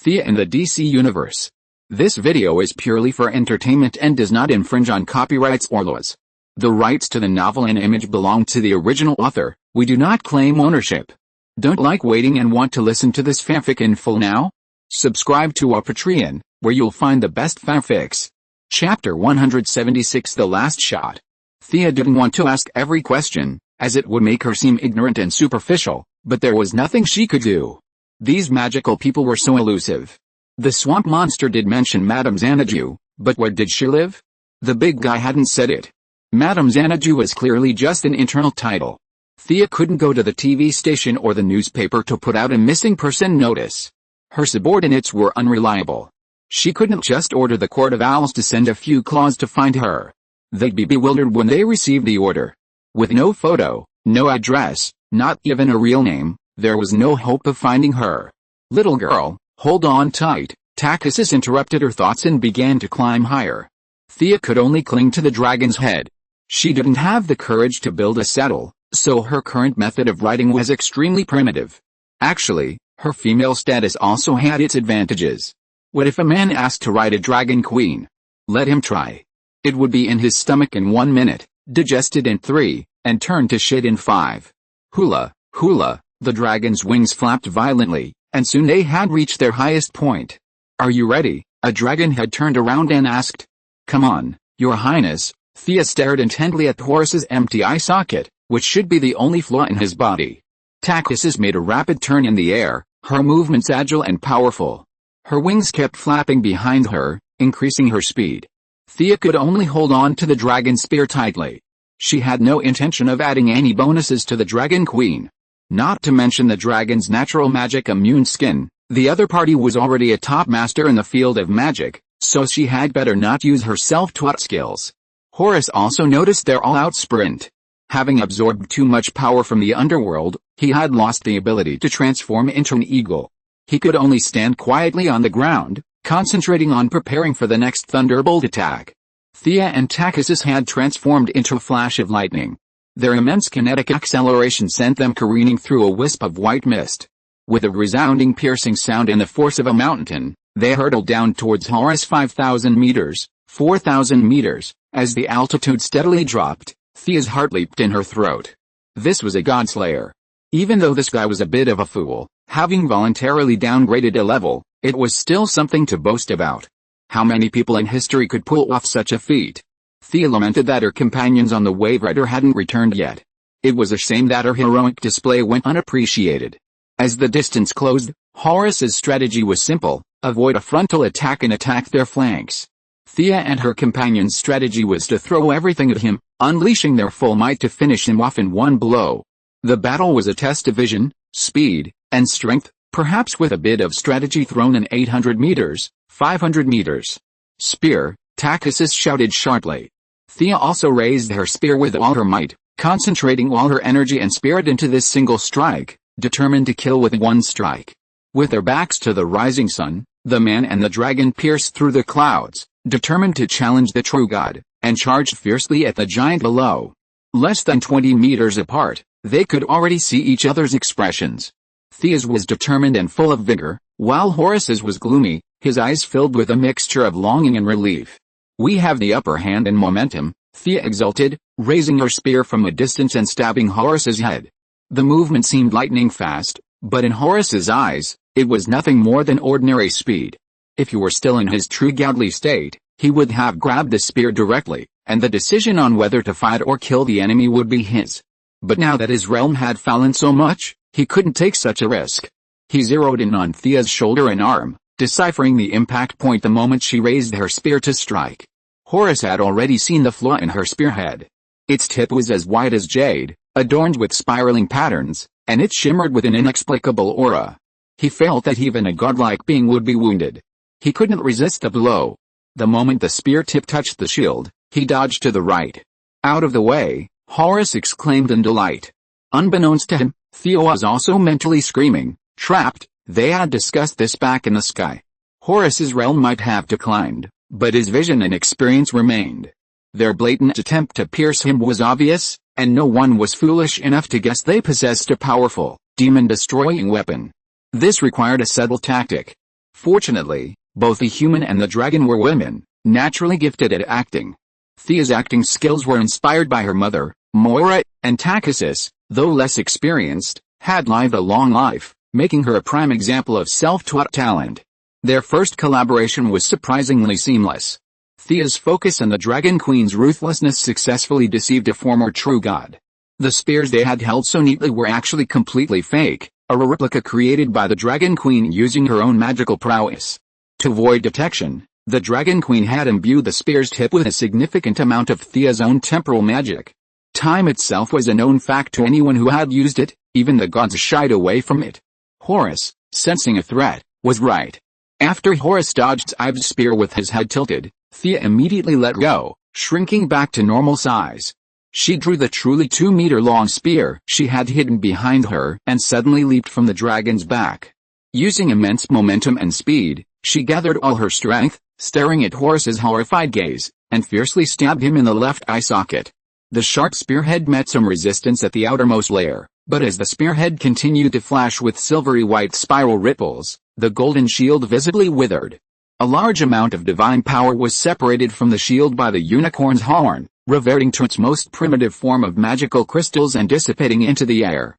Thea in the DC Universe. This video is purely for entertainment and does not infringe on copyrights or laws. The rights to the novel and image belong to the original author. We do not claim ownership. Don't like waiting and want to listen to this fanfic in full now? Subscribe to our Patreon, where you'll find the best fanfics. Chapter 176 The Last Shot. Thea didn't want to ask every question, as it would make her seem ignorant and superficial, but there was nothing she could do. These magical people were so elusive. The swamp monster did mention Madame Xanadu, but where did she live? The big guy hadn't said it. Madame Xanadu was clearly just an internal title. Thea couldn't go to the TV station or the newspaper to put out a missing person notice. Her subordinates were unreliable. She couldn't just order the Court of Owls to send a few claws to find her. They'd be bewildered when they received the order. With no photo, no address, not even a real name, there was no hope of finding her. Little girl, hold on tight. Takhisis interrupted her thoughts and began to climb higher. Thea could only cling to the dragon's head. She didn't have the courage to build a saddle, so her current method of riding was extremely primitive. Actually, her female status also had its advantages. What if a man asked to ride a dragon queen? Let him try. It would be in his stomach in 1 minute, digested in 3, and turned to shit in 5. Hula, hula, the dragon's wings flapped violently, and soon they had reached their highest point. Are you ready? A dragon had turned around and asked. Come on, your highness. Thea stared intently at Horus's empty eye socket, which should be the only flaw in his body. Takhisis made a rapid turn in the air, her movements agile and powerful. Her wings kept flapping behind her, increasing her speed. Thea could only hold on to the dragon spear tightly. She had no intention of adding any bonuses to the Dragon Queen. Not to mention the dragon's natural magic immune skin. The other party was already a top master in the field of magic, so she had better not use her self-taught skills. Horus also noticed their all-out sprint. Having absorbed too much power from the underworld, he had lost the ability to transform into an eagle. He could only stand quietly on the ground, concentrating on preparing for the next thunderbolt attack. Thea and Takhisis had transformed into a flash of lightning. Their immense kinetic acceleration sent them careening through a wisp of white mist. With a resounding piercing sound and the force of a mountain, they hurtled down towards Horus 5,000 meters, 4,000 meters. As the altitude steadily dropped, Thea's heart leaped in her throat. This was a godslayer. Even though this guy was a bit of a fool, having voluntarily downgraded a level, it was still something to boast about. How many people in history could pull off such a feat? Thea lamented that her companions on the Wave Rider hadn't returned yet. It was a shame that her heroic display went unappreciated. As the distance closed, Horus's strategy was simple: avoid a frontal attack and attack their flanks. Thea and her companion's strategy was to throw everything at him, unleashing their full might to finish him off in one blow. The battle was a test of vision, speed, and strength, perhaps with a bit of strategy thrown in. 800 meters, 500 meters. Spear, Takhisis shouted sharply. Thea also raised her spear with all her might, concentrating all her energy and spirit into this single strike, determined to kill with one strike. With their backs to the rising sun, the man and the dragon pierced through the clouds, determined to challenge the true god, and charged fiercely at the giant below. Less than 20 meters apart, they could already see each other's expressions. Thea's was determined and full of vigor, while Horus's was gloomy, his eyes filled with a mixture of longing and relief. We have the upper hand and momentum, Thea exulted, raising her spear from a distance and stabbing Horus's head. The movement seemed lightning fast, but in Horus's eyes, it was nothing more than ordinary speed. If he were still in his true godly state, he would have grabbed the spear directly, and the decision on whether to fight or kill the enemy would be his. But now that his realm had fallen so much, he couldn't take such a risk. He zeroed in on Thea's shoulder and arm, deciphering the impact point the moment she raised her spear to strike. Horus had already seen the flaw in her spearhead. Its tip was as white as jade, adorned with spiraling patterns, and it shimmered with an inexplicable aura. He felt that even a godlike being would be wounded. He couldn't resist the blow. The moment the spear tip touched the shield, he dodged to the right. Out of the way, Horus exclaimed in delight. Unbeknownst to him, Thea was also mentally screaming, trapped. They had discussed this back in the sky. Horus's realm might have declined, but his vision and experience remained. Their blatant attempt to pierce him was obvious, and no one was foolish enough to guess they possessed a powerful, demon-destroying weapon. This required a subtle tactic. Fortunately, both the human and the dragon were women, naturally gifted at acting. Thea's acting skills were inspired by her mother, Moira, and Takhisis, though less experienced, had lived a long life, making her a prime example of self-taught talent. Their first collaboration was surprisingly seamless. Thea's focus and the Dragon Queen's ruthlessness successfully deceived a former true god. The spears they had held so neatly were actually completely fake, a replica created by the Dragon Queen using her own magical prowess. To avoid detection, the Dragon Queen had imbued the spear's tip with a significant amount of Thea's own temporal magic. Time itself was a known fact to anyone who had used it, even the gods shied away from it. Horus, sensing a threat, was right. After Horus dodged Ives' spear with his head tilted, Thea immediately let go, shrinking back to normal size. She drew the truly 2-meter-long spear she had hidden behind her and suddenly leaped from the dragon's back. Using immense momentum and speed, she gathered all her strength, staring at Horus's horrified gaze, and fiercely stabbed him in the left eye socket. The sharp spearhead met some resistance at the outermost layer, but as the spearhead continued to flash with silvery white spiral ripples, the golden shield visibly withered. A large amount of divine power was separated from the shield by the unicorn's horn, reverting to its most primitive form of magical crystals and dissipating into the air.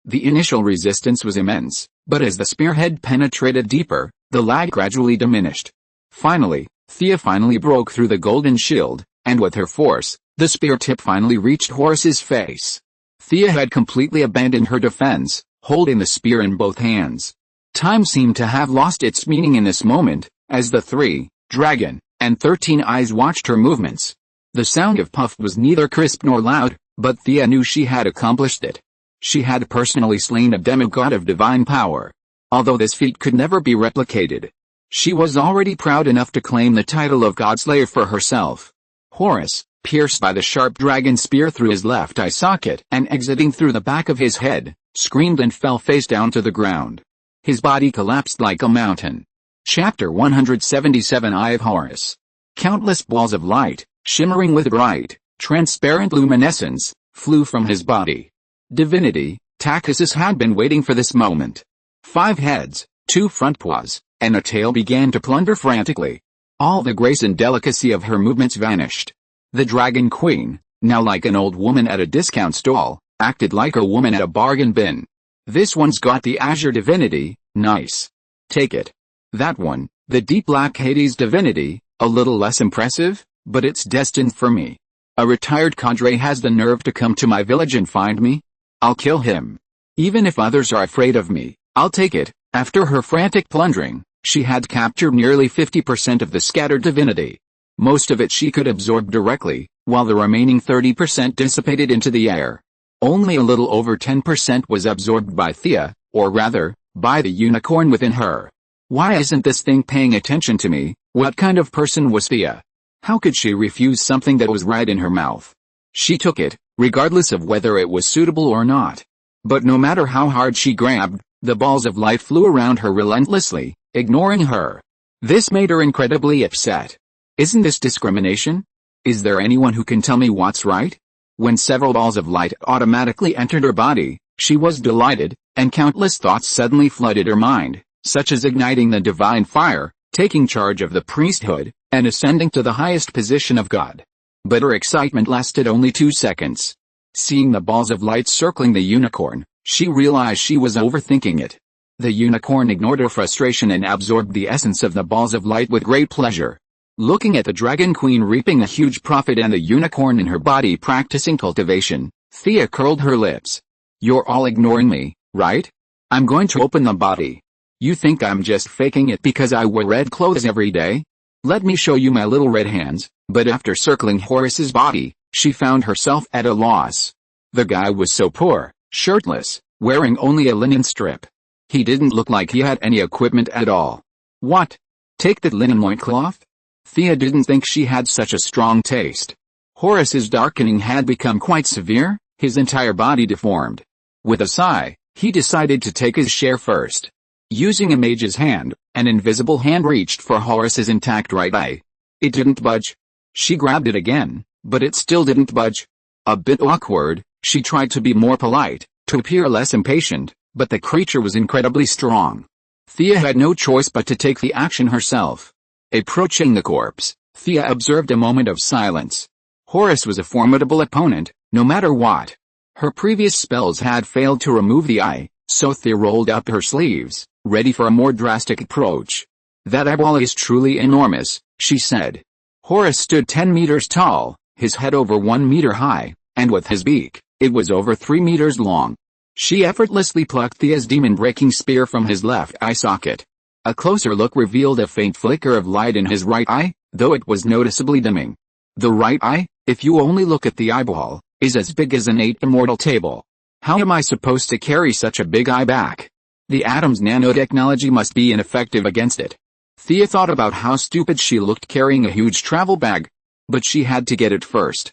The initial resistance was immense, but as the spearhead penetrated deeper, the lag gradually diminished. Finally, Thea broke through the golden shield, and with her force, the spear tip finally reached Horus's face. Thea had completely abandoned her defense, holding the spear in both hands. Time seemed to have lost its meaning in this moment, as the 3, dragon, and 13 eyes watched her movements. The sound of puff was neither crisp nor loud, but Thea knew she had accomplished it. She had personally slain a demigod of divine power. Although this feat could never be replicated, she was already proud enough to claim the title of Godslayer for herself. Horus, pierced by the sharp dragon spear through his left eye socket and exiting through the back of his head, screamed and fell face down to the ground. His body collapsed like a mountain. Chapter 177 Eye of Horus. Countless balls of light, shimmering with bright, transparent luminescence, flew from his body. Divinity, Takhisis had been waiting for this moment. 5 heads, 2 front paws, and a tail began to plunder frantically. All the grace and delicacy of her movements vanished. The Dragon Queen, now like an old woman at a discount stall, acted like a woman at a bargain bin. This one's got the Azure Divinity, nice. Take it. That one, the deep black Hades Divinity, a little less impressive, but it's destined for me. A retired cadre has the nerve to come to my village and find me? I'll kill him. Even if others are afraid of me, I'll take it. After her frantic plundering, she had captured nearly 50% of the scattered divinity. Most of it she could absorb directly, while the remaining 30% dissipated into the air. Only a little over 10% was absorbed by Thea, or rather, by the unicorn within her. Why isn't this thing paying attention to me? What kind of person was Thea? How could she refuse something that was right in her mouth? She took it, regardless of whether it was suitable or not. But no matter how hard she grabbed, the balls of light flew around her relentlessly, ignoring her. This made her incredibly upset. Isn't this discrimination? Is there anyone who can tell me what's right? When several balls of light automatically entered her body, she was delighted, and countless thoughts suddenly flooded her mind, such as igniting the divine fire, taking charge of the priesthood, and ascending to the highest position of God. But her excitement lasted only 2 seconds. Seeing the balls of light circling the unicorn, she realized she was overthinking it. The unicorn ignored her frustration and absorbed the essence of the balls of light with great pleasure. Looking at the Dragon Queen reaping a huge profit and the unicorn in her body practicing cultivation, Thea curled her lips. You're all ignoring me, right? I'm going to open the body. You think I'm just faking it because I wear red clothes every day? Let me show you my little red hands. But after circling Horus's body, she found herself at a loss. The guy was so poor, shirtless, wearing only a linen strip. He didn't look like he had any equipment at all. What? Take that linen loincloth? Thea didn't think she had such a strong taste. Horus's darkening had become quite severe, his entire body deformed. With a sigh, he decided to take his share first. Using a mage's hand, an invisible hand reached for Horus's intact right eye. It didn't budge. She grabbed it again, but it still didn't budge. A bit awkward, she tried to be more polite, to appear less impatient, but the creature was incredibly strong. Thea had no choice but to take the action herself. Approaching the corpse, Thea observed a moment of silence. Horace was a formidable opponent, no matter what. Her previous spells had failed to remove the eye, so Thea rolled up her sleeves, ready for a more drastic approach. "That eyeball is truly enormous," she said. Horace stood 10 meters tall, his head over 1 meter high, and with his beak, it was over 3 meters long. She effortlessly plucked Thea's demon-breaking spear from his left eye socket. A closer look revealed a faint flicker of light in his right eye, though it was noticeably dimming. The right eye, if you only look at the eyeball, is as big as an 8-immortal table. How am I supposed to carry such a big eye back? The atom's nanotechnology must be ineffective against it. Thea thought about how stupid she looked carrying a huge travel bag. But she had to get it first.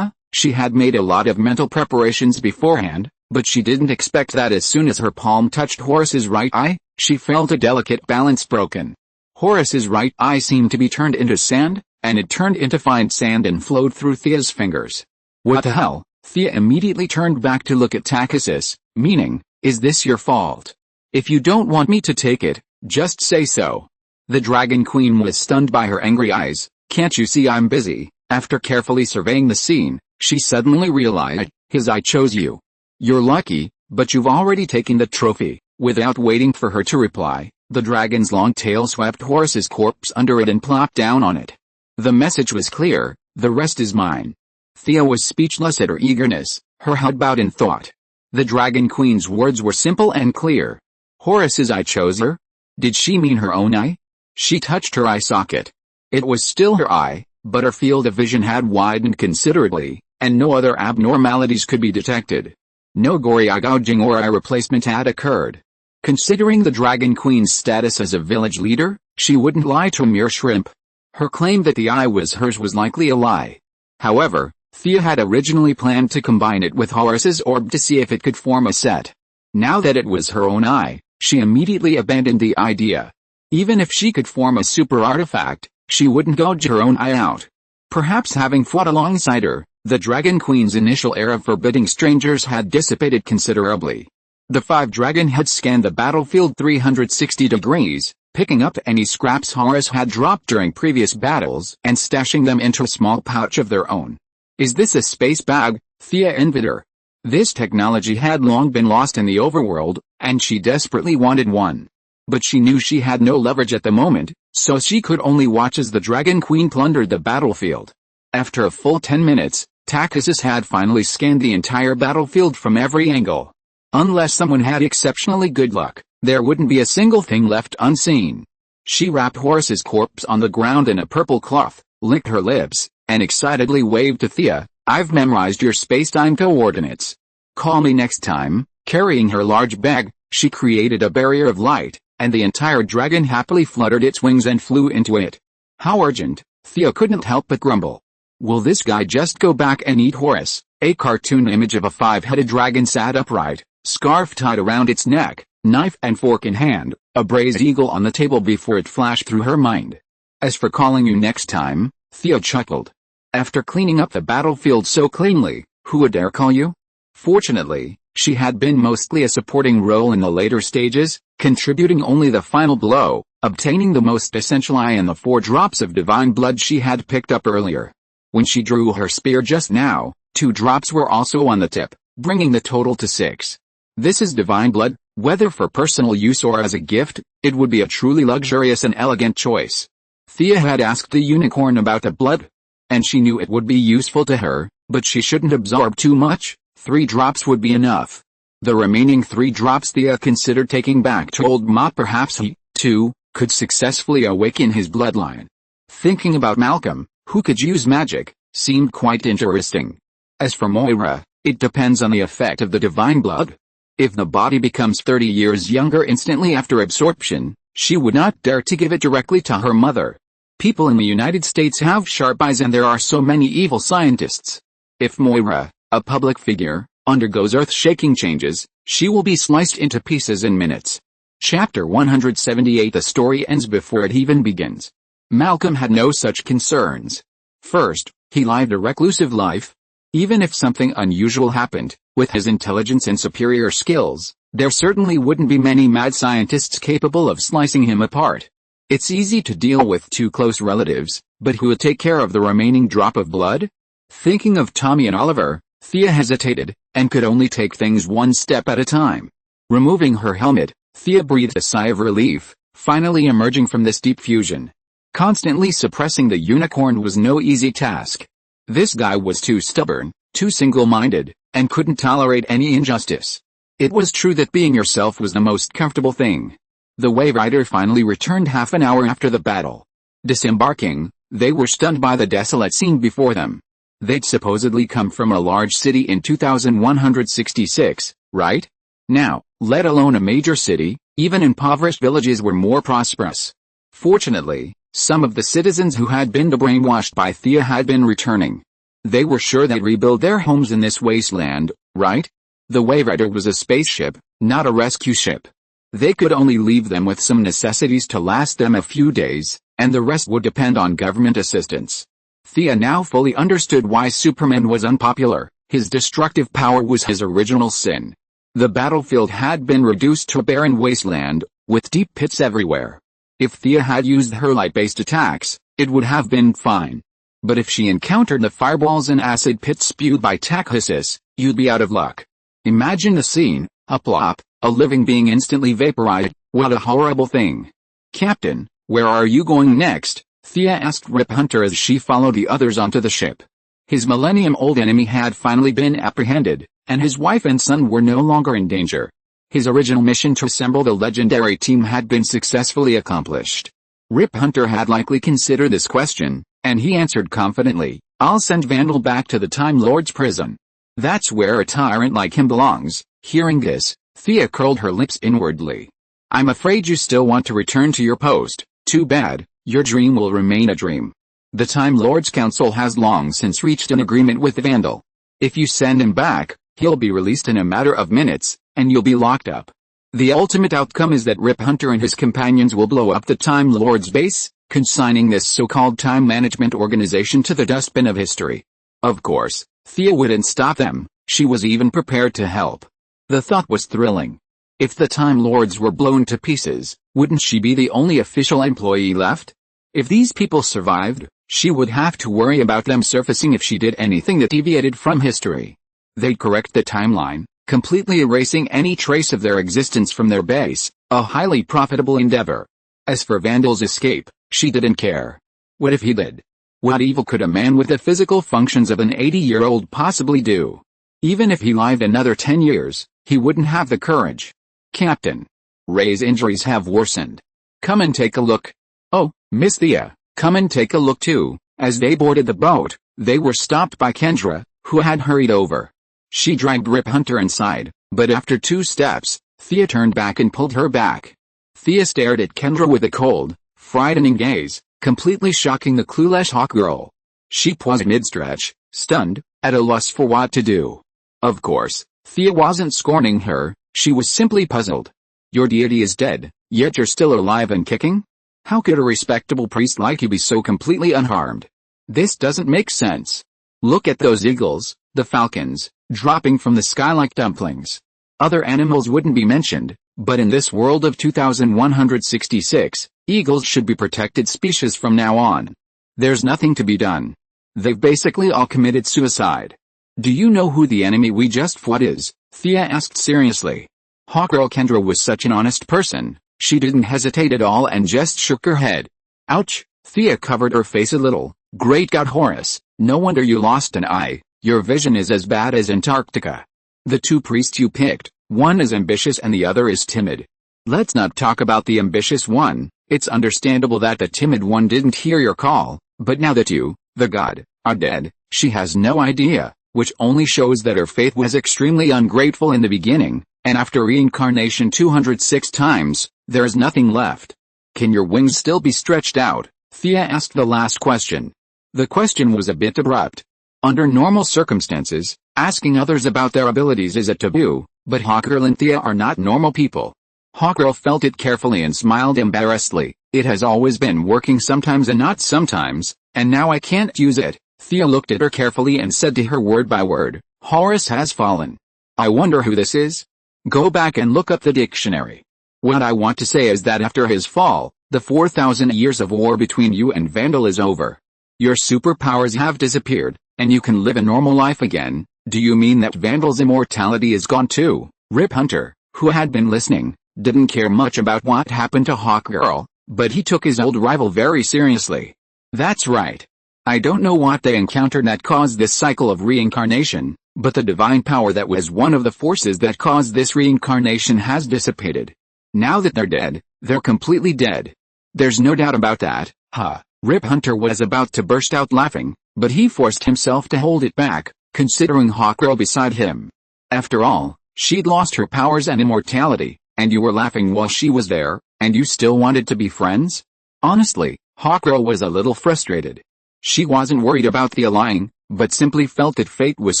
She had made a lot of mental preparations beforehand, but she didn't expect that as soon as her palm touched Horace's right eye, she felt a delicate balance broken. Horace's right eye seemed to be turned into sand, and it turned into fine sand and flowed through Thea's fingers. What the hell? Thea immediately turned back to look at Tacitus, meaning, is this your fault? If you don't want me to take it, just say so. The Dragon Queen was stunned by her angry eyes. Can't you see I'm busy? After carefully surveying the scene, she suddenly realized, his eye chose you. You're lucky, but you've already taken the trophy. Without waiting for her to reply, the dragon's long tail swept Horace's corpse under it and plopped down on it. The message was clear, the rest is mine. Thea was speechless at her eagerness, her head bowed in thought. The Dragon Queen's words were simple and clear. Horace's eye chose her? Did she mean her own eye? She touched her eye socket. It was still her eye, but her field of vision had widened considerably, and no other abnormalities could be detected. No gory eye gouging or eye replacement had occurred. Considering the Dragon Queen's status as a village leader, she wouldn't lie to a mere shrimp. Her claim that the eye was hers was likely a lie. However, Thea had originally planned to combine it with Horace's orb to see if it could form a set. Now that it was her own eye, she immediately abandoned the idea. Even if she could form a super artifact, she wouldn't gouge her own eye out. Perhaps having fought alongside her, the Dragon Queen's initial air of forbidding strangers had dissipated considerably. The 5 dragon heads scanned the battlefield 360 degrees, picking up any scraps Horace had dropped during previous battles and stashing them into a small pouch of their own. Is this a space bag? Thea envied her. This technology had long been lost in the overworld, and she desperately wanted one. But she knew she had no leverage at the moment, so she could only watch as the Dragon Queen plundered the battlefield. After a full 10 minutes, Tacitus had finally scanned the entire battlefield from every angle. Unless someone had exceptionally good luck, there wouldn't be a single thing left unseen. She wrapped Horace's corpse on the ground in a purple cloth, licked her lips, and excitedly waved to Thea, "I've memorized your space-time coordinates. Call me next time." Carrying her large bag, she created a barrier of light, and the entire dragon happily fluttered its wings and flew into it. How urgent, Thea couldn't help but grumble. Will this guy just go back and eat Horace? A cartoon image of a 5-headed dragon sat upright, scarf tied around its neck, knife and fork in hand, a braised eagle on the table before it flashed through her mind. As for calling you next time, Thea chuckled. After cleaning up the battlefield so cleanly, who would dare call you? Fortunately, she had been mostly a supporting role in the later stages, contributing only the final blow, obtaining the most essential eye and the 4 drops of divine blood she had picked up earlier. When she drew her spear just now, 2 drops were also on the tip, bringing the total to 6. This is divine blood, whether for personal use or as a gift, it would be a truly luxurious and elegant choice. Thea had asked the unicorn about the blood, and she knew it would be useful to her, but she shouldn't absorb too much. 3 drops would be enough. The remaining 3 drops Thea considered taking back to Old Ma. Perhaps he, too, could successfully awaken his bloodline. Thinking about Malcolm, who could use magic, seemed quite interesting. As for Moira, it depends on the effect of the divine blood. If the body becomes 30 years younger instantly after absorption, she would not dare to give it directly to her mother. People in the United States have sharp eyes and there are so many evil scientists. If Moira, a public figure, undergoes earth-shaking changes, she will be sliced into pieces in minutes. Chapter 178. The story ends before it even begins. Malcolm had no such concerns. First, he lived a reclusive life. Even if something unusual happened, with his intelligence and superior skills, There certainly wouldn't be many mad scientists capable of slicing him apart. It's easy to deal with two close relatives, but who would take care of the remaining drop of blood? Thinking of Tommy and Oliver, Thea hesitated, and could only take things one step at a time. Removing her helmet, Thea breathed a sigh of relief, finally emerging from this deep fusion. Constantly suppressing the unicorn was no easy task. This guy was too stubborn, too single-minded, and couldn't tolerate any injustice. It was true that being yourself was the most comfortable thing. The Wave Rider finally returned half an hour after the battle. Disembarking, they were stunned by the desolate scene before them. They'd supposedly come from a large city in 2166, right? Now, let alone a major city, even impoverished villages were more prosperous. Fortunately, some of the citizens who had been brainwashed by Thea had been returning. They were sure they'd rebuild their homes in this wasteland, right? The Wave Rider was a spaceship, not a rescue ship. They could only leave them with some necessities to last them a few days, and the rest would depend on government assistance. Thea now fully understood why Superman was unpopular. His destructive power was his original sin. The battlefield had been reduced to a barren wasteland, with deep pits everywhere. If Thea had used her light-based attacks, it would have been fine. But if she encountered the fireballs and acid pits spewed by Tachasis, you'd be out of luck. Imagine the scene, a plop, a living being instantly vaporized. What a horrible thing. Captain, where are you going next? Thea asked Rip Hunter as she followed the others onto the ship. His millennium-old enemy had finally been apprehended, and his wife and son were no longer in danger. His original mission to assemble the legendary team had been successfully accomplished. Rip Hunter had likely considered this question, and he answered confidently, I'll send Vandal back to the Time Lord's prison. That's where a tyrant like him belongs. Hearing this, Thea curled her lips inwardly. I'm afraid you still want to return to your post. Too bad, your dream will remain a dream. The Time Lord's Council has long since reached an agreement with Vandal. If you send him back, he'll be released in a matter of minutes, and you'll be locked up. The ultimate outcome is that Rip Hunter and his companions will blow up the Time Lord's base, consigning this so-called time management organization to the dustbin of history. Of course, Thea wouldn't stop them. She was even prepared to help. The thought was thrilling. If the Time Lords were blown to pieces, wouldn't she be the only official employee left? If these people survived, she would have to worry about them surfacing if she did anything that deviated from history. They'd correct the timeline, completely erasing any trace of their existence from their base, a highly profitable endeavor. As for Vandal's escape, she didn't care. What if he did? What evil could a man with the physical functions of an 80-year-old possibly do? Even if he lived another 10 years, he wouldn't have the courage. Captain, Ray's injuries have worsened. Come and take a look. Oh, Miss Thea, come and take a look too. As they boarded the boat, they were stopped by Kendra, who had hurried over. She dragged Rip Hunter inside, but after 2 steps, Thea turned back and pulled her back. Thea stared at Kendra with a cold, frightening gaze, completely shocking the clueless Hawkgirl. She paused mid-stretch, stunned, at a loss for what to do. Of course, Thea wasn't scorning her, she was simply puzzled. Your deity is dead, yet you're still alive and kicking? How could a respectable priest like you be so completely unharmed? This doesn't make sense. Look at those eagles, the falcons, dropping from the sky like dumplings. Other animals wouldn't be mentioned, but in this world of 2166, eagles should be protected species from now on. There's nothing to be done. They've basically all committed suicide. Do you know who the enemy we just fought is? Thea asked seriously. Hawkgirl Kendra was such an honest person, she didn't hesitate at all and just shook her head. Ouch, Thea covered her face a little. Great God Horus, no wonder you lost an eye, your vision is as bad as Antarctica. The 2 priests you picked, one is ambitious and the other is timid. Let's not talk about the ambitious one, it's understandable that the timid one didn't hear your call, but now that you, the god, are dead, she has no idea, which only shows that her faith was extremely ungrateful in the beginning, and after reincarnation 206 times, there is nothing left. Can your wings still be stretched out? Thea asked the last question. The question was a bit abrupt. Under normal circumstances, asking others about their abilities is a taboo, but Hawkgirl and Thea are not normal people. Hawkgirl felt it carefully and smiled embarrassedly. It has always been working sometimes and not sometimes, and now I can't use it. Thea looked at her carefully and said to her word by word, Horus has fallen. I wonder who this is? Go back and look up the dictionary. What I want to say is that after his fall, the 4,000 years of war between you and Vandal is over. Your superpowers have disappeared, and you can live a normal life again. Do you mean that Vandal's immortality is gone too? Rip Hunter, who had been listening, didn't care much about what happened to Hawkgirl, but he took his old rival very seriously. That's right. I don't know what they encountered that caused this cycle of reincarnation, but the divine power that was one of the forces that caused this reincarnation has dissipated. Now that they're dead, they're completely dead. There's no doubt about that, huh? Rip Hunter was about to burst out laughing, but he forced himself to hold it back, considering Hawkgirl beside him. After all, she'd lost her powers and immortality, and you were laughing while she was there, and you still wanted to be friends? Honestly, Hawkgirl was a little frustrated. She wasn't worried about Thea lying, but simply felt that fate was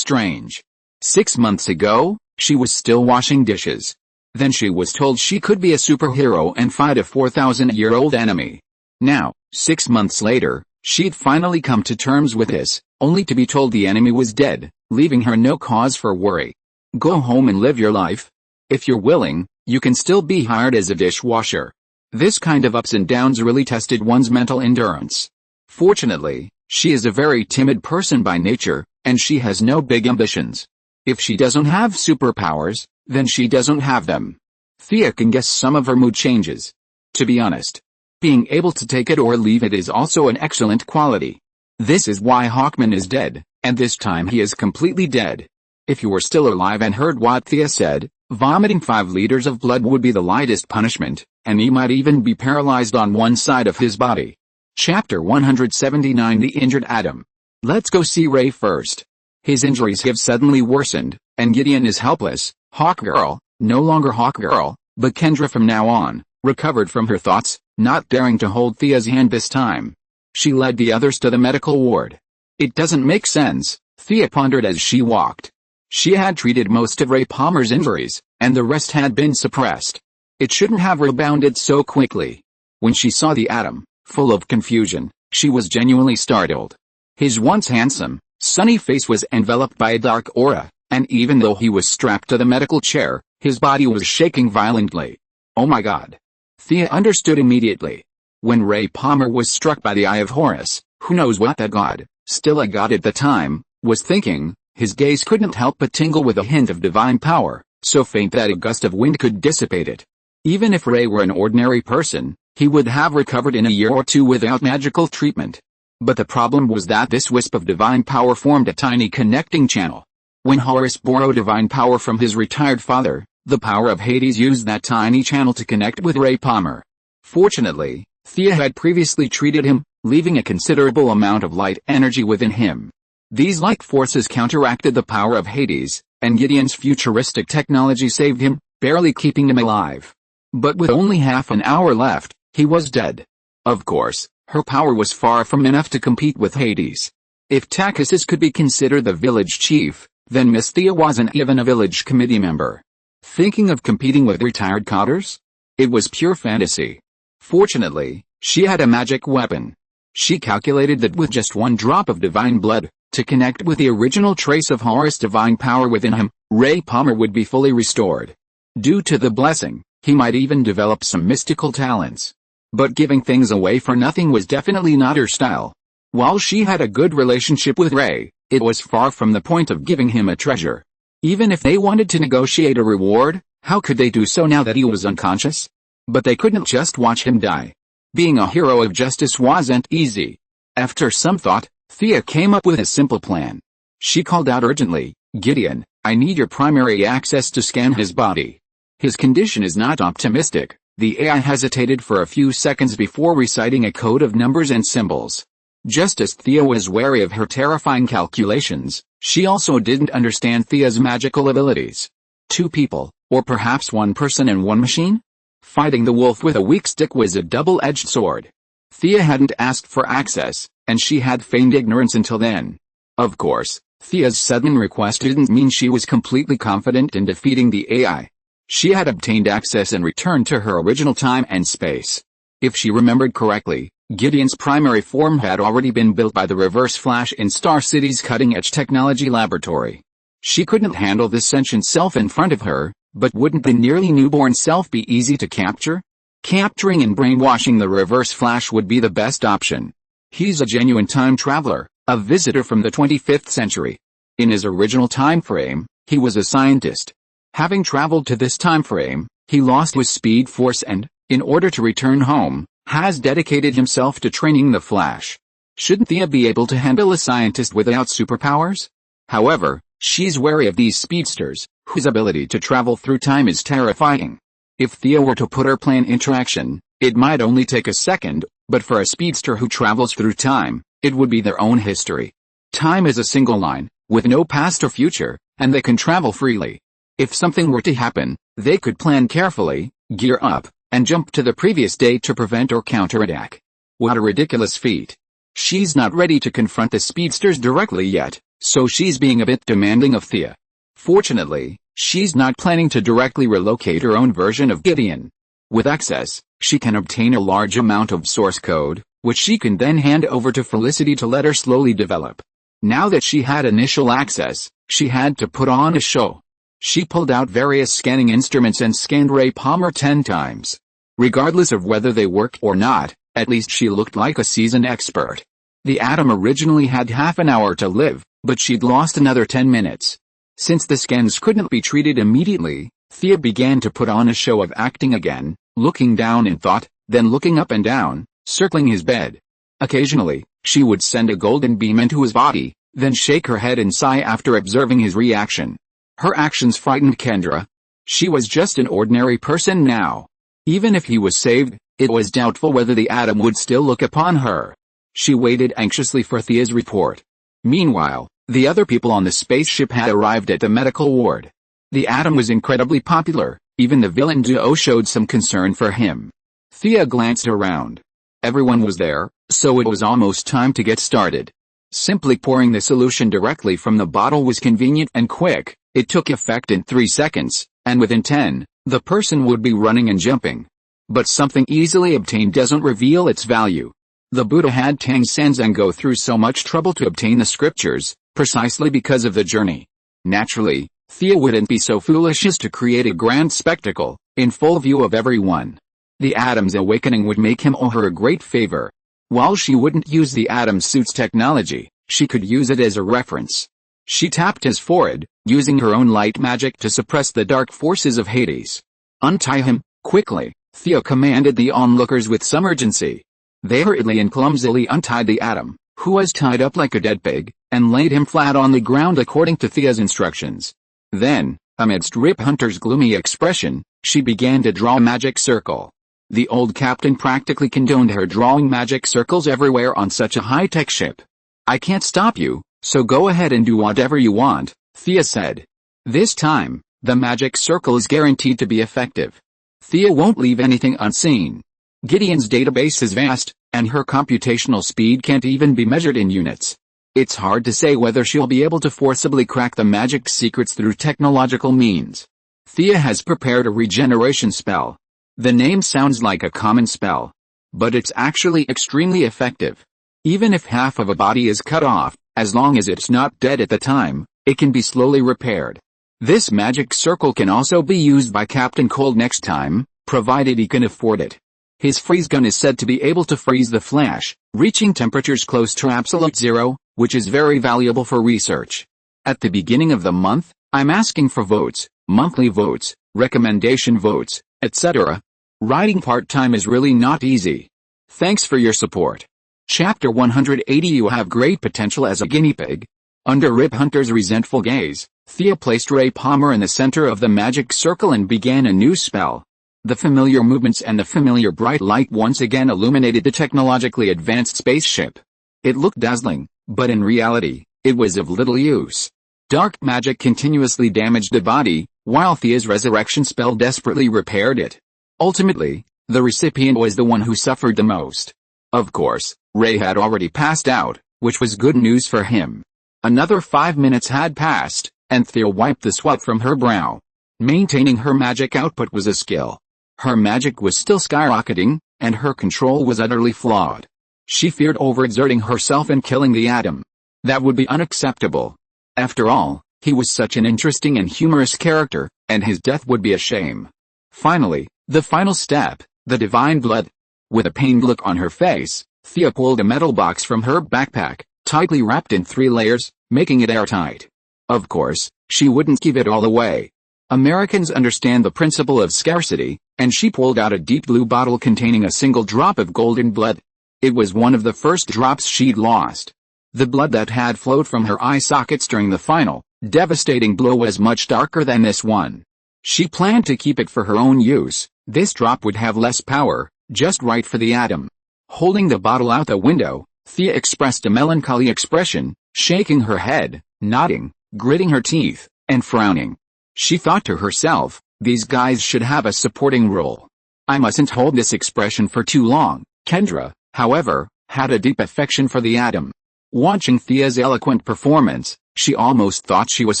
strange. 6 months ago, she was still washing dishes. Then she was told she could be a superhero and fight a 4,000-year-old enemy. Now, 6 months later, she'd finally come to terms with this, only to be told the enemy was dead, leaving her no cause for worry. Go home and live your life. If you're willing, you can still be hired as a dishwasher. This kind of ups and downs really tested one's mental endurance. Fortunately, she is a very timid person by nature, and she has no big ambitions. If she doesn't have superpowers, then she doesn't have them. Thea can guess some of her mood changes. To be honest, being able to take it or leave it is also an excellent quality. This is why Hawkman is dead, and this time he is completely dead. If you were still alive and heard what Thea said, vomiting 5 liters of blood would be the lightest punishment, and he might even be paralyzed on one side of his body. Chapter 179 The Injured Atom. Let's go see Ray first. His injuries have suddenly worsened, and Gideon is helpless. Hawkgirl, no longer Hawkgirl, but Kendra from now on, recovered from her thoughts, not daring to hold Thea's hand this time. She led the others to the medical ward. It doesn't make sense, Thea pondered as she walked. She had treated most of Ray Palmer's injuries, and the rest had been suppressed. It shouldn't have rebounded so quickly. When she saw the Atom, full of confusion, she was genuinely startled. His once handsome, sunny face was enveloped by a dark aura, and even though he was strapped to the medical chair, his body was shaking violently. Oh my God. Thea understood immediately. When Ray Palmer was struck by the Eye of Horus, who knows what that god, still a god at the time, was thinking, his gaze couldn't help but tingle with a hint of divine power, so faint that a gust of wind could dissipate it. Even if Ray were an ordinary person, he would have recovered in a year or two without magical treatment. But the problem was that this wisp of divine power formed a tiny connecting channel. When Horus borrowed divine power from his retired father, the power of Hades used that tiny channel to connect with Ray Palmer. Fortunately, Thea had previously treated him, leaving a considerable amount of light energy within him. These light forces counteracted the power of Hades, and Gideon's futuristic technology saved him, barely keeping him alive. But with only half an hour left, he was dead. Of course, her power was far from enough to compete with Hades. If Takhisis could be considered the village chief, then Miss Thea wasn't even a village committee member. Thinking of competing with retired cotters? It was pure fantasy. Fortunately, she had a magic weapon. She calculated that with just one drop of divine blood, to connect with the original trace of Horus' divine power within him, Ray Palmer would be fully restored. Due to the blessing, he might even develop some mystical talents. But giving things away for nothing was definitely not her style. While she had a good relationship with Ray, it was far from the point of giving him a treasure. Even if they wanted to negotiate a reward, how could they do so now that he was unconscious? But they couldn't just watch him die. Being a hero of justice wasn't easy. After some thought, Thea came up with a simple plan. She called out urgently, "Gideon, I need your primary access to scan his body. His condition is not optimistic." The AI hesitated for a few seconds before reciting a code of numbers and symbols. Just as Thea was wary of her terrifying calculations, she also didn't understand Thea's magical abilities. 2 people, or perhaps 1 person and 1 machine? Fighting the wolf with a weak stick was a double-edged sword. Thea hadn't asked for access, and she had feigned ignorance until then. Of course, Thea's sudden request didn't mean she was completely confident in defeating the AI. She had obtained access and returned to her original time and space. If she remembered correctly, Gideon's primary form had already been built by the Reverse Flash in Star City's cutting-edge technology laboratory. She couldn't handle this sentient self in front of her, But wouldn't the nearly newborn self be easy to capture? Capturing and brainwashing the Reverse Flash would be the best option. He's a genuine time traveler, a visitor from the 25th century. In his original time frame, he was a scientist. Having traveled to this time frame, he lost his speed force and, in order to return home, has dedicated himself to training the Flash. Shouldn't Thea be able to handle a scientist without superpowers? However, she's wary of these speedsters, whose ability to travel through time is terrifying. If Thea were to put her plan into action, it might only take a second, but for a speedster who travels through time, it would be their own history. Time is a single line, with no past or future, and they can travel freely. If something were to happen, they could plan carefully, gear up, and jump to the previous day to prevent or counterattack. What a ridiculous feat. She's not ready to confront the speedsters directly yet, so she's being a bit demanding of Thea. Fortunately, she's not planning to directly relocate her own version of Gideon. With access, she can obtain a large amount of source code, which she can then hand over to Felicity to let her slowly develop. Now that she had initial access, she had to put on a show. She pulled out various scanning instruments and scanned Ray Palmer 10 times. Regardless of whether they worked or not, at least she looked like a seasoned expert. The Atom originally had half an hour to live, but she'd lost another 10 minutes. Since the scans couldn't be treated immediately, Thea began to put on a show of acting again, looking down in thought, then looking up and down, circling his bed. Occasionally, she would send a golden beam into his body, then shake her head and sigh after observing his reaction. Her actions frightened Kendra. She was just an ordinary person now. Even if he was saved, it was doubtful whether the Atom would still look upon her. She waited anxiously for Thea's report. Meanwhile, the other people on the spaceship had arrived at the medical ward. The Atom was incredibly popular, even the villain duo showed some concern for him. Thea glanced around. Everyone was there, so it was almost time to get started. Simply pouring the solution directly from the bottle was convenient and quick. It took effect in 3 seconds, and within 10, the person would be running and jumping. But something easily obtained doesn't reveal its value. The Buddha had Tang Sanzang go through so much trouble to obtain the scriptures, precisely because of the journey. Naturally, Thea wouldn't be so foolish as to create a grand spectacle, in full view of everyone. The Atom's awakening would make him owe her a great favor. While she wouldn't use the Atom suit's technology, she could use it as a reference. She tapped his forehead, using her own light magic to suppress the dark forces of Hades. Untie him, quickly, Thea commanded the onlookers with some urgency. They hurriedly and clumsily untied the Atom, who was tied up like a dead pig, and laid him flat on the ground according to Thea's instructions. Then, amidst Rip Hunter's gloomy expression, she began to draw a magic circle. The old captain practically condoned her drawing magic circles everywhere on such a high-tech ship. "I can't stop you, so go ahead and do whatever you want," Thea said. This time, the magic circle is guaranteed to be effective. Thea won't leave anything unseen. Gideon's database is vast, and her computational speed can't even be measured in units. It's hard to say whether she'll be able to forcibly crack the magic secrets through technological means. Thea has prepared a regeneration spell. The name sounds like a common spell, but it's actually extremely effective. Even if half of a body is cut off, as long as it's not dead at the time, it can be slowly repaired. This magic circle can also be used by Captain Cold next time, provided he can afford it. His freeze gun is said to be able to freeze the Flash, reaching temperatures close to absolute zero, which is very valuable for research. At the beginning of the month, I'm asking for votes, monthly votes, recommendation votes, etc. Writing part-time is really not easy. Thanks for your support. Chapter 180. You have great potential as a guinea pig. Under Rip Hunter's resentful gaze, Thea placed Ray Palmer in the center of the magic circle and began a new spell. The familiar movements and the familiar bright light once again illuminated the technologically advanced spaceship. It looked dazzling, but in reality, it was of little use. Dark magic continuously damaged the body, while Thea's resurrection spell desperately repaired it. Ultimately, the recipient was the one who suffered the most. Of course, Ray had already passed out, which was good news for him. Another 5 minutes had passed, and Thea wiped the sweat from her brow. Maintaining her magic output was a skill. Her magic was still skyrocketing, and her control was utterly flawed. She feared overexerting herself and killing the Atom. That would be unacceptable. After all, he was such an interesting and humorous character, and his death would be a shame. Finally, the final step, the divine blood. With a pained look on her face, Thea pulled a metal box from her backpack, tightly wrapped in 3 layers, making it airtight. Of course, she wouldn't give it all away. Americans understand the principle of scarcity, and she pulled out a deep blue bottle containing a single drop of golden blood. It was one of the first drops she'd lost. The blood that had flowed from her eye sockets during the final, devastating blow was much darker than this one. She planned to keep it for her own use. This drop would have less power, just right for the atom. Holding the bottle out the window, Thea expressed a melancholy expression, shaking her head, nodding, gritting her teeth, and frowning. She thought to herself, these guys should have a supporting role. I mustn't hold this expression for too long. Kendra, however, had a deep affection for the atom. Watching Thea's eloquent performance, she almost thought she was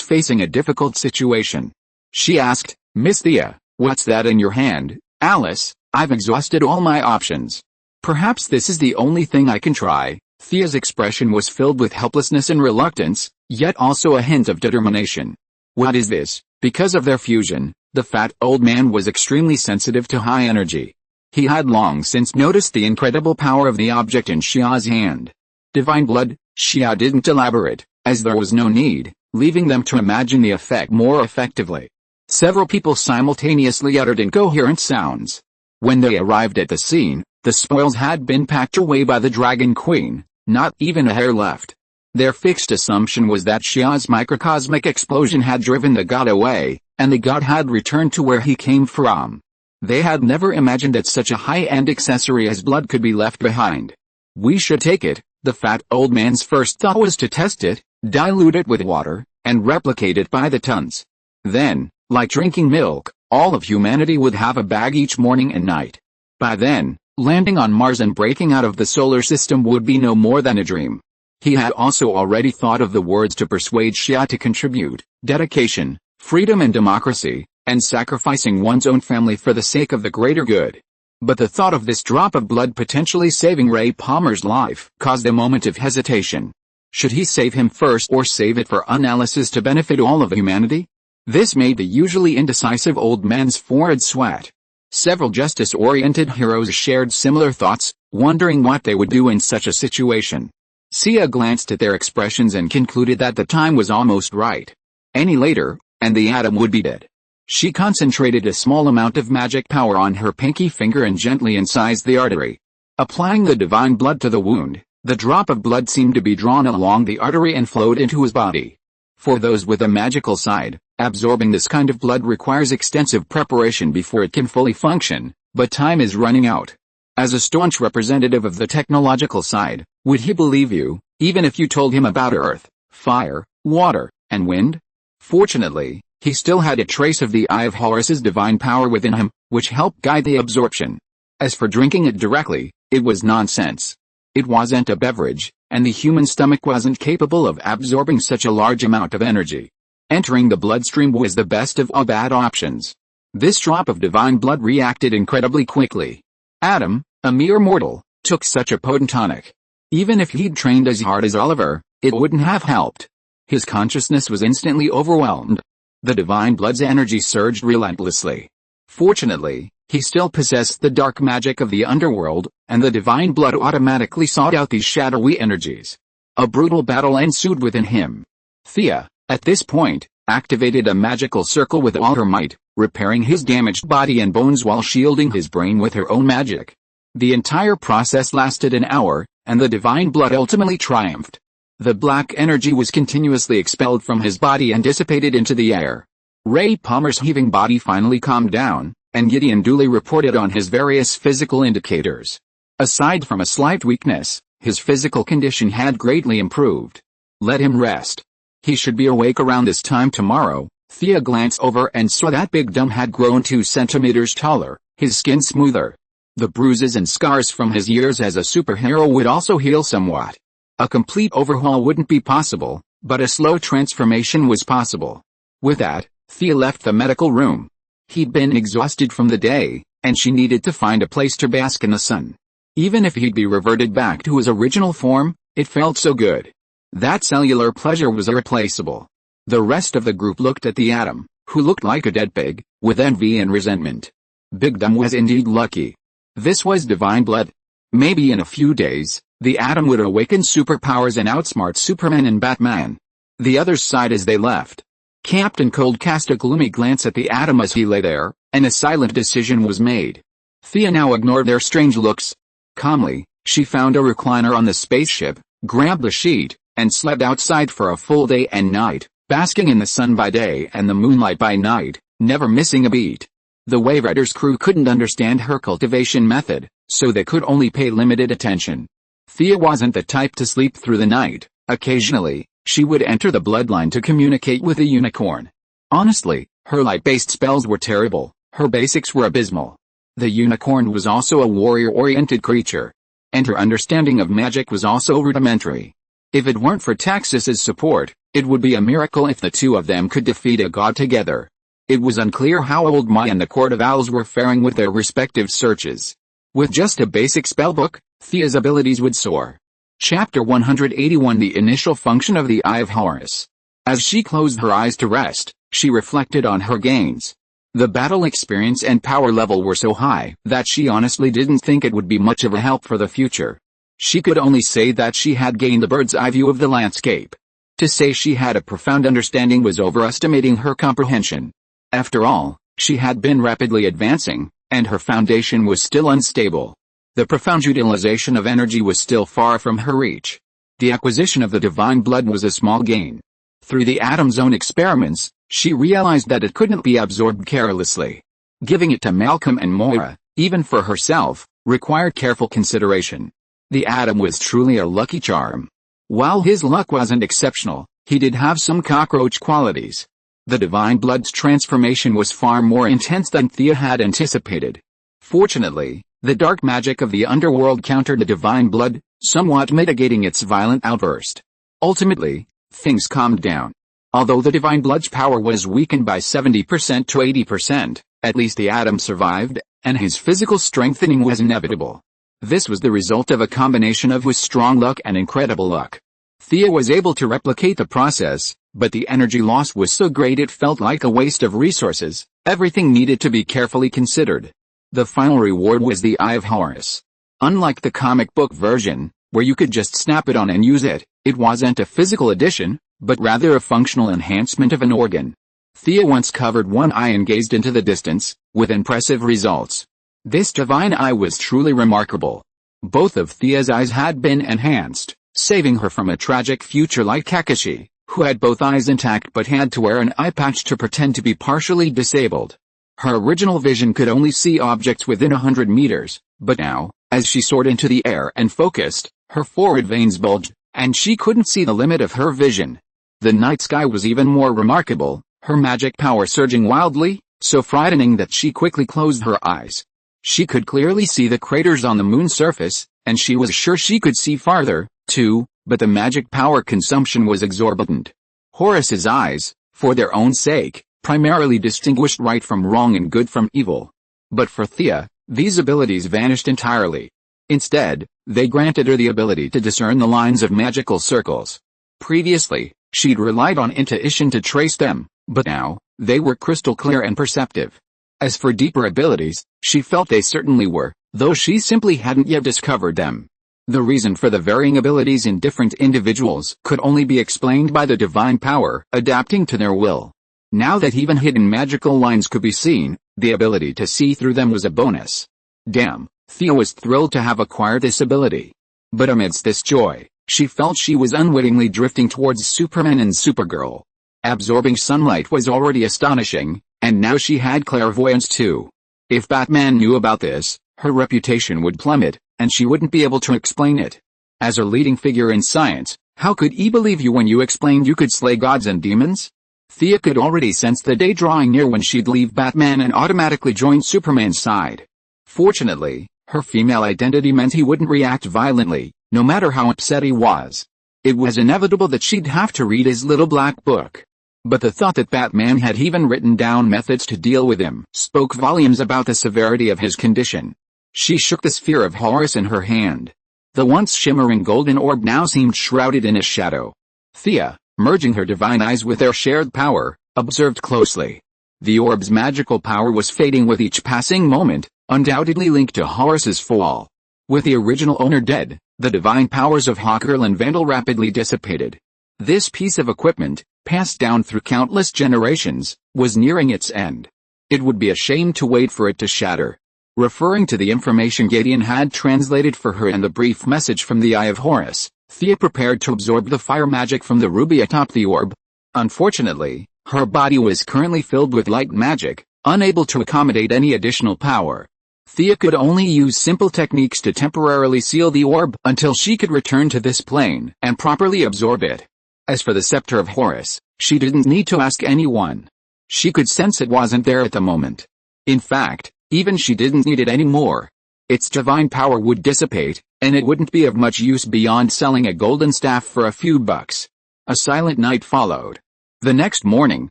facing a difficult situation. She asked, "Miss Thea, what's that in your hand?" "Alice, I've exhausted all my options. Perhaps this is the only thing I can try." Thea's expression was filled with helplessness and reluctance, yet also a hint of determination. "What is this?" Because of their fusion, the fat old man was extremely sensitive to high energy. He had long since noticed the incredible power of the object in Xia's hand. Divine blood. Xia didn't elaborate, as there was no need, leaving them to imagine the effect more effectively. Several people simultaneously uttered incoherent sounds. When they arrived at the scene, the spoils had been packed away by the Dragon Queen, not even a hair left. Their fixed assumption was that Xia's microcosmic explosion had driven the god away, and the god had returned to where he came from. They had never imagined that such a high-end accessory as blood could be left behind. "We should take it." The fat old man's first thought was to test it, dilute it with water, and replicate it by the tons. Then, like drinking milk, all of humanity would have a bag each morning and night. By then, landing on Mars and breaking out of the solar system would be no more than a dream. He had also already thought of the words to persuade Xia to contribute: dedication, freedom and democracy, and sacrificing one's own family for the sake of the greater good. But the thought of this drop of blood potentially saving Ray Palmer's life caused a moment of hesitation. Should he save him first or save it for analysis to benefit all of humanity? This made the usually indecisive old man's forehead sweat. Several justice-oriented heroes shared similar thoughts, wondering what they would do in such a situation. Xia glanced at their expressions and concluded that the time was almost right. Any later, and the atom would be dead. She concentrated a small amount of magic power on her pinky finger and gently incised the artery. Applying the divine blood to the wound, the drop of blood seemed to be drawn along the artery and flowed into his body. For those with a magical side, absorbing this kind of blood requires extensive preparation before it can fully function, but time is running out. As a staunch representative of the technological side, would he believe you, even if you told him about earth, fire, water, and wind? Fortunately, he still had a trace of the Eye of Horus's divine power within him, which helped guide the absorption. As for drinking it directly, it was nonsense. It wasn't a beverage, and the human stomach wasn't capable of absorbing such a large amount of energy. Entering the bloodstream was the best of all bad options. This drop of divine blood reacted incredibly quickly. Adam, a mere mortal, took such a potent tonic. Even if he'd trained as hard as Oliver, it wouldn't have helped. His consciousness was instantly overwhelmed. The divine blood's energy surged relentlessly. Fortunately, he still possessed the dark magic of the underworld, and the divine blood automatically sought out these shadowy energies. A brutal battle ensued within him. Thea, at this point, activated a magical circle with all her might, repairing his damaged body and bones while shielding his brain with her own magic. The entire process lasted an hour, and the divine blood ultimately triumphed. The black energy was continuously expelled from his body and dissipated into the air. Ray Palmer's heaving body finally calmed down, and Gideon duly reported on his various physical indicators. Aside from a slight weakness, his physical condition had greatly improved. Let him rest. He should be awake around this time tomorrow. Thea glanced over and saw that Big Dumb had grown 2 centimeters taller, his skin smoother. The bruises and scars from his years as a superhero would also heal somewhat. A complete overhaul wouldn't be possible, but a slow transformation was possible. With that, Thea left the medical room. He'd been exhausted from the day, and she needed to find a place to bask in the sun. Even if he'd be reverted back to his original form, it felt so good. That cellular pleasure was irreplaceable. The rest of the group looked at the atom, who looked like a dead pig, with envy and resentment. Big Dumb was indeed lucky. This was divine blood. Maybe in a few days, the Atom would awaken superpowers and outsmart Superman and Batman. The others sighed as they left. Captain Cold cast a gloomy glance at the Atom as he lay there, and a silent decision was made. Thea now ignored their strange looks. Calmly, she found a recliner on the spaceship, grabbed a sheet, and slept outside for a full day and night, basking in the sun by day and the moonlight by night, never missing a beat. The Waverider's crew couldn't understand her cultivation method, so they could only pay limited attention. Thea wasn't the type to sleep through the night. Occasionally, she would enter the bloodline to communicate with a unicorn. Honestly, her light-based spells were terrible, her basics were abysmal. The unicorn was also a warrior-oriented creature. And her understanding of magic was also rudimentary. If it weren't for Taxus's support, it would be a miracle if the two of them could defeat a god together. It was unclear how old Mai and the Court of Owls were faring with their respective searches. With just a basic spellbook, Thea's abilities would soar. Chapter 181 The initial function of the Eye of Horus. As she closed her eyes to rest, she reflected on her gains. The battle experience and power level were so high that she honestly didn't think it would be much of a help for the future. She could only say that she had gained a bird's eye view of the landscape. To say she had a profound understanding was overestimating her comprehension. After all, she had been rapidly advancing, and her foundation was still unstable. The profound utilization of energy was still far from her reach. The acquisition of the divine blood was a small gain. Through the Atom's own experiments, she realized that it couldn't be absorbed carelessly. Giving it to Malcolm and Moira, even for herself, required careful consideration. The Atom was truly a lucky charm. While his luck wasn't exceptional, he did have some cockroach qualities. The divine blood's transformation was far more intense than Thea had anticipated. Fortunately, the dark magic of the underworld countered the divine blood, somewhat mitigating its violent outburst. Ultimately, things calmed down. Although the divine blood's power was weakened by 70% to 80%, at least the Atom survived, and his physical strengthening was inevitable. This was the result of a combination of his strong luck and incredible luck. Thea was able to replicate the process, but the energy loss was so great it felt like a waste of resources. Everything needed to be carefully considered. The final reward was the Eye of Horus. Unlike the comic book version, where you could just snap it on and use it, it wasn't a physical addition, but rather a functional enhancement of an organ. Thea once covered one eye and gazed into the distance, with impressive results. This divine eye was truly remarkable. Both of Thea's eyes had been enhanced, saving her from a tragic future like Kakashi, who had both eyes intact but had to wear an eye patch to pretend to be partially disabled. Her original vision could only see objects within 100 meters, but now, as she soared into the air and focused, her forward veins bulged, and she couldn't see the limit of her vision. The night sky was even more remarkable, her magic power surging wildly, so frightening that she quickly closed her eyes. She could clearly see the craters on the moon's surface, and she was sure she could see farther, too, but the magic power consumption was exorbitant. Horus's eyes, for their own sake, primarily distinguished right from wrong and good from evil. But for Thea, these abilities vanished entirely. Instead, they granted her the ability to discern the lines of magical circles. Previously, she'd relied on intuition to trace them, but now, they were crystal clear and perceptive. As for deeper abilities, she felt they certainly were, though she simply hadn't yet discovered them. The reason for the varying abilities in different individuals could only be explained by the divine power adapting to their will. Now that even hidden magical lines could be seen, the ability to see through them was a bonus. Damn, Thea was thrilled to have acquired this ability. But amidst this joy, she felt she was unwittingly drifting towards Superman and Supergirl. Absorbing sunlight was already astonishing, and now she had clairvoyance too. If Batman knew about this, her reputation would plummet, and she wouldn't be able to explain it. As a leading figure in science, how could he believe you when you explained you could slay gods and demons? Thea could already sense the day drawing near when she'd leave Batman and automatically join Superman's side. Fortunately, her female identity meant he wouldn't react violently, no matter how upset he was. It was inevitable that she'd have to read his little black book. But the thought that Batman had even written down methods to deal with him spoke volumes about the severity of his condition. She shook the sphere of Horus in her hand. The once shimmering golden orb now seemed shrouded in a shadow. Thea, merging her divine eyes with their shared power, observed closely. The orb's magical power was fading with each passing moment, undoubtedly linked to Horus's fall. With the original owner dead, the divine powers of Hawkerl and Vandal rapidly dissipated. This piece of equipment, passed down through countless generations, was nearing its end. It would be a shame to wait for it to shatter. Referring to the information Gideon had translated for her and the brief message from the Eye of Horus, Thea prepared to absorb the fire magic from the ruby atop the orb. Unfortunately, her body was currently filled with light magic, unable to accommodate any additional power. Thea could only use simple techniques to temporarily seal the orb until she could return to this plane and properly absorb it. As for the scepter of Horus, she didn't need to ask anyone. She could sense it wasn't there at the moment. In fact, even she didn't need it anymore. Its divine power would dissipate, and it wouldn't be of much use beyond selling a golden staff for a few bucks. A silent night followed. The next morning,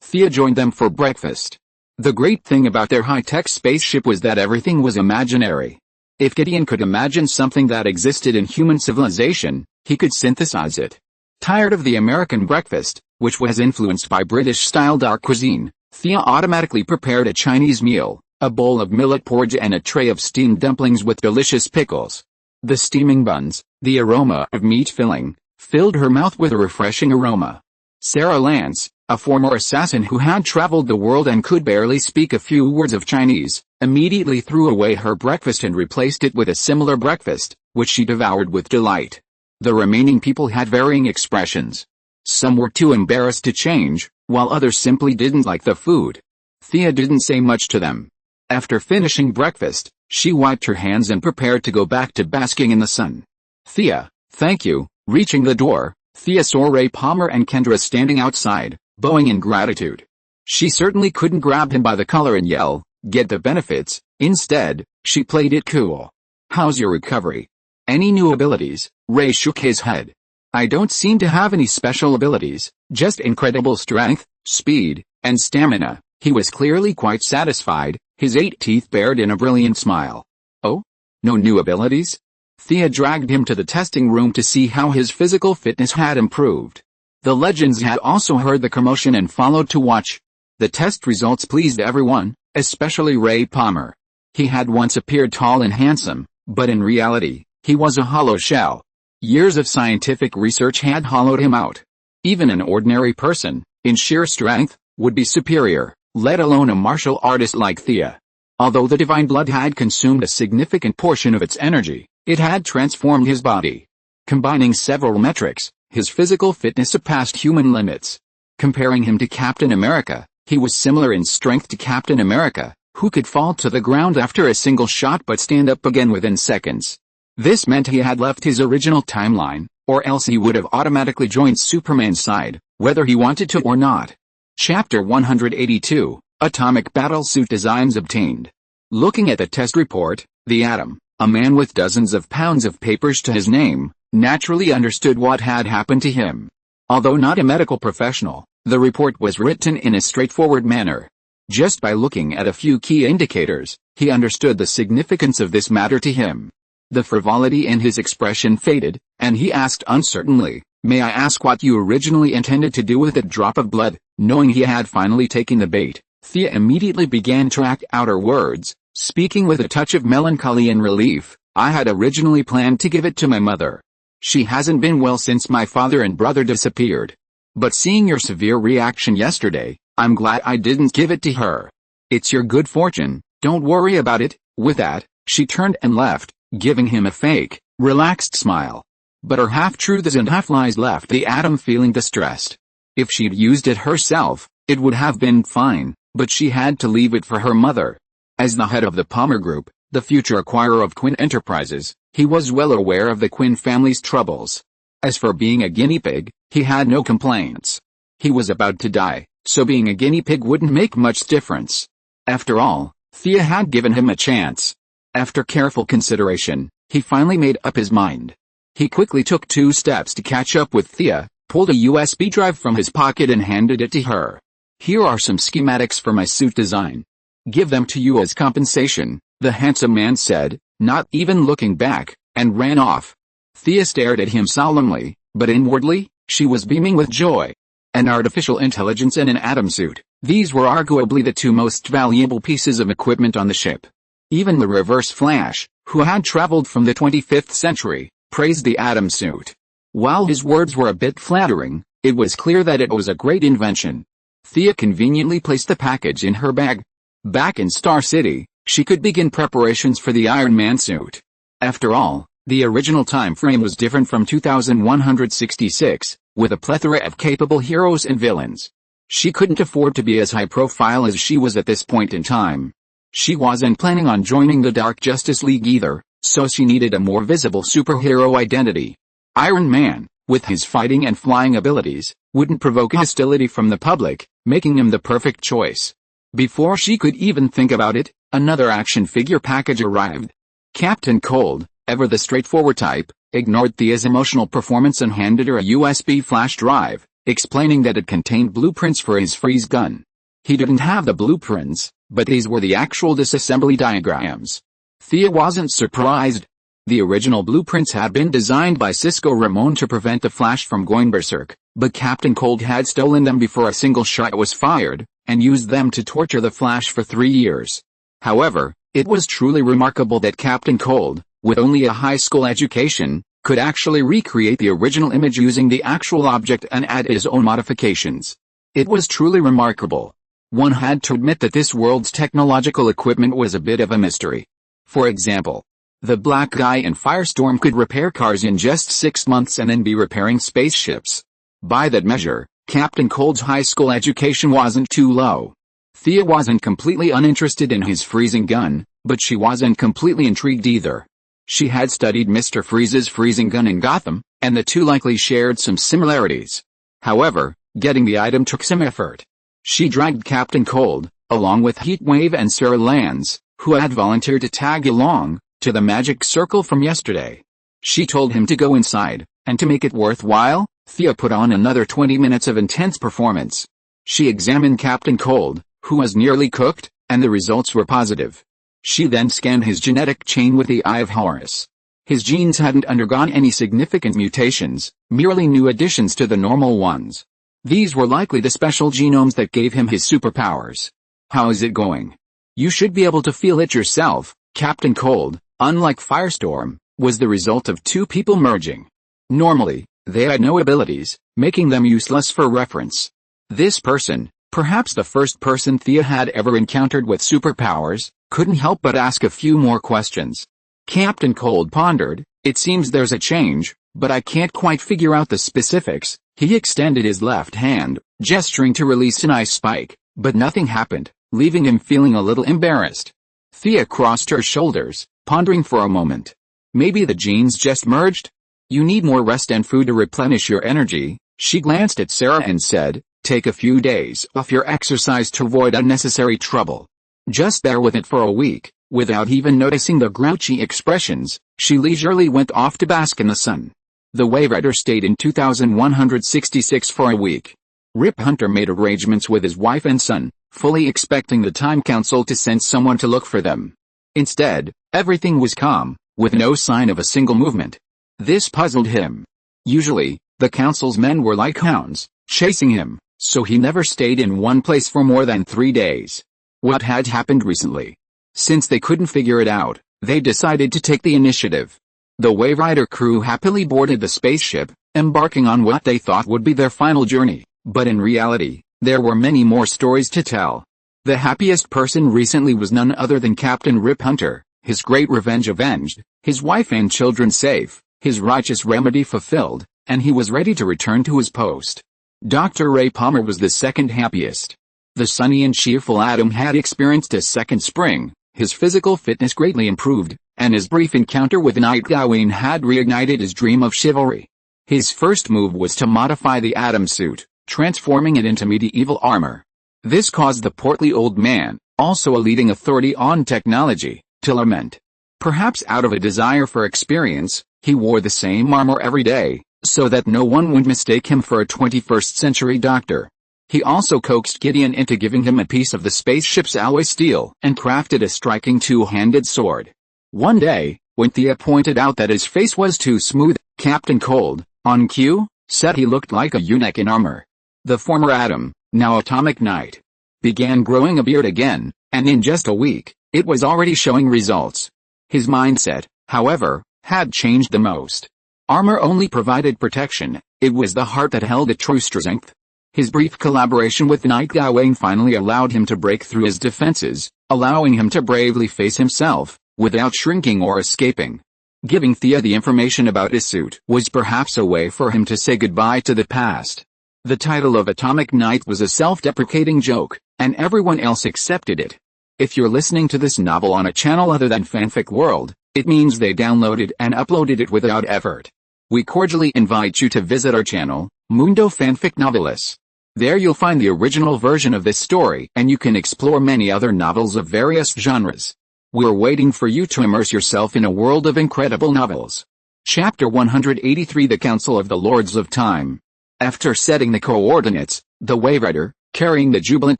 Thea joined them for breakfast. The great thing about their high-tech spaceship was that everything was imaginary. If Gideon could imagine something that existed in human civilization, he could synthesize it. Tired of the American breakfast, which was influenced by British-style dark cuisine, Thea automatically prepared a Chinese meal, a bowl of millet porridge and a tray of steamed dumplings with delicious pickles. The steaming buns, the aroma of meat filling, filled her mouth with a refreshing aroma. Sarah Lance, a former assassin who had traveled the world and could barely speak a few words of Chinese, immediately threw away her breakfast and replaced it with a similar breakfast, which she devoured with delight. The remaining people had varying expressions. Some were too embarrassed to change, while others simply didn't like the food. Thea didn't say much to them. After finishing breakfast, she wiped her hands and prepared to go back to basking in the sun. Thea, thank you. Reaching the door, Thea saw Ray Palmer and Kendra standing outside, bowing in gratitude. She certainly couldn't grab him by the collar and yell, get the benefits. Instead, she played it cool. How's your recovery? Any new abilities? Ray shook his head. I don't seem to have any special abilities, just incredible strength, speed, and stamina. He was clearly quite satisfied, his 8 teeth bared in a brilliant smile. Oh? No new abilities? Thea dragged him to the testing room to see how his physical fitness had improved. The legends had also heard the commotion and followed to watch. The test results pleased everyone, especially Ray Palmer. He had once appeared tall and handsome, but in reality, he was a hollow shell. Years of scientific research had hollowed him out. Even an ordinary person, in sheer strength, would be superior, let alone a martial artist like Thea. Although the divine blood had consumed a significant portion of its energy, it had transformed his body. Combining several metrics, his physical fitness surpassed human limits. Comparing him to Captain America, he was similar in strength to Captain America, who could fall to the ground after a single shot but stand up again within seconds. This meant he had left his original timeline, or else he would have automatically joined Superman's side, whether he wanted to or not. Chapter 182, Atomic Battlesuit Designs Obtained. Looking at the test report, the Atom, a man with dozens of pounds of papers to his name, naturally understood what had happened to him. Although not a medical professional, the report was written in a straightforward manner. Just by looking at a few key indicators, he understood the significance of this matter to him. The frivolity in his expression faded, and he asked uncertainly, "May I ask what you originally intended to do with that drop of blood?" Knowing he had finally taken the bait, Thea immediately began to act out her words, speaking with a touch of melancholy and relief. "I had originally planned to give it to my mother. She hasn't been well since my father and brother disappeared. But seeing your severe reaction yesterday, I'm glad I didn't give it to her. It's your good fortune, don't worry about it." With that, she turned and left, giving him a fake, relaxed smile. But her half-truths and half-lies left the Atom feeling distressed. If she'd used it herself, it would have been fine, but she had to leave it for her mother. As the head of the Palmer Group, the future acquirer of Quinn Enterprises, he was well aware of the Quinn family's troubles. As for being a guinea pig, he had no complaints. He was about to die, so being a guinea pig wouldn't make much difference. After all, Thea had given him a chance. After careful consideration, he finally made up his mind. He quickly took 2 steps to catch up with Thea, pulled a USB drive from his pocket and handed it to her. "Here are some schematics for my suit design. Give them to you as compensation," the handsome man said, not even looking back, and ran off. Thea stared at him solemnly, but inwardly, she was beaming with joy. An artificial intelligence in an atom suit, These were arguably the two most valuable pieces of equipment on the ship. Even the Reverse Flash, who had traveled from the 25th century, praised the atom suit. While his words were a bit flattering, it was clear that it was a great invention. Thea conveniently placed the package in her bag. Back in Star City, she could begin preparations for the Iron Man suit. After all, the original time frame was different from 2166, with a plethora of capable heroes and villains. She couldn't afford to be as high profile as she was at this point in time. She wasn't planning on joining the Dark Justice League either, so she needed a more visible superhero identity. Iron Man, with his fighting and flying abilities, wouldn't provoke hostility from the public, making him the perfect choice. Before she could even think about it, another action figure package arrived. Captain Cold, ever the straightforward type, ignored Thea's emotional performance and handed her a USB flash drive, explaining that it contained blueprints for his freeze gun. He didn't have the blueprints, but these were the actual disassembly diagrams. Thea wasn't surprised. The original blueprints had been designed by Cisco Ramon to prevent the Flash from going berserk, but Captain Cold had stolen them before a single shot was fired, and used them to torture the Flash for 3 years. However, it was truly remarkable that Captain Cold, with only a high school education, could actually recreate the original image using the actual object and add his own modifications. It was truly remarkable. One had to admit that this world's technological equipment was a bit of a mystery. For example, the Black Guy in Firestorm could repair cars in just 6 months and then be repairing spaceships. By that measure, Captain Cold's high school education wasn't too low. Thea wasn't completely uninterested in his freezing gun, but she wasn't completely intrigued either. She had studied Mr. Freeze's freezing gun in Gotham, and the two likely shared some similarities. However, getting the item took some effort. She dragged Captain Cold, along with Heatwave and Sarah Lance, who had volunteered to tag along, to the magic circle from yesterday. She told him to go inside, and to make it worthwhile, Thea put on another 20 minutes of intense performance. She examined Captain Cold, who was nearly cooked, and the results were positive. She then scanned his genetic chain with the Eye of Horus. His genes hadn't undergone any significant mutations, merely new additions to the normal ones. These were likely the special genomes that gave him his superpowers. How is it going? You should be able to feel it yourself. Captain Cold, unlike Firestorm, was the result of two people merging. Normally, they had no abilities, making them useless for reference. This person, perhaps the first person Thea had ever encountered with superpowers, couldn't help but ask a few more questions. Captain Cold pondered, "It seems there's a change, but I can't quite figure out the specifics." He extended his left hand, gesturing to release an ice spike, but nothing happened, leaving him feeling a little embarrassed. Thea crossed her shoulders, pondering for a moment. Maybe the genes just merged? You need more rest and food to replenish your energy. She glanced at Sarah and said, "Take a few days off your exercise to avoid unnecessary trouble." Just bear with it for a week. Without even noticing the grouchy expressions, she leisurely went off to bask in the sun. The Wave Rider stayed in 2166 for a week. Rip Hunter made arrangements with his wife and son, fully expecting the Time Council to send someone to look for them. Instead, everything was calm, with no sign of a single movement. This puzzled him. Usually, the Council's men were like hounds, chasing him, so he never stayed in one place for more than 3 days. What had happened recently? Since they couldn't figure it out, they decided to take the initiative. The Wave Rider crew happily boarded the spaceship, embarking on what they thought would be their final journey, but in reality, there were many more stories to tell. The happiest person recently was none other than Captain Rip Hunter, his great revenge avenged, his wife and children safe, his righteous remedy fulfilled, and he was ready to return to his post. Dr. Ray Palmer was the second happiest. The sunny and cheerful Adam had experienced a second spring, his physical fitness greatly improved, and his brief encounter with Night Gawain had reignited his dream of chivalry. His first move was to modify the Atom suit, transforming it into medieval armor. This caused the portly old man, also a leading authority on technology, to lament. Perhaps out of a desire for experience, he wore the same armor every day, so that no one would mistake him for a 21st century doctor. He also coaxed Gideon into giving him a piece of the spaceship's alloy steel and crafted a striking two-handed sword. One day, when Thea pointed out that his face was too smooth, Captain Cold, on cue, said he looked like a eunuch in armor. The former Atom, now Atomic Knight. began growing a beard again, and in just a week, it was already showing results. His mindset, however, had changed the most. Armor only provided protection, it was the heart that held the true strength. His brief collaboration with Night Gawain finally allowed him to break through his defenses, allowing him to bravely face himself, without shrinking or escaping. Giving Thea the information about his suit was perhaps a way for him to say goodbye to the past. The title of Atomic Knight was a self-deprecating joke, and everyone else accepted it. If you're listening to this novel on a channel other than Fanfic World, it means they downloaded and uploaded it without effort. We cordially invite you to visit our channel, Mundo Fanfic Novelis. There you'll find the original version of this story, and you can explore many other novels of various genres. We're waiting for you to immerse yourself in a world of incredible novels. Chapter 183 The Council of the Lords of Time. After setting the coordinates, the Waverider, carrying the Jubilant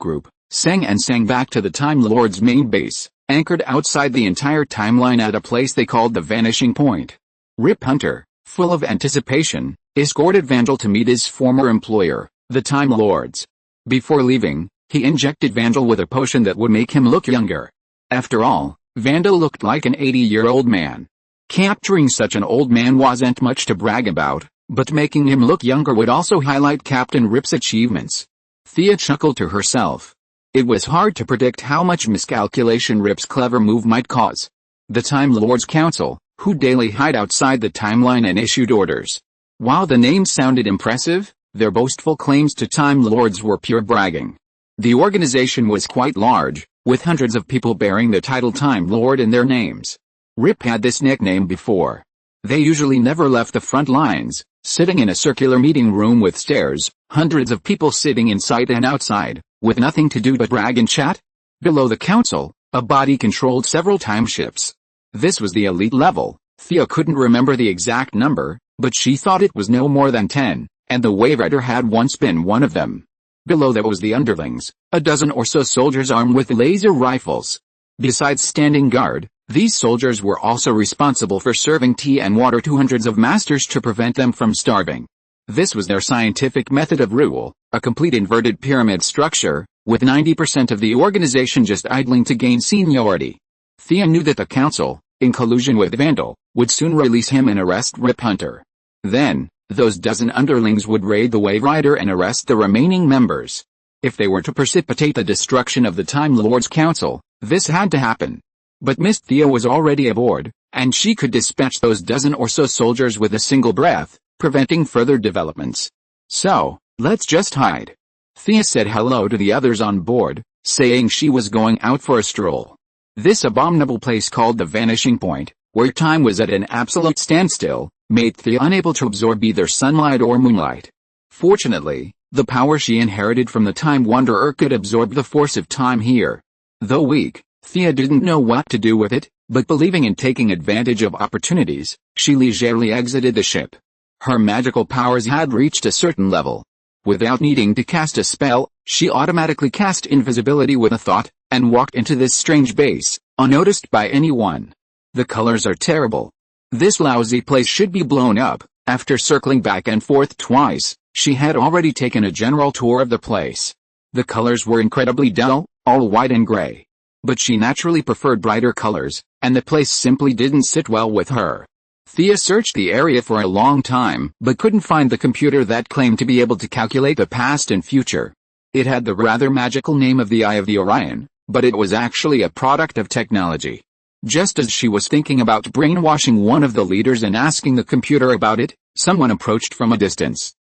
group, sang back to the Time Lord's main base, anchored outside the entire timeline at a place they called the Vanishing Point. Rip Hunter, full of anticipation, escorted Vandal to meet his former employer, the Time Lords. Before leaving, he injected Vandal with a potion that would make him look younger. After all, Vandal looked like an 80-year-old man. Capturing such an old man wasn't much to brag about, but making him look younger would also highlight Captain Rip's achievements. Thea chuckled to herself. It was hard to predict how much miscalculation Rip's clever move might cause. The Time Lords Council, who daily hide outside the timeline and issued orders. While the names sounded impressive, their boastful claims to Time Lords were pure bragging. The organization was quite large, with hundreds of people bearing the title Time Lord in their names. Rip had this nickname before. They usually never left the front lines, sitting in a circular meeting room with stairs, hundreds of people sitting inside and outside, with nothing to do but brag and chat. Below the council, a body controlled several time ships. This was the elite level. Thea couldn't remember the exact number, but she thought it was no more than 10, and the Waverider had once been one of them. Below that was the underlings, a dozen or so soldiers armed with laser rifles. Besides standing guard, these soldiers were also responsible for serving tea and water to hundreds of masters to prevent them from starving. This was their scientific method of rule, a complete inverted pyramid structure, with 90% of the organization just idling to gain seniority. Thea knew that the council, in collusion with Vandal, would soon release him and arrest Rip Hunter. Then, those dozen underlings would raid the Waverider and arrest the remaining members. If they were to precipitate the destruction of the Time Lords Council, this had to happen. But Miss Thea was already aboard, and she could dispatch those dozen or so soldiers with a single breath, preventing further developments. So, let's just hide. Thea said hello to the others on board, saying she was going out for a stroll. This abominable place called the Vanishing Point, where time was at an absolute standstill, made Thea unable to absorb either sunlight or moonlight. Fortunately, the power she inherited from the Time Wanderer could absorb the force of time here. Though weak, Thea didn't know what to do with it, but believing in taking advantage of opportunities, she leisurely exited the ship. Her magical powers had reached a certain level. Without needing to cast a spell, she automatically cast invisibility with a thought, and walked into this strange base, unnoticed by anyone. The colors are terrible. This lousy place should be blown up. After circling back and forth twice, she had already taken a general tour of the place. The colors were incredibly dull, all white and gray. But she naturally preferred brighter colors, and the place simply didn't sit well with her. Thea searched the area for a long time, but couldn't find the computer that claimed to be able to calculate the past and future. It had the rather magical name of the Eye of the Orion, but it was actually a product of technology. Just as she was thinking about brainwashing one of the leaders and asking the computer about it, someone approached from a distance.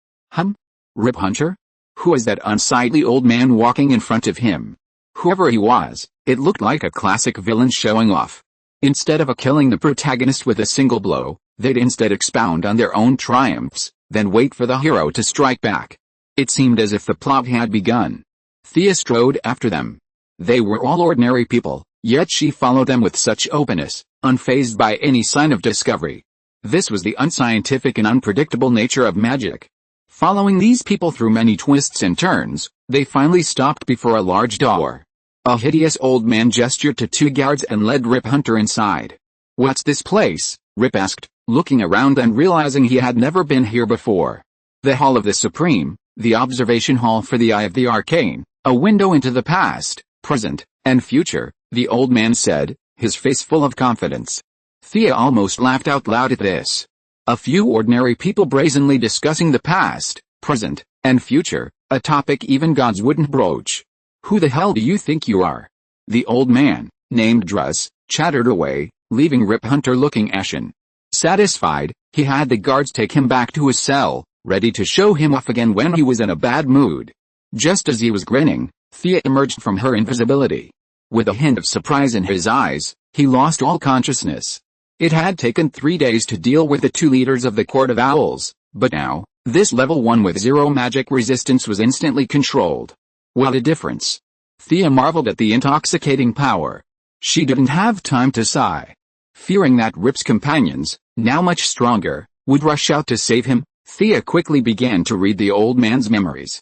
Rip Hunter? Who is that unsightly old man walking in front of him? Whoever he was, it looked like a classic villain showing off. Instead of killing the protagonist with a single blow, they'd instead expound on their own triumphs, then wait for the hero to strike back. It seemed as if the plot had begun. Thea strode after them. They were all ordinary people, yet she followed them with such openness, unfazed by any sign of discovery. This was the unscientific and unpredictable nature of magic. Following these people through many twists and turns, they finally stopped before a large door. A hideous old man gestured to two guards and led Rip Hunter inside. "What's this place?" Rip asked, looking around and realizing he had never been here before. The Hall of the Supreme, the observation hall for the Eye of the Arcane, A window into the past, present, and future, the old man said, his face full of confidence. Thea almost laughed out loud at this. A few ordinary people brazenly discussing the past, present, and future, a topic even gods wouldn't broach. Who the hell do you think you are? The old man, named Drus, chattered away, leaving Rip Hunter looking ashen. Satisfied, he had the guards take him back to his cell, ready to show him off again when he was in a bad mood. Just as he was grinning, Thea emerged from her invisibility. With a hint of surprise in his eyes, he lost all consciousness. It had taken 3 days to deal with the 2 leaders of the Court of Owls, but now, this level 1 with 0 magic resistance was instantly controlled. What a difference! Thea marveled at the intoxicating power. She didn't have time to sigh. Fearing that Rip's companions, now much stronger, would rush out to save him, Thea quickly began to read the old man's memories.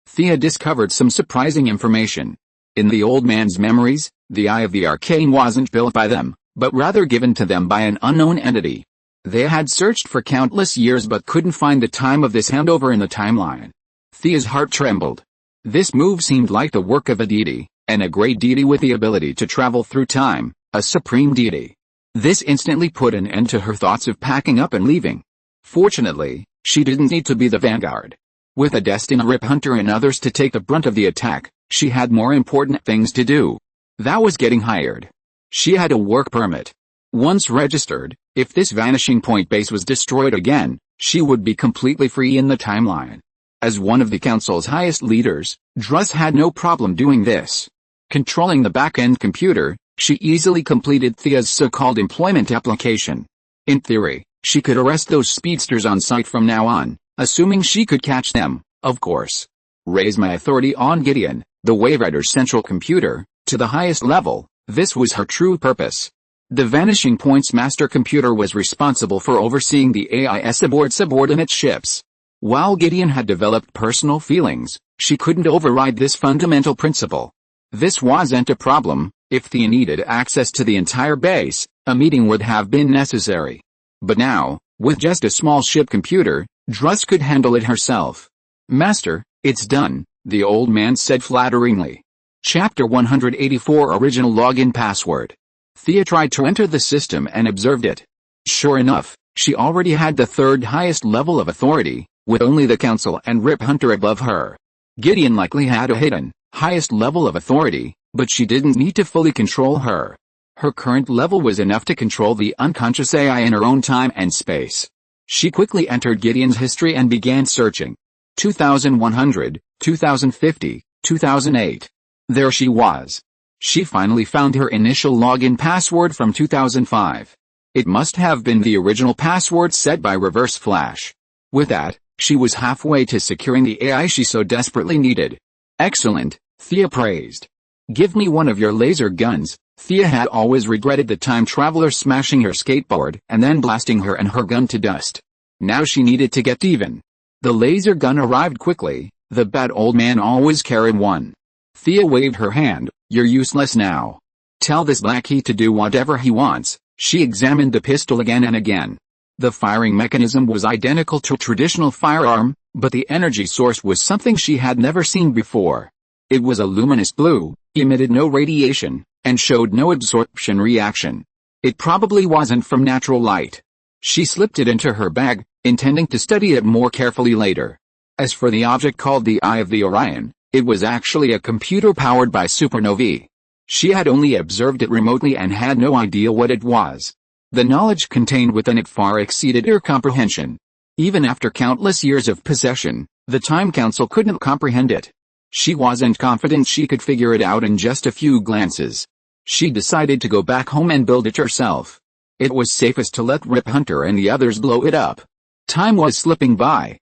Thea discovered some surprising information. In the old man's memories, the Eye of the Arcane wasn't built by them, but rather given to them by an unknown entity. They had searched for countless years but couldn't find the time of this handover in the timeline. Thea's heart trembled. This move seemed like the work of a deity, and a great deity with the ability to travel through time, a supreme deity. This instantly put an end to her thoughts of packing up and leaving. Fortunately, she didn't need to be the vanguard. With a destined Rip Hunter and others to take the brunt of the attack, she had more important things to do. That was getting hired. She had a work permit. Once registered, if this vanishing point base was destroyed again, she would be completely free in the timeline. As one of the council's highest leaders, Drus had no problem doing this. Controlling the back-end computer, she easily completed Thea's so-called employment application. In theory, she could arrest those speedsters on sight from now on, assuming she could catch them, of course. Raise my authority on Gideon, the Waverider's central computer, to the highest level. This was her true purpose. The Vanishing Point's master computer was responsible for overseeing the AIS aboard subordinate ships. While Gideon had developed personal feelings, she couldn't override this fundamental principle. This wasn't a problem. If Thea needed access to the entire base, a meeting would have been necessary. But now, with just a small ship computer, Drus could handle it herself. Master, it's done, the old man said flatteringly. Chapter 184 Original Login Password. Thea tried to enter the system and observed it. Sure enough, she already had the 3rd highest level of authority, with only the Council and Rip Hunter above her. Gideon likely had a hidden, highest level of authority, but she didn't need to fully control her. Her current level was enough to control the unconscious AI in her own time and space. She quickly entered Gideon's history and began searching. 2100, 2050, 2008. There she was. She finally found her initial login password from 2005. It must have been the original password set by Reverse Flash. With that, she was halfway to securing the AI she so desperately needed. Excellent, Thea praised. Give me one of your laser guns. Thea had always regretted the time traveler smashing her skateboard and then blasting her and her gun to dust. Now she needed to get even. The laser gun arrived quickly. The bad old man always carried one. Thea waved her hand. You're useless now. Tell this Blackie to do whatever he wants. She examined the pistol again and again. The firing mechanism was identical to a traditional firearm, but the energy source was something she had never seen before. It was a luminous blue, emitted no radiation, and showed no absorption reaction. It probably wasn't from natural light. She slipped it into her bag, intending to study it more carefully later. As for the object called the Eye of the Orion, it was actually a computer powered by supernovae. She had only observed it remotely and had no idea what it was. The knowledge contained within it far exceeded her comprehension. Even after countless years of possession, the Time Council couldn't comprehend it. She wasn't confident she could figure it out in just a few glances. She decided to go back home and build it herself. It was safest to let Rip Hunter and the others blow it up. Time was slipping by.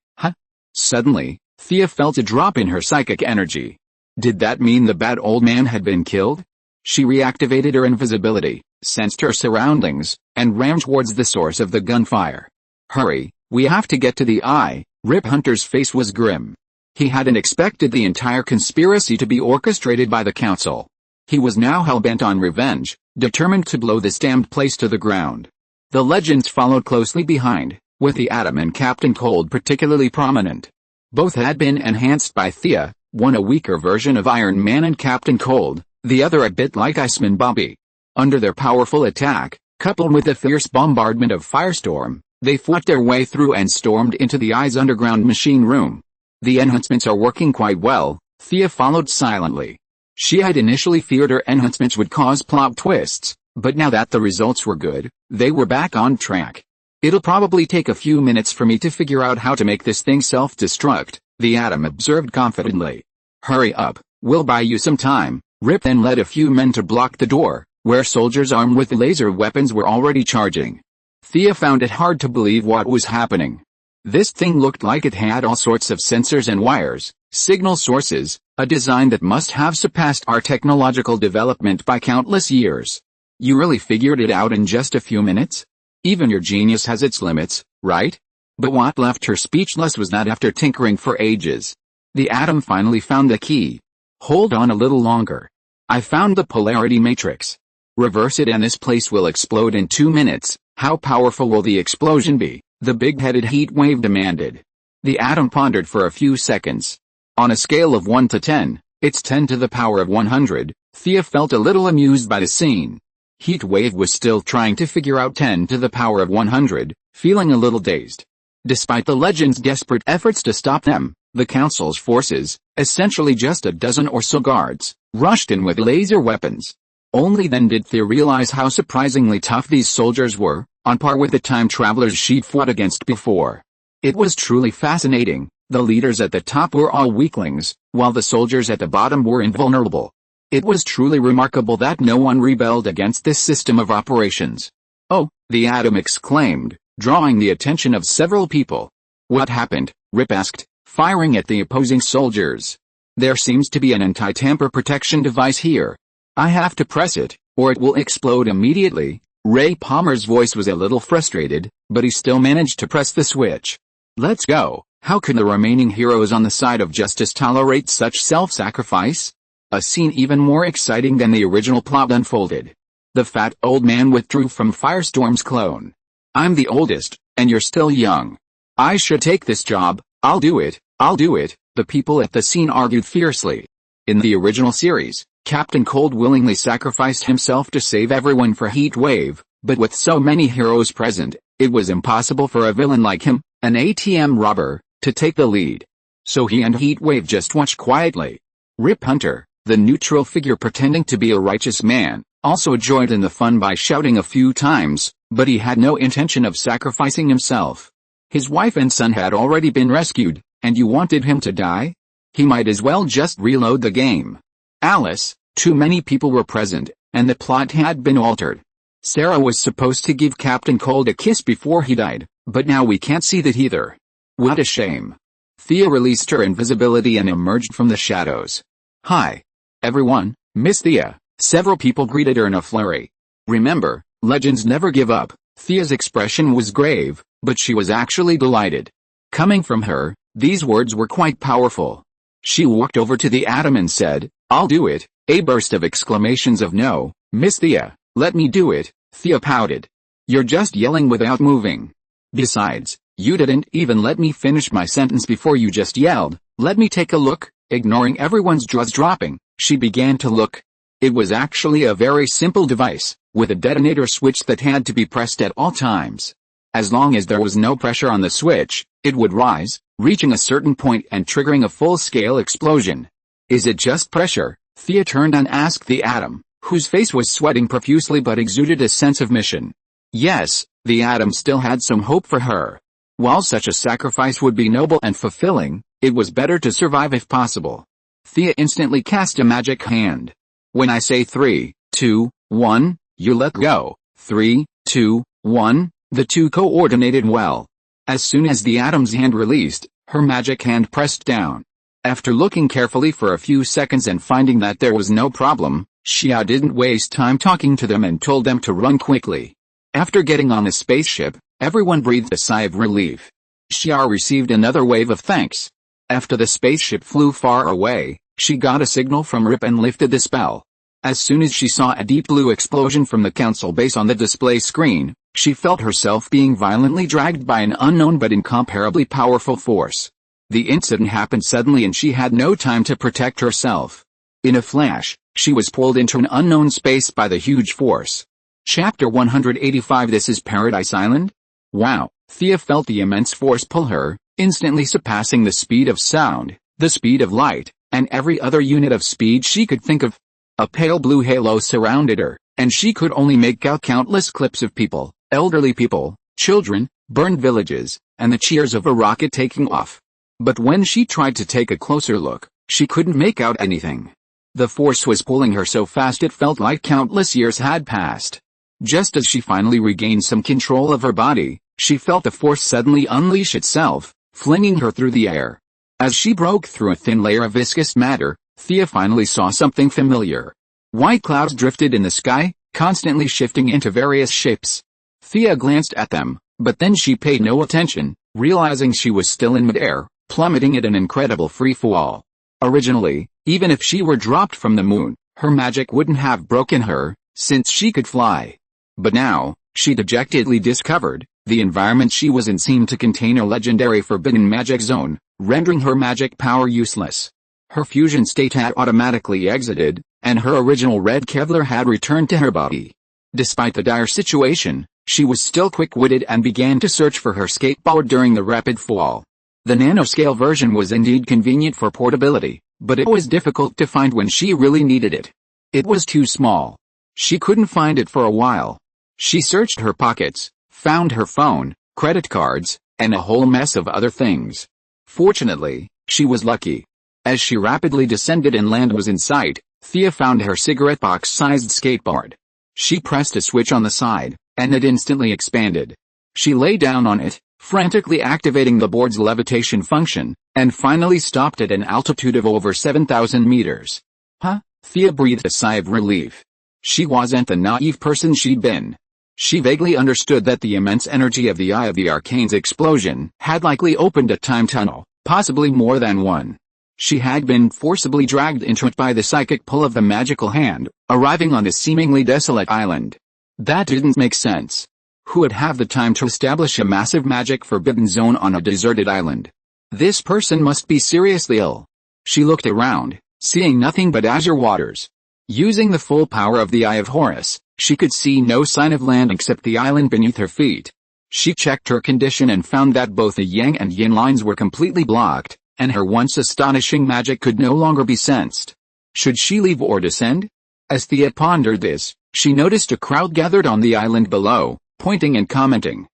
Suddenly, Thea felt a drop in her psychic energy. Did that mean the bad old man had been killed? She reactivated her invisibility, sensed her surroundings, and ran towards the source of the gunfire. Hurry, we have to get to the eye. Rip Hunter's face was grim. He hadn't expected the entire conspiracy to be orchestrated by the council. He was now hell-bent on revenge, determined to blow this damned place to the ground. The legends followed closely behind, with the Atom and Captain Cold particularly prominent. Both had been enhanced by Thea, one a weaker version of Iron Man and Captain Cold, the other a bit like Iceman Bobby. Under their powerful attack, coupled with a fierce bombardment of firestorm, they fought their way through and stormed into the Eye's underground machine room. The enhancements are working quite well, Thea followed silently. She had initially feared her enhancements would cause plot twists, but now that the results were good, they were back on track. It'll probably take a few minutes for me to figure out how to make this thing self-destruct, the Atom observed confidently. Hurry up, we'll buy you some time. Rip then led a few men to block the door, where soldiers armed with laser weapons were already charging. Thea found it hard to believe what was happening. This thing looked like it had all sorts of sensors and wires, signal sources, a design that must have surpassed our technological development by countless years. You really figured it out in just a few minutes? Even your genius has its limits, right? But what left her speechless was that after tinkering for ages, the Atom finally found the key. Hold on a little longer. I found the polarity matrix. Reverse it and this place will explode in 2 minutes. How powerful will the explosion be? The big-headed heat wave demanded. The Atom pondered for a few seconds. On a scale of 1 to 10, it's 10 to the power of 100, Thea felt a little amused by the scene. Heat wave was still trying to figure out 10 to the power of 100, feeling a little dazed. Despite the Legend's desperate efforts to stop them, the Council's forces, essentially just a dozen or so guards, rushed in with laser weapons. Only then did Thea realize how surprisingly tough these soldiers were, on par with the time travelers she'd fought against before. It was truly fascinating. The leaders at the top were all weaklings, while the soldiers at the bottom were invulnerable. It was truly remarkable that no one rebelled against this system of operations. Oh, the Atom exclaimed, drawing the attention of several people. What happened? Rip asked, firing at the opposing soldiers. There seems to be an anti-tamper protection device here. I have to press it, or it will explode immediately. Ray Palmer's voice was a little frustrated, but he still managed to press the switch. Let's go. How can the remaining heroes on the side of justice tolerate such self-sacrifice? A scene even more exciting than the original plot unfolded. The fat old man withdrew from Firestorm's clone. I'm the oldest, and you're still young. I should take this job. I'll do it, the people at the scene argued fiercely. In the original series, Captain Cold willingly sacrificed himself to save everyone for Heat Wave, but with so many heroes present, it was impossible for a villain like him, an ATM robber, to take the lead. So he and Heat Wave just watched quietly. Rip Hunter, the neutral figure pretending to be a righteous man, also joined in the fun by shouting a few times, but he had no intention of sacrificing himself. His wife and son had already been rescued, and you wanted him to die? He might as well just reload the game. Alice, too many people were present, and the plot had been altered. Sarah was supposed to give Captain Cold a kiss before he died, but now we can't see that either. What a shame. Thea released her invisibility and emerged from the shadows. Hi. Everyone, Miss Thea. Several people greeted her in a flurry. Remember, legends never give up. Thea's expression was grave, but she was actually delighted. Coming from her, these words were quite powerful. She walked over to the Atom and said, I'll do it. A burst of exclamations of no, Miss Thea, let me do it. Thea pouted. You're just yelling without moving. Besides, you didn't even let me finish my sentence before you just yelled, let me take a look. Ignoring everyone's jaws dropping, she began to look. It was actually a very simple device, with a detonator switch that had to be pressed at all times. As long as there was no pressure on the switch, it would rise, reaching a certain point and triggering a full-scale explosion. Is it just pressure? Thea turned and asked the Atom, whose face was sweating profusely but exuded a sense of mission. Yes, the Atom still had some hope for her. While such a sacrifice would be noble and fulfilling, it was better to survive if possible. Thea instantly cast a magic hand. When I say 3, 2, 1, you let go. 3, 2, 1, the two coordinated well. As soon as the Atom's hand released, her magic hand pressed down. After looking carefully for a few seconds and finding that there was no problem, Xia didn't waste time talking to them and told them to run quickly. After getting on the spaceship, everyone breathed a sigh of relief. Xia received another wave of thanks. After the spaceship flew far away, she got a signal from Rip and lifted the spell. As soon as she saw a deep blue explosion from the council base on the display screen, she felt herself being violently dragged by an unknown but incomparably powerful force. The incident happened suddenly and she had no time to protect herself. In a flash, she was pulled into an unknown space by the huge force. Chapter 185. This is Paradise Island? Wow, Thea felt the immense force pull her, instantly surpassing the speed of sound, the speed of light, and every other unit of speed she could think of. A pale blue halo surrounded her, and she could only make out countless clips of people, elderly people, children, burned villages, and the cheers of a rocket taking off. But when she tried to take a closer look, she couldn't make out anything. The force was pulling her so fast it felt like countless years had passed. Just as she finally regained some control of her body, she felt the force suddenly unleash itself, flinging her through the air. As she broke through a thin layer of viscous matter, Thea finally saw something familiar. White clouds drifted in the sky, constantly shifting into various shapes. Thea glanced at them, but then she paid no attention, realizing she was still in midair, plummeting at an incredible free fall. Originally, even if she were dropped from the moon, her magic wouldn't have broken her, since she could fly. But now, she dejectedly discovered, the environment she was in seemed to contain a legendary forbidden magic zone, rendering her magic power useless. Her fusion state had automatically exited, and her original red Kevlar had returned to her body. Despite the dire situation, she was still quick-witted and began to search for her skateboard during the rapid fall. The nanoscale version was indeed convenient for portability, but it was difficult to find when she really needed it. It was too small. She couldn't find it for a while. She searched her pockets, found her phone, credit cards, and a whole mess of other things. Fortunately, she was lucky. As she rapidly descended and land was in sight, Thea found her cigarette box-sized skateboard. She pressed a switch on the side, and it instantly expanded. She lay down on it, frantically activating the board's levitation function, and finally stopped at an altitude of over 7,000 meters. Huh? Thea breathed a sigh of relief. She wasn't the naive person she'd been. She vaguely understood that the immense energy of the Eye of the Arcane's explosion had likely opened a time tunnel, possibly more than one. She had been forcibly dragged into it by the psychic pull of the magical hand, arriving on this seemingly desolate island. That didn't make sense. Who would have the time to establish a massive magic forbidden zone on a deserted island? This person must be seriously ill. She looked around, seeing nothing but azure waters. Using the full power of the Eye of Horus, she could see no sign of land except the island beneath her feet. She checked her condition and found that both the yang and yin lines were completely blocked, and her once astonishing magic could no longer be sensed. Should she leave or descend? As Thea pondered this, she noticed a crowd gathered on the island below, pointing and commenting.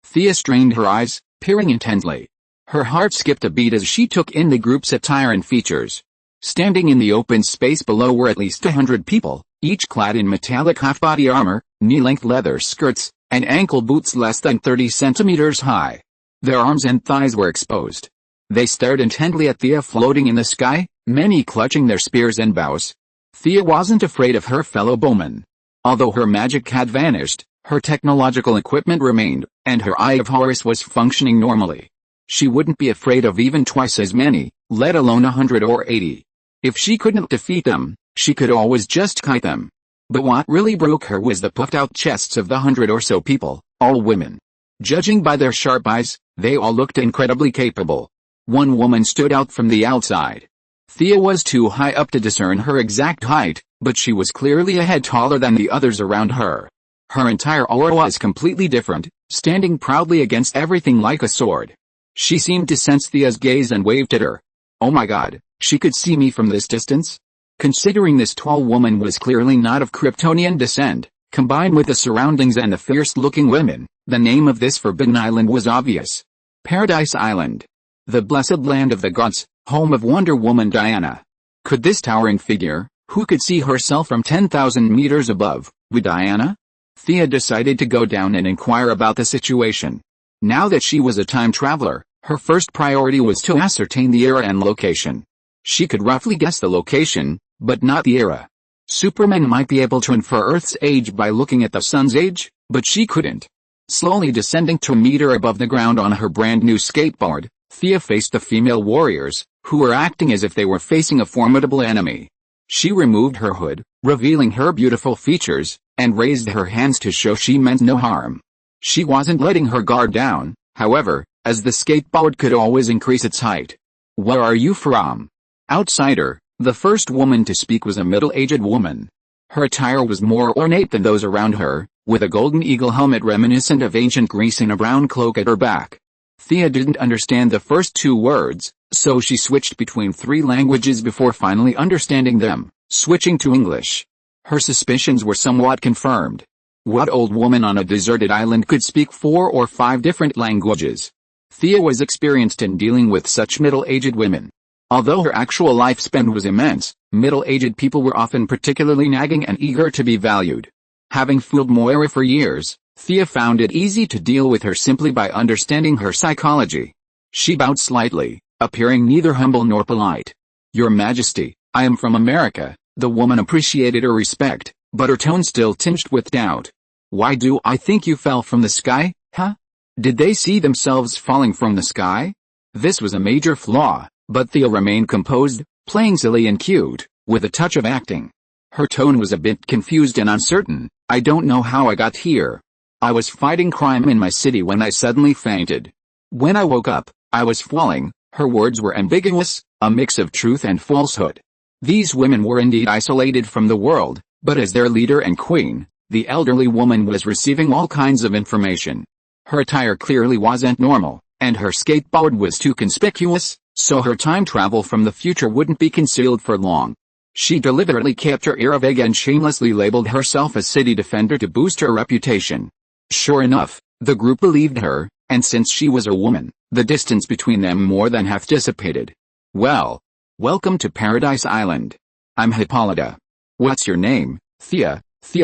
Thea strained her eyes, peering intently. Her heart skipped a beat as she took in the group's attire and features. Standing in the open space below were at least 100 people, each clad in metallic half-body armor, knee-length leather skirts, and ankle boots less than 30 centimeters high. Their arms and thighs were exposed. They stared intently at Thea floating in the sky, many clutching their spears and bows. Thea wasn't afraid of her fellow bowmen. Although her magic had vanished, her technological equipment remained, and her Eye of Horus was functioning normally. She wouldn't be afraid of even twice as many, let alone 100 or 80. If she couldn't defeat them, she could always just kite them. But what really broke her was the puffed-out chests of the 100 or so people, all women. Judging by their sharp eyes, they all looked incredibly capable. One woman stood out from the outside. Thea was too high up to discern her exact height, but she was clearly a head taller than the others around her. Her entire aura was completely different, standing proudly against everything like a sword. She seemed to sense Thea's gaze and waved at her. Oh my god, she could see me from this distance? Considering this tall woman was clearly not of Kryptonian descent, combined with the surroundings and the fierce-looking women, the name of this forbidden island was obvious. Paradise Island. The blessed land of the gods, home of Wonder Woman Diana. Could this towering figure, who could see herself from 10,000 meters above, be Diana? Thea decided to go down and inquire about the situation. Now that she was a time traveler, her first priority was to ascertain the era and location. She could roughly guess the location, but not the era. Superman might be able to infer Earth's age by looking at the sun's age, but she couldn't. Slowly descending to a meter above the ground on her brand new skateboard, Thea faced the female warriors, who were acting as if they were facing a formidable enemy. She removed her hood, revealing her beautiful features, and raised her hands to show she meant no harm. She wasn't letting her guard down, however, as the skateboard could always increase its height. "Where are you from?" Outsider. The first woman to speak was a middle-aged woman. Her attire was more ornate than those around her, with a golden eagle helmet reminiscent of ancient Greece and a brown cloak at her back. Thea didn't understand the first two words, so she switched between three languages before finally understanding them, switching to English. Her suspicions were somewhat confirmed. What old woman on a deserted island could speak 4 or 5 different languages? Thea was experienced in dealing with such middle-aged women. Although her actual lifespan was immense, middle-aged people were often particularly nagging and eager to be valued. Having fooled Moira for years, Thea found it easy to deal with her simply by understanding her psychology. She bowed slightly, appearing neither humble nor polite. "Your Majesty, I am from America." The woman appreciated her respect, but her tone still tinged with doubt. "Why do I think you fell from the sky, huh?" Did they see themselves falling from the sky? This was a major flaw. But Thea remained composed, playing silly and cute, with a touch of acting. Her tone was a bit confused and uncertain. "I don't know how I got here. I was fighting crime in my city when I suddenly fainted. When I woke up, I was falling." Her words were ambiguous, a mix of truth and falsehood. These women were indeed isolated from the world, but as their leader and queen, the elderly woman was receiving all kinds of information. Her attire clearly wasn't normal, and her skateboard was too conspicuous, so her time travel from the future wouldn't be concealed for long. She deliberately kept her ear vague and shamelessly labeled herself a city defender to boost her reputation. Sure enough, the group believed her, and since she was a woman, the distance between them more than half dissipated. "Well, welcome to Paradise Island. I'm Hippolyta." "What's your name?" "Thea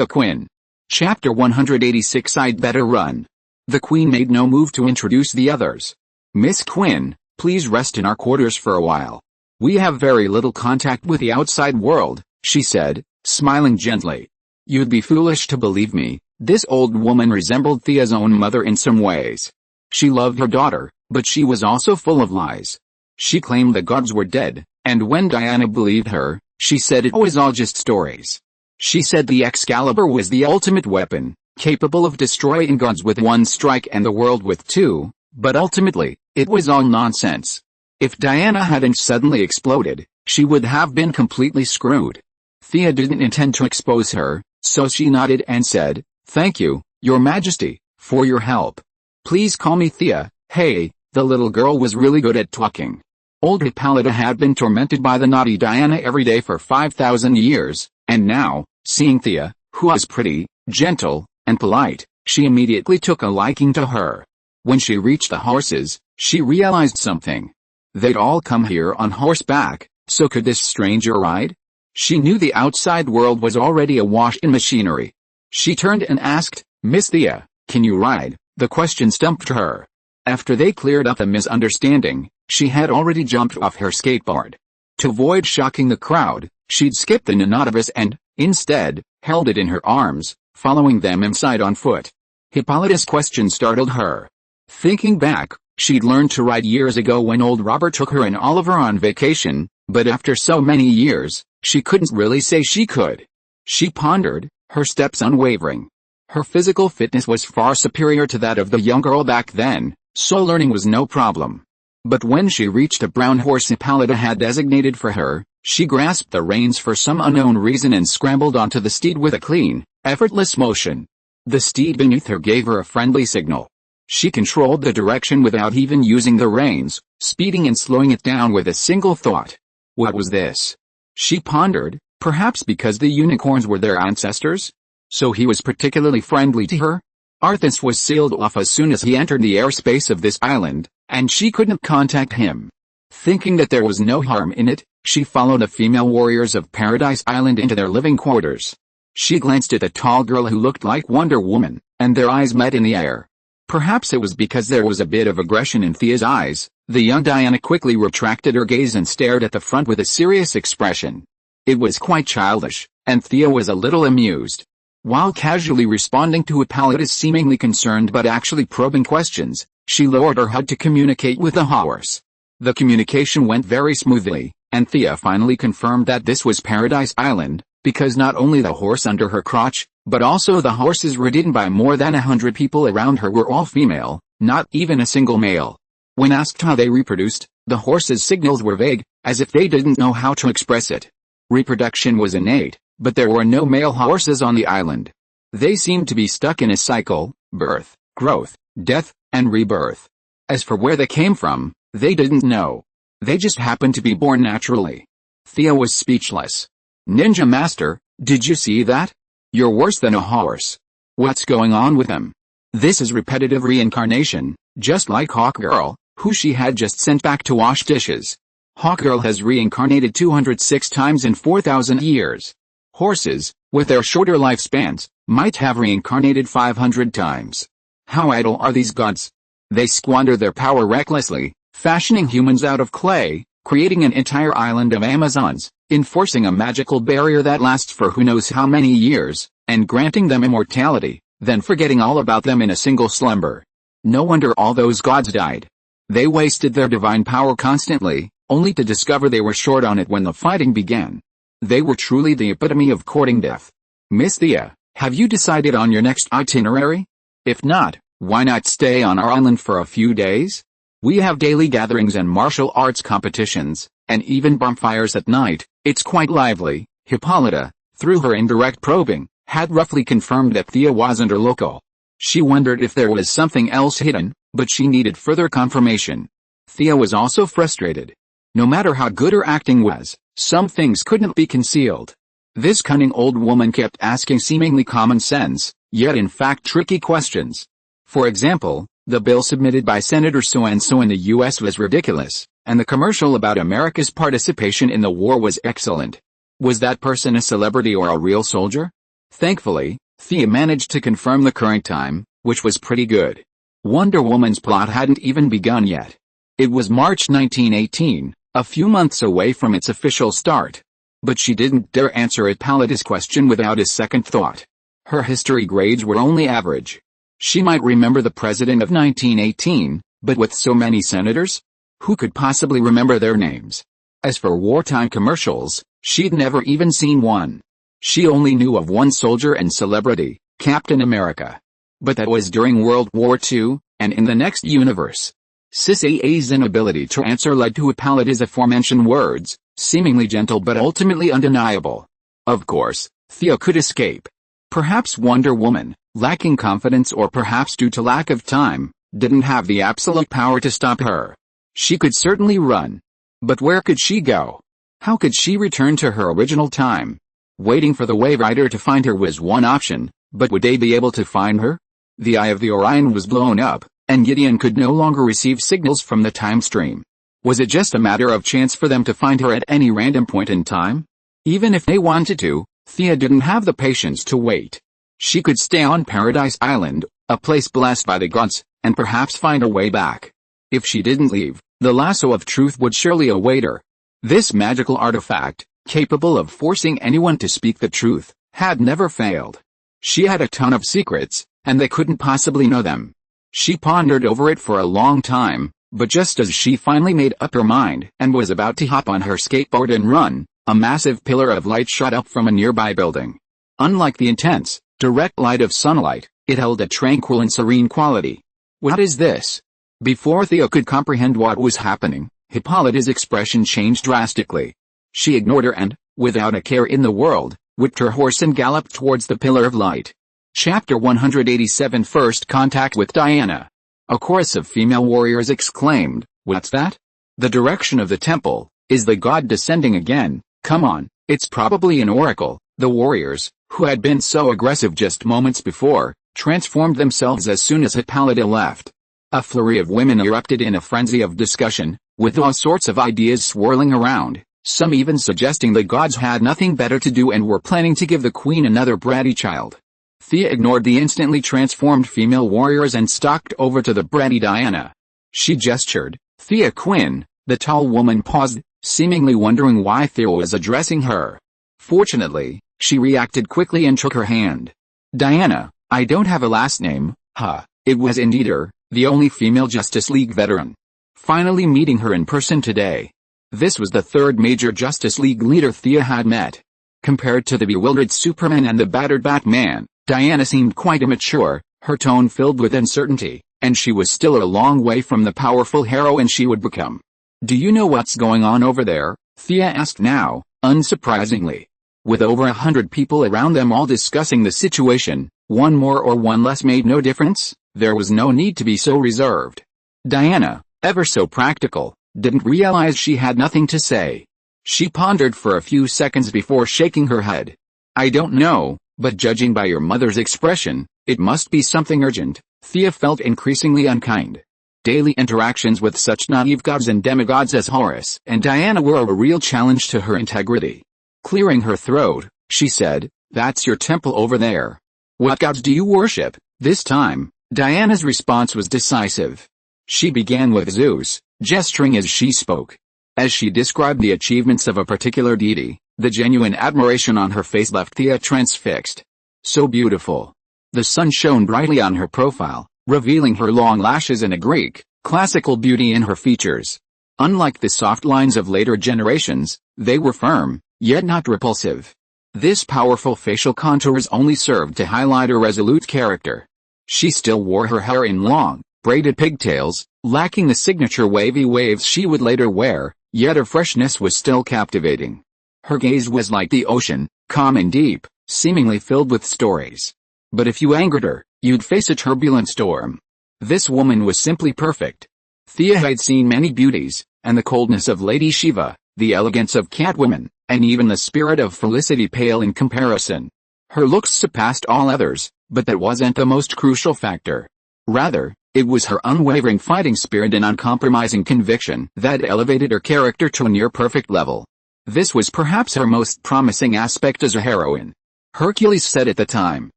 Quinn." Chapter 186. I'd better run. The Queen made no move to introduce the others. "Miss Quinn, please rest in our quarters for a while. We have very little contact with the outside world," she said, smiling gently. "You'd be foolish to believe me." This old woman resembled Thea's own mother in some ways. She loved her daughter, but she was also full of lies. She claimed the gods were dead, and when Diana believed her, she said it was all just stories. She said the Excalibur was the ultimate weapon, capable of destroying gods with one strike and the world with two, but ultimately, it was all nonsense. If Diana hadn't suddenly exploded, she would have been completely screwed. Thea didn't intend to expose her, so she nodded and said, "Thank you, Your Majesty, for your help. Please call me Thea." Hey, the little girl was really good at talking. Old Hippolyta had been tormented by the naughty Diana every day for 5,000 years, and now, seeing Thea, who was pretty, gentle, and polite, she immediately took a liking to her. When she reached the horses, she realized something. They'd all come here on horseback, so could this stranger ride? She knew the outside world was already awash in machinery. She turned and asked, "Miss Thea, can you ride?" The question stumped her. After they cleared up the misunderstanding, she had already jumped off her skateboard. To avoid shocking the crowd, she'd skipped the Nonodibus and, instead, held it in her arms, following them inside on foot. Hippolyta's question startled her. Thinking back, she'd learned to ride years ago when old Robert took her and Oliver on vacation, but after so many years, she couldn't really say she could. She pondered, her steps unwavering. Her physical fitness was far superior to that of the young girl back then, so learning was no problem. But when she reached a brown horse Hippolyta had designated for her, she grasped the reins for some unknown reason and scrambled onto the steed with a clean, effortless motion. The steed beneath her gave her a friendly signal. She controlled the direction without even using the reins, speeding and slowing it down with a single thought. What was this? She pondered, perhaps because the unicorns were their ancestors? So he was particularly friendly to her? Arthas was sealed off as soon as he entered the airspace of this island, and she couldn't contact him. Thinking that there was no harm in it, she followed the female warriors of Paradise Island into their living quarters. She glanced at the tall girl who looked like Wonder Woman, and their eyes met in the air. Perhaps it was because there was a bit of aggression in Thea's eyes. The young Diana quickly retracted her gaze and stared at the front with a serious expression. It was quite childish, and Thea was a little amused. While casually responding to Hippolyta's seemingly concerned but actually probing questions, she lowered her head to communicate with the horse. The communication went very smoothly, and Thea finally confirmed that this was Paradise Island, because not only the horse under her crotch, but also the horses ridden by more than 100 people around her were all female, not even a single male. When asked how they reproduced, the horses' signals were vague, as if they didn't know how to express it. Reproduction was innate, but there were no male horses on the island. They seemed to be stuck in a cycle: birth, growth, death, and rebirth. As for where they came from, they didn't know. They just happened to be born naturally. Thea was speechless. "Ninja Master, did you see that? You're worse than a horse. What's going on with him?" This is repetitive reincarnation, just like Hawkgirl, who she had just sent back to wash dishes. Hawkgirl has reincarnated 206 times in 4,000 years. Horses, with their shorter lifespans, might have reincarnated 500 times. How idle are these gods? They squander their power recklessly, fashioning humans out of clay, creating an entire island of Amazons, enforcing a magical barrier that lasts for who knows how many years, and granting them immortality, then forgetting all about them in a single slumber. No wonder all those gods died. They wasted their divine power constantly, only to discover they were short on it when the fighting began. They were truly the epitome of courting death. Miss Thea, have you decided on your next itinerary? If not, why not stay on our island for a few days? We have daily gatherings and martial arts competitions, and even bonfires at night. It's quite lively. Hippolyta, through her indirect probing, had roughly confirmed that Thea wasn't her local. She wondered if there was something else hidden, but she needed further confirmation. Thea was also frustrated. No matter how good her acting was, some things couldn't be concealed. This cunning old woman kept asking seemingly common sense, yet in fact tricky questions. For example, the bill submitted by Senator so-and-so in the U.S. was ridiculous, and the commercial about America's participation in the war was excellent. Was that person a celebrity or a real soldier? Thankfully, Thea managed to confirm the current time, which was pretty good. Wonder Woman's plot hadn't even begun yet. It was March 1918, a few months away from its official start. But she didn't dare answer Hippolyta's question without a second thought. Her history grades were only average. She might remember the president of 1918, but with so many senators? Who could possibly remember their names? As for wartime commercials, she'd never even seen one. She only knew of one soldier and celebrity, Captain America. But that was during World War II, and in the next universe. Sis-A's inability to answer led to Hippolyta's aforementioned words, seemingly gentle but ultimately undeniable. Of course, Thea could escape. Perhaps Wonder Woman, lacking confidence or perhaps due to lack of time, didn't have the absolute power to stop her. She could certainly run. But where could she go? How could she return to her original time? Waiting for the Wave Rider to find her was one option, but would they be able to find her? The Eye of the Orion was blown up, and Gideon could no longer receive signals from the time stream. Was it just a matter of chance for them to find her at any random point in time? Even if they wanted to, Thea didn't have the patience to wait. She could stay on Paradise Island, a place blessed by the gods, and perhaps find her way back. If she didn't leave, the lasso of truth would surely await her. This magical artifact, capable of forcing anyone to speak the truth, had never failed. She had a ton of secrets, and they couldn't possibly know them. She pondered over it for a long time, but just as she finally made up her mind and was about to hop on her skateboard and run, a massive pillar of light shot up from a nearby building. Unlike the intense, direct light of sunlight, it held a tranquil and serene quality. What is this? Before Thea could comprehend what was happening, Hippolyta's expression changed drastically. She ignored her and, without a care in the world, whipped her horse and galloped towards the pillar of light. Chapter 187 First Contact with Diana. A chorus of female warriors exclaimed, "What's that? The direction of the temple, is the god descending again? Come on, it's probably an oracle." The warriors, who had been so aggressive just moments before, transformed themselves as soon as Hippolyta left. A flurry of women erupted in a frenzy of discussion, with all sorts of ideas swirling around, some even suggesting the gods had nothing better to do and were planning to give the queen another bratty child. Thea ignored the instantly transformed female warriors and stalked over to the bratty Diana. She gestured. Thea Quinn, the tall woman paused, seemingly wondering why Thea was addressing her. Fortunately, she reacted quickly and took her hand. "Diana, I don't have a last name, huh?" It was indeed her, the only female Justice League veteran. Finally meeting her in person today. This was the third major Justice League leader Thea had met. Compared to the bewildered Superman and the battered Batman, Diana seemed quite immature, her tone filled with uncertainty, and she was still a long way from the powerful heroine she would become. "Do you know what's going on over there?" Thea asked now, unsurprisingly. With over 100 people around them all discussing the situation, one more or one less made no difference. There was no need to be so reserved. Diana, ever so practical, didn't realize she had nothing to say. She pondered for a few seconds before shaking her head. "I don't know, but judging by your mother's expression, it must be something urgent." Thea felt increasingly unkind. Daily interactions with such naive gods and demigods as Horus and Diana were a real challenge to her integrity. Clearing her throat, she said, "That's your temple over there. What gods do you worship?" This time, Diana's response was decisive. She began with Zeus, gesturing as she spoke. As she described the achievements of a particular deity, the genuine admiration on her face left Thea transfixed. So beautiful. The sun shone brightly on her profile, revealing her long lashes and a Greek, classical beauty in her features. Unlike the soft lines of later generations, they were firm, yet not repulsive. This powerful facial contours only served to highlight her resolute character. She still wore her hair in long, braided pigtails, lacking the signature wavy waves she would later wear, yet her freshness was still captivating. Her gaze was like the ocean, calm and deep, seemingly filled with stories. But if you angered her, you'd face a turbulent storm. This woman was simply perfect. Thea had seen many beauties, and the coldness of Lady Shiva, the elegance of Catwoman, and even the spirit of Felicity pale in comparison. Her looks surpassed all others, but that wasn't the most crucial factor. Rather, it was her unwavering fighting spirit and uncompromising conviction that elevated her character to a near-perfect level. This was perhaps her most promising aspect as a heroine. Hercules said at the time.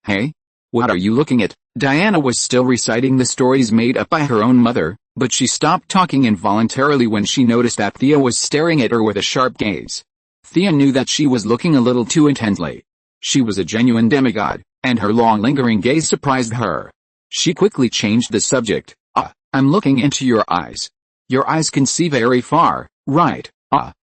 "Hey? What are you looking at?" Diana was still reciting the stories made up by her own mother, but she stopped talking involuntarily when she noticed that Thea was staring at her with a sharp gaze. Thea knew that she was looking a little too intently. She was a genuine demigod, and her long lingering gaze surprised her. She quickly changed the subject. I'm looking into your eyes. Your eyes can see very far, right?"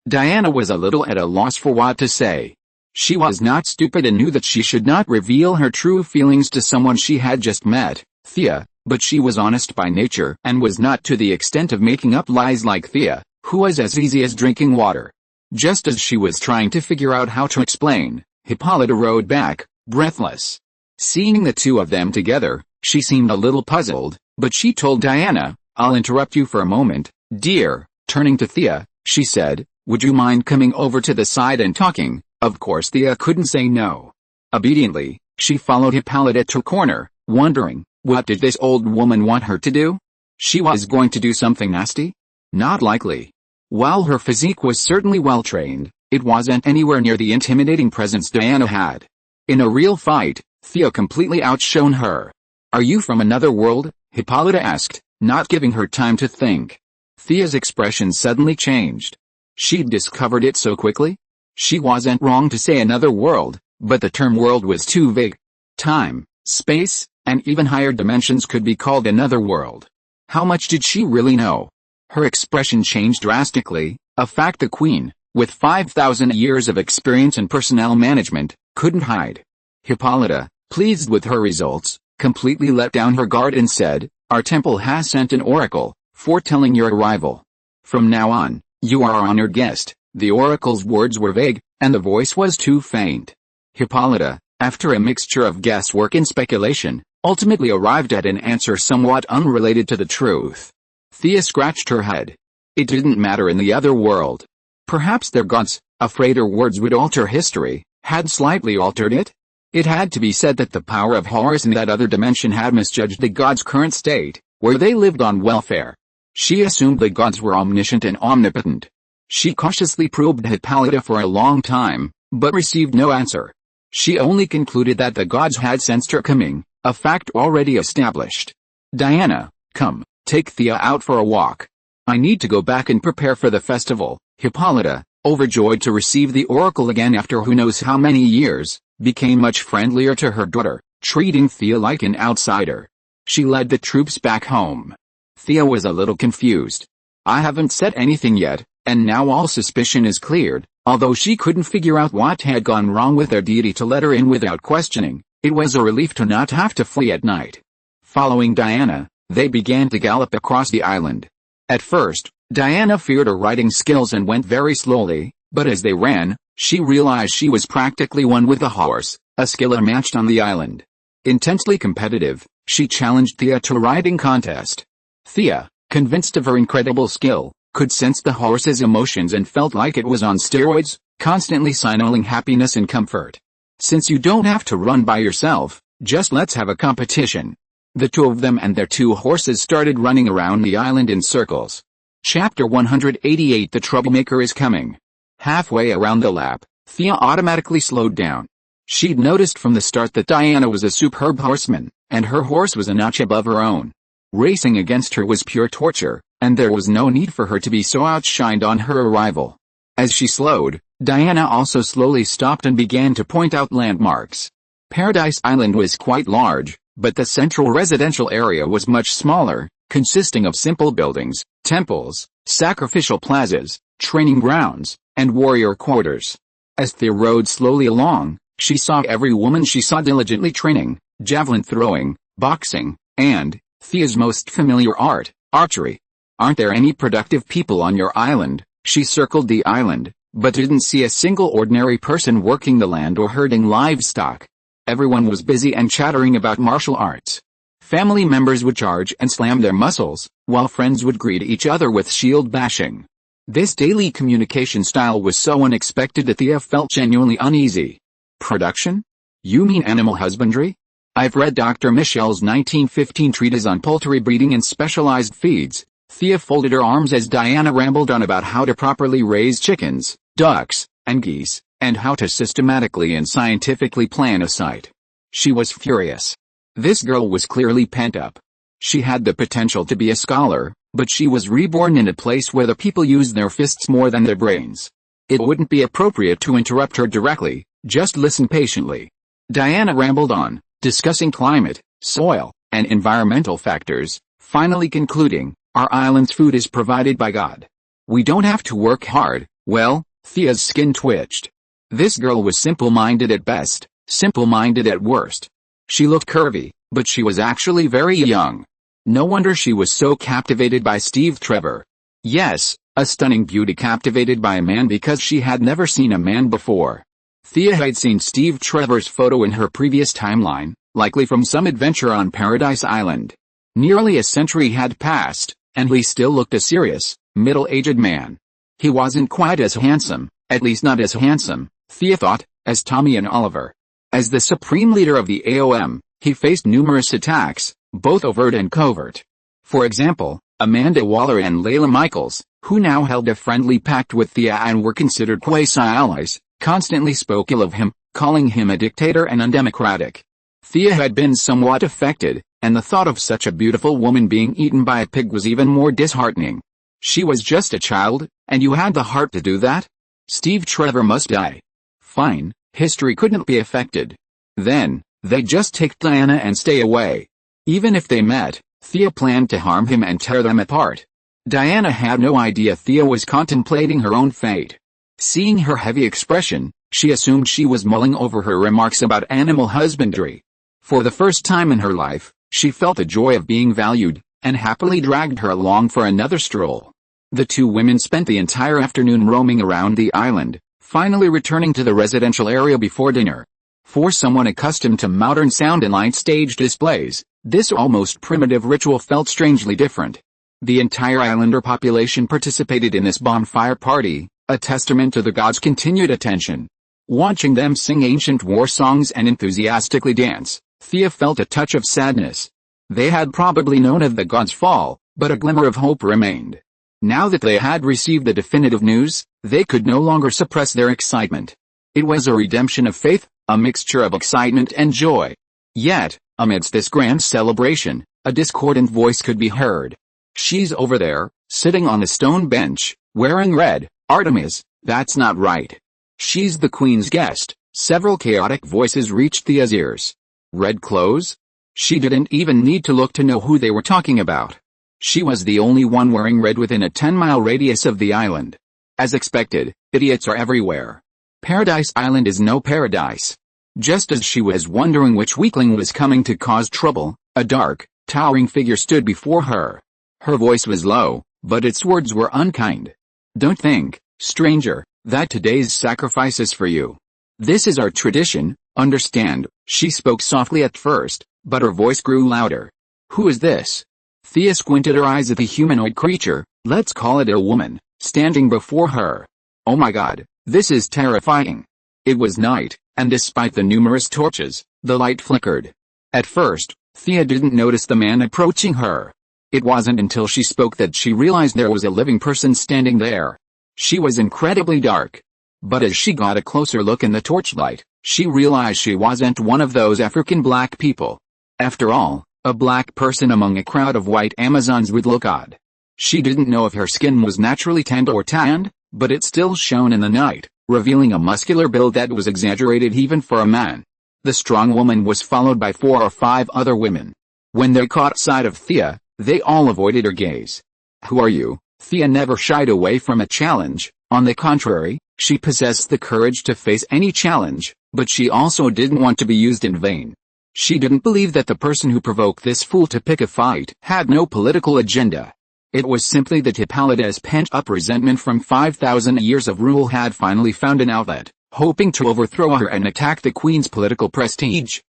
Diana was a little at a loss for what to say. She was not stupid and knew that she should not reveal her true feelings to someone she had just met, Thea, but she was honest by nature and was not to the extent of making up lies like Thea, who was as easy as drinking water. Just as she was trying to figure out how to explain, Hippolyta rode back, breathless. Seeing the two of them together, she seemed a little puzzled, but she told Diana, "I'll interrupt you for a moment, dear." Turning to Thea, she said, "Would you mind coming over to the side and talking?" Of course Thea couldn't say no. Obediently, she followed Hippolyta to a corner, wondering, what did this old woman want her to do? She was going to do something nasty? Not likely. While her physique was certainly well trained, it wasn't anywhere near the intimidating presence Diana had. In a real fight, Thea completely outshone her. "Are you from another world?" Hippolyta asked, not giving her time to think. Thea's expression suddenly changed. She'd discovered it so quickly? She wasn't wrong to say another world, but the term world was too vague. Time, space, and even higher dimensions could be called another world. How much did she really know? Her expression changed drastically, a fact the Queen, with 5,000 years of experience in personnel management, couldn't hide. Hippolyta, pleased with her results, completely let down her guard and said, "Our temple has sent an oracle, foretelling your arrival. From now on, you are our honored guest." The oracle's words were vague, and the voice was too faint. Hippolyta, after a mixture of guesswork and speculation, ultimately arrived at an answer somewhat unrelated to the truth. Thea scratched her head. It didn't matter in the other world. Perhaps their gods, afraid her words would alter history, had slightly altered it? It had to be said that the power of Horus in that other dimension had misjudged the gods' current state, where they lived on welfare. She assumed the gods were omniscient and omnipotent. She cautiously probed Hippolyta for a long time, but received no answer. She only concluded that the gods had sensed her coming, a fact already established. "Diana, come, take Thea out for a walk. I need to go back and prepare for the festival." Hippolyta, overjoyed to receive the oracle again after who knows how many years, became much friendlier to her daughter, treating Thea like an outsider. She led the troops back home. Thea was a little confused. "I haven't said anything yet, and now all suspicion is cleared." Although she couldn't figure out what had gone wrong with their deity to let her in without questioning, it was a relief to not have to flee at night. Following Diana, They began to gallop across the island. At first, Diana feared her riding skills and went very slowly, but as they ran, she realized she was practically one with the horse, a skill unmatched on the island. Intensely competitive, she challenged Thea to a riding contest. Thea, convinced of her incredible skill, could sense the horse's emotions and felt like it was on steroids, constantly signaling happiness and comfort. Since you don't have to run by yourself, just let's have a competition. The two of them and their two horses started running around the island in circles. Chapter 188 The Troublemaker is Coming. Halfway around the lap, Thea automatically slowed down. She'd noticed from the start that Diana was a superb horseman, and her horse was a notch above her own. Racing against her was pure torture, and there was no need for her to be so outshined on her arrival. As she slowed, Diana also slowly stopped and began to point out landmarks. Paradise Island was quite large, but the central residential area was much smaller, consisting of simple buildings, temples, sacrificial plazas, training grounds, and warrior quarters. As Thea rode slowly along, she saw every woman she saw diligently training, javelin throwing, boxing, and, Thea's most familiar art, archery. Aren't there any productive people on your island? She circled the island, but didn't see a single ordinary person working the land or herding livestock. Everyone was busy and chattering about martial arts. Family members would charge and slam their muscles, while friends would greet each other with shield bashing. This daily communication style was so unexpected that Thea felt genuinely uneasy. Production? You mean animal husbandry? I've read Dr. Michel's 1915 treatise on poultry breeding and specialized feeds. Thea folded her arms as Diana rambled on about how to properly raise chickens, ducks, and geese, and how to systematically and scientifically plan a site. She was furious. This girl was clearly pent up. She had the potential to be a scholar, but she was reborn in a place where the people used their fists more than their brains. It wouldn't be appropriate to interrupt her directly, just listen patiently. Diana rambled on, discussing climate, soil, and environmental factors, finally concluding, our island's food is provided by God. We don't have to work hard. Well, Thea's skin twitched. This girl was simple-minded at best, simple-minded at worst. She looked curvy, but she was actually very young. No wonder she was so captivated by Steve Trevor. Yes, a stunning beauty captivated by a man because she had never seen a man before. Thea had seen Steve Trevor's photo in her previous timeline, likely from some adventure on Paradise Island. Nearly a century had passed, and he still looked a serious, middle-aged man. He wasn't quite as handsome, at least not as handsome, Thea thought, as Tommy and Oliver. As the supreme leader of the AOM, he faced numerous attacks, both overt and covert. For example, Amanda Waller and Layla Michaels, who now held a friendly pact with Thea and were considered quasi-allies, constantly spoke ill of him, calling him a dictator and undemocratic. Thea had been somewhat affected, and the thought of such a beautiful woman being eaten by a pig was even more disheartening. She was just a child, and you had the heart to do that? Steve Trevor must die. Fine, history couldn't be affected. Then, they'd just take Diana and stay away. Even if they met, Thea planned to harm him and tear them apart. Diana had no idea Thea was contemplating her own fate. Seeing her heavy expression, she assumed she was mulling over her remarks about animal husbandry. For the first time in her life, she felt the joy of being valued, and happily dragged her along for another stroll. The two women spent the entire afternoon roaming around the island, finally returning to the residential area before dinner. For someone accustomed to modern sound and light stage displays, this almost primitive ritual felt strangely different. The entire islander population participated in this bonfire party, a testament to the gods' continued attention. Watching them sing ancient war songs and enthusiastically dance, Thea felt a touch of sadness. They had probably known of the gods' fall, but a glimmer of hope remained. Now that they had received the definitive news, they could no longer suppress their excitement. It was a redemption of faith, a mixture of excitement and joy. Yet, amidst this grand celebration, a discordant voice could be heard. She's over there, sitting on the stone bench, wearing red. Artemis, that's not right. She's the queen's guest. Several chaotic voices reached Thea's ears. Red clothes? She didn't even need to look to know who they were talking about. She was the only one wearing red within a 10-mile radius of the island. As expected, idiots are everywhere. Paradise Island is no paradise. Just as she was wondering which weakling was coming to cause trouble, a dark, towering figure stood before her. Her voice was low, but its words were unkind. "Don't think, stranger, that today's sacrifice is for you. This is our tradition, understand?" She spoke softly at first, but her voice grew louder. "Who is this?" Thea squinted her eyes at the humanoid creature, let's call it a woman, standing before her. Oh my god, this is terrifying. It was night, and despite the numerous torches, the light flickered. At first, Thea didn't notice the man approaching her. It wasn't until she spoke that she realized there was a living person standing there. She was incredibly dark. But as she got a closer look in the torchlight, she realized she wasn't one of those African black people. After all, a black person among a crowd of white Amazons would look odd. She didn't know if her skin was naturally tanned or tanned, but it still shone in the night, revealing a muscular build that was exaggerated even for a man. The strong woman was followed by 4 or 5 other women. When they caught sight of Thea, they all avoided her gaze. "Who are you?" Thea never shied away from a challenge. On the contrary, she possessed the courage to face any challenge, but she also didn't want to be used in vain. She didn't believe that the person who provoked this fool to pick a fight had no political agenda. It was simply that Hippolyta's pent-up resentment from 5,000 years of rule had finally found an outlet, hoping to overthrow her and attack the queen's political prestige.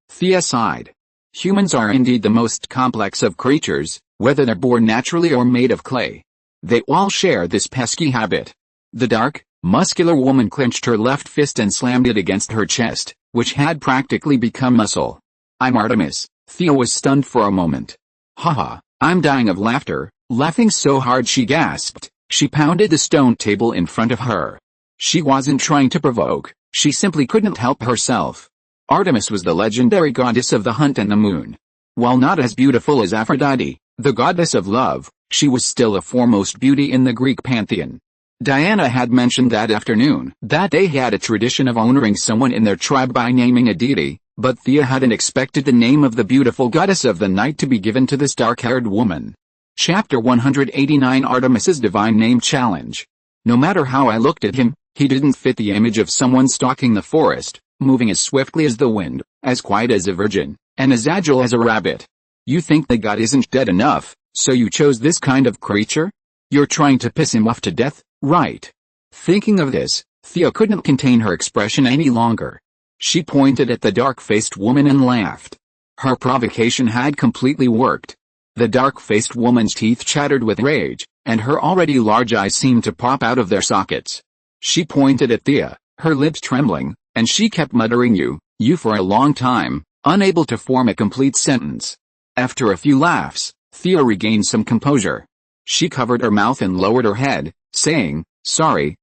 Thea sighed. Humans are indeed the most complex of creatures, whether they're born naturally or made of clay. They all share this pesky habit. The dark, muscular woman clenched her left fist and slammed it against her chest, which had practically become muscle. "I'm Artemis." Thea was stunned for a moment. "Haha, I'm dying of laughter," laughing so hard she gasped. She pounded the stone table in front of her. She wasn't trying to provoke, she simply couldn't help herself. Artemis was the legendary goddess of the hunt and the moon. While not as beautiful as Aphrodite, the goddess of love, she was still a foremost beauty in the Greek pantheon. Diana had mentioned that afternoon that they had a tradition of honoring someone in their tribe by naming a deity, but Thea hadn't expected the name of the beautiful goddess of the night to be given to this dark-haired woman. Chapter 189 Artemis's Divine Name Challenge. No matter how I looked at him, he didn't fit the image of someone stalking the forest, moving as swiftly as the wind, as quiet as a virgin, and as agile as a rabbit. You think the god isn't dead enough, so you chose this kind of creature? You're trying to piss him off to death, right? Thinking of this, Thea couldn't contain her expression any longer. She pointed at the dark-faced woman and laughed. Her provocation had completely worked. The dark-faced woman's teeth chattered with rage, and her already large eyes seemed to pop out of their sockets. She pointed at Thea, her lips trembling, and she kept muttering you for a long time, unable to form a complete sentence. After a few laughs, Thea regained some composure. She covered her mouth and lowered her head, saying, sorry,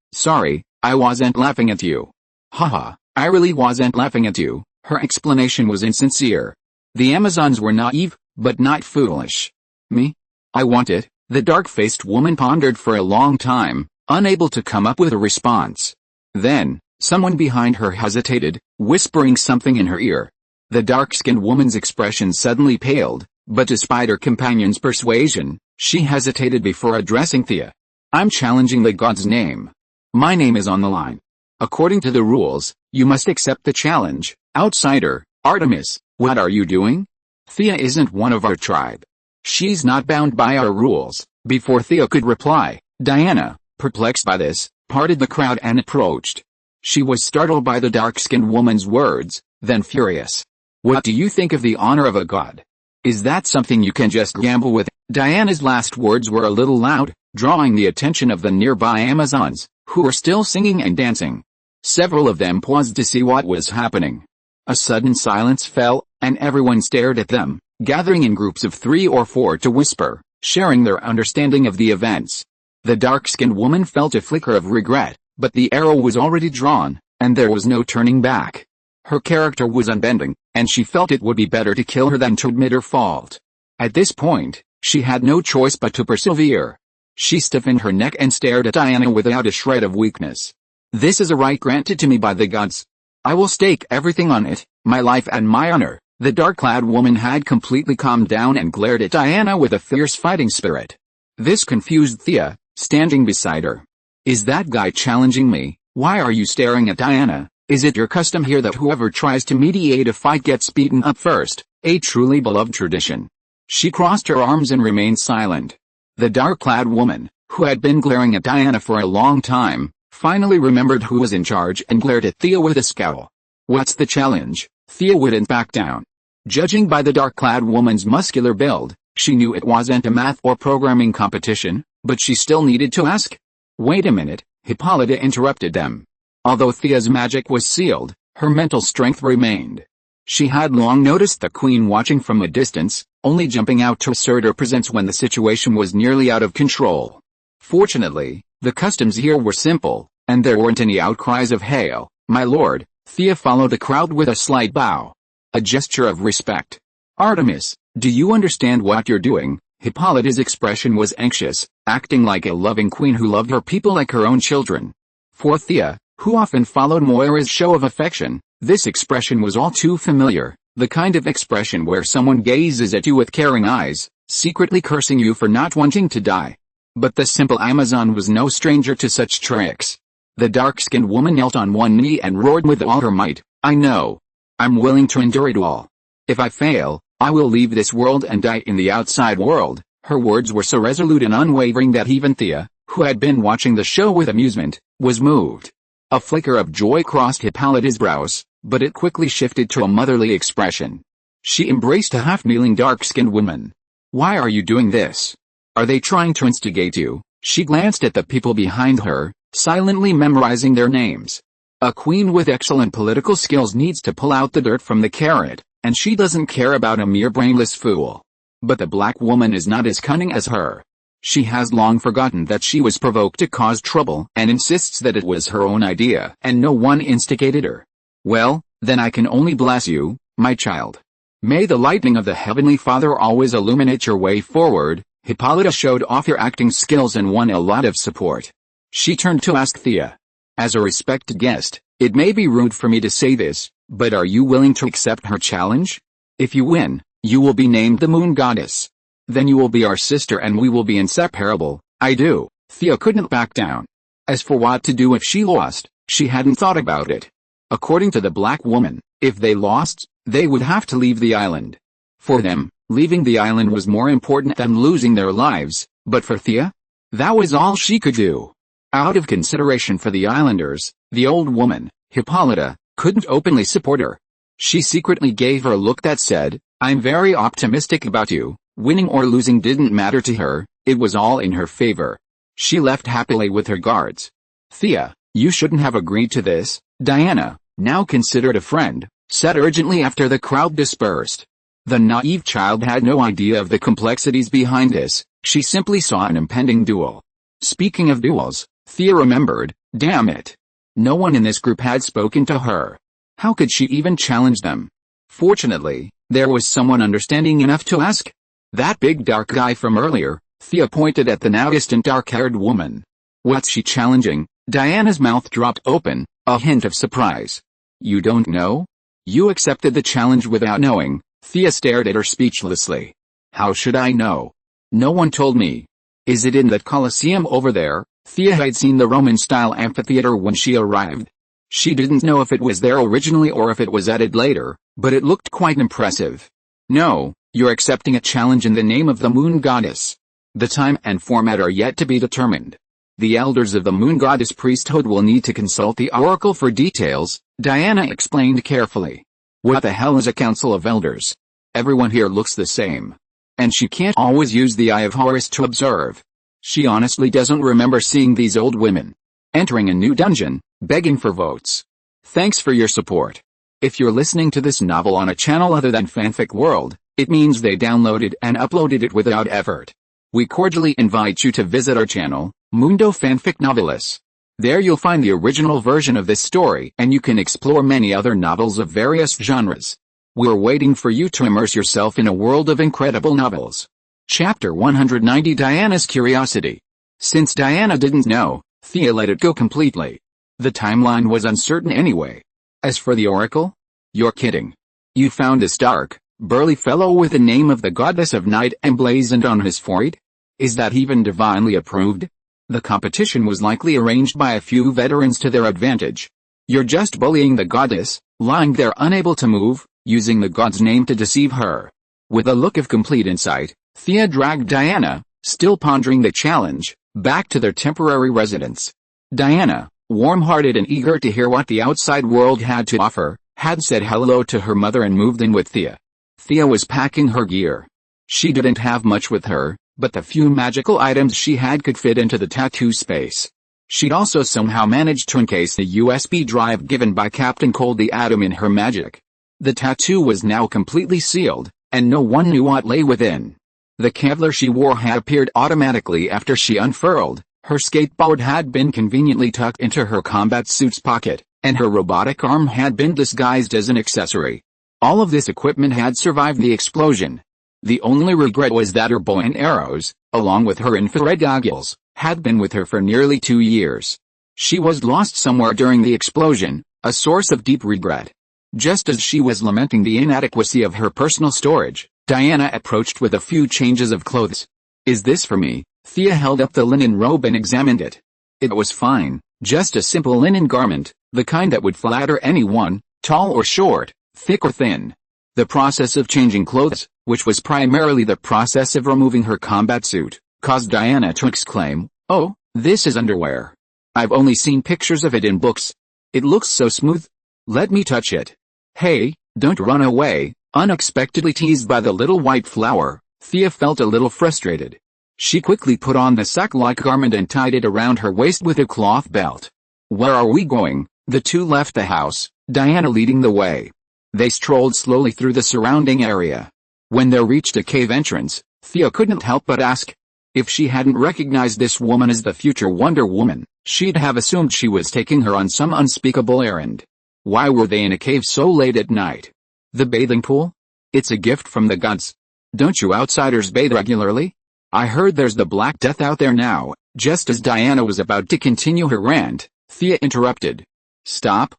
I wasn't laughing at you. Haha, I really wasn't laughing at you." Her explanation was insincere. The Amazons were naive, but not foolish. "Me? I want it," the dark-faced woman pondered for a long time, unable to come up with a response. Then, someone behind her hesitated, whispering something in her ear. The dark-skinned woman's expression suddenly paled, but despite her companion's persuasion, she hesitated before addressing Thea. "I'm challenging the god's name. My name is on the line. According to the rules, you must accept the challenge." "Outsider, Artemis, what are you doing? Thea isn't one of our tribe. She's not bound by our rules." Before Thea could reply, Diana, perplexed by this, parted the crowd and approached. She was startled by the dark-skinned woman's words, then furious. "What do you think of the honor of a god? Is that something you can just gamble with?" Diana's last words were a little loud, drawing the attention of the nearby Amazons, who were still singing and dancing. Several of them paused to see what was happening. A sudden silence fell, and everyone stared at them, gathering in groups of 3 or 4 to whisper, sharing their understanding of the events. The dark-skinned woman felt a flicker of regret, but the arrow was already drawn, and there was no turning back. Her character was unbending, and she felt it would be better to kill her than to admit her fault. At this point, she had no choice but to persevere. She stiffened her neck and stared at Diana without a shred of weakness. "This is a right granted to me by the gods. I will stake everything on it, my life and my honor." The dark-clad woman had completely calmed down and glared at Diana with a fierce fighting spirit. This confused Thea, standing beside her. "Is that guy challenging me? Why are you staring at Diana? Is it your custom here that whoever tries to mediate a fight gets beaten up first, a truly beloved tradition?" She crossed her arms and remained silent. The dark-clad woman, who had been glaring at Diana for a long time, finally remembered who was in charge and glared at Thea with a scowl. What's the challenge? Thea wouldn't back down. Judging by the dark-clad woman's muscular build, she knew it wasn't a math or programming competition, but she still needed to ask. Wait a minute, Hippolyta interrupted them. Although Thea's magic was sealed, her mental strength remained. She had long noticed the queen watching from a distance, only jumping out to assert her presence when the situation was nearly out of control. Fortunately, the customs here were simple, and there weren't any outcries of "Hail, my lord." Thea followed the crowd with a slight bow. A gesture of respect. Artemis, do you understand what you're doing? Hippolyta's expression was anxious, acting like a loving queen who loved her people like her own children. For Thea, who often followed Moira's show of affection, this expression was all too familiar, the kind of expression where someone gazes at you with caring eyes, secretly cursing you for not wanting to die. But the simple Amazon was no stranger to such tricks. The dark-skinned woman knelt on one knee and roared with all her might, I know. I'm willing to endure it all. If I fail, I will leave this world and die in the outside world. Her words were so resolute and unwavering that even Thea, who had been watching the show with amusement, was moved. A flicker of joy crossed Hippolyta's brows, but it quickly shifted to a motherly expression. She embraced a half-kneeling dark-skinned woman. Why are you doing this? Are they trying to instigate you? She glanced at the people behind her, silently memorizing their names. A queen with excellent political skills needs to pull out the dirt from the carrot, and she doesn't care about a mere brainless fool. But the black woman is not as cunning as her. She has long forgotten that she was provoked to cause trouble and insists that it was her own idea and no one instigated her. Well, then I can only bless you, my child. May the lightning of the Heavenly Father always illuminate your way forward. Hippolyta showed off her acting skills and won a lot of support. She turned to ask Thea. As a respected guest, it may be rude for me to say this, but are you willing to accept her challenge? If you win, you will be named the Moon Goddess. Then you will be our sister and we will be inseparable. I do. Thea couldn't back down. As for what to do if she lost, she hadn't thought about it. According to the black woman, if they lost, they would have to leave the island. For them, leaving the island was more important than losing their lives, but for Thea? That was all she could do. Out of consideration for the islanders, the old woman, Hippolyta, couldn't openly support her. She secretly gave her a look that said, I'm very optimistic about you. Winning or losing didn't matter to her, it was all in her favor. She left happily with her guards. Thea, you shouldn't have agreed to this. Diana, now considered a friend, said urgently after the crowd dispersed. The naive child had no idea of the complexities behind this, she simply saw an impending duel. Speaking of duels, Thea remembered, damn it. No one in this group had spoken to her. How could she even challenge them? Fortunately, there was someone understanding enough to ask. That big dark guy from earlier. Thea pointed at the now distant dark-haired woman. What's she challenging? Diana's mouth dropped open, a hint of surprise. You don't know? You accepted the challenge without knowing. Thea stared at her speechlessly. How should I know? No one told me. Is it in that Colosseum over there? Thea had seen the Roman-style amphitheater when she arrived. She didn't know if it was there originally or if it was added later, but it looked quite impressive. No, you're accepting a challenge in the name of the Moon Goddess. The time and format are yet to be determined. The elders of the Moon Goddess priesthood will need to consult the oracle for details, Diana explained carefully. What the hell is a council of elders? Everyone here looks the same. And she can't always use the eye of Horus to observe. She honestly doesn't remember seeing these old women entering a new dungeon, begging for votes. Thanks for your support. If you're listening to this novel on a channel other than Fanfic World, it means they downloaded and uploaded it without effort. We cordially invite you to visit our channel, Mundo Fanfic Novelis. There you'll find the original version of this story and you can explore many other novels of various genres. We're waiting for you to immerse yourself in a world of incredible novels. Chapter 190 Diana's Curiosity. Since Diana didn't know, Thea let it go completely. The timeline was uncertain anyway. As for the oracle? You're kidding. You found this dark, burly fellow with the name of the goddess of night emblazoned on his forehead? Is that even divinely approved? The competition was likely arranged by a few veterans to their advantage. You're just bullying the goddess, lying there unable to move, using the god's name to deceive her. With a look of complete insight, Thea dragged Diana, still pondering the challenge, back to their temporary residence. Diana, warm-hearted and eager to hear what the outside world had to offer, had said hello to her mother and moved in with Thea. Thea was packing her gear. She didn't have much with her, but the few magical items she had could fit into the tattoo space. She'd also somehow managed to encase the USB drive given by Captain Cold the Atom in her magic. The tattoo was now completely sealed, and no one knew what lay within. The Kevlar she wore had appeared automatically after she unfurled, her skateboard had been conveniently tucked into her combat suit's pocket, and her robotic arm had been disguised as an accessory. All of this equipment had survived the explosion. The only regret was that her bow and arrows, along with her infrared goggles, had been with her for nearly 2 years. She was lost somewhere during the explosion, a source of deep regret. Just as she was lamenting the inadequacy of her personal storage, Diana approached with a few changes of clothes. "Is this for me?" Thea held up the linen robe and examined it. It was fine, just a simple linen garment, the kind that would flatter anyone, tall or short, thick or thin. The process of changing clothes, which was primarily the process of removing her combat suit, caused Diana to exclaim, "Oh, this is underwear. I've only seen pictures of it in books. It looks so smooth. Let me touch it." "Hey, don't run away," unexpectedly teased by the little white flower. Thea felt a little frustrated. She quickly put on the sack-like garment and tied it around her waist with a cloth belt. "Where are we going?" The two left the house, Diana leading the way. They strolled slowly through the surrounding area. When they reached a cave entrance, Thea couldn't help but ask. If she hadn't recognized this woman as the future Wonder Woman, she'd have assumed she was taking her on some unspeakable errand. Why were they in a cave so late at night? The bathing pool? It's a gift from the gods. Don't you outsiders bathe regularly? I heard there's the Black Death out there now. Just as Diana was about to continue her rant, Thea interrupted. Stop.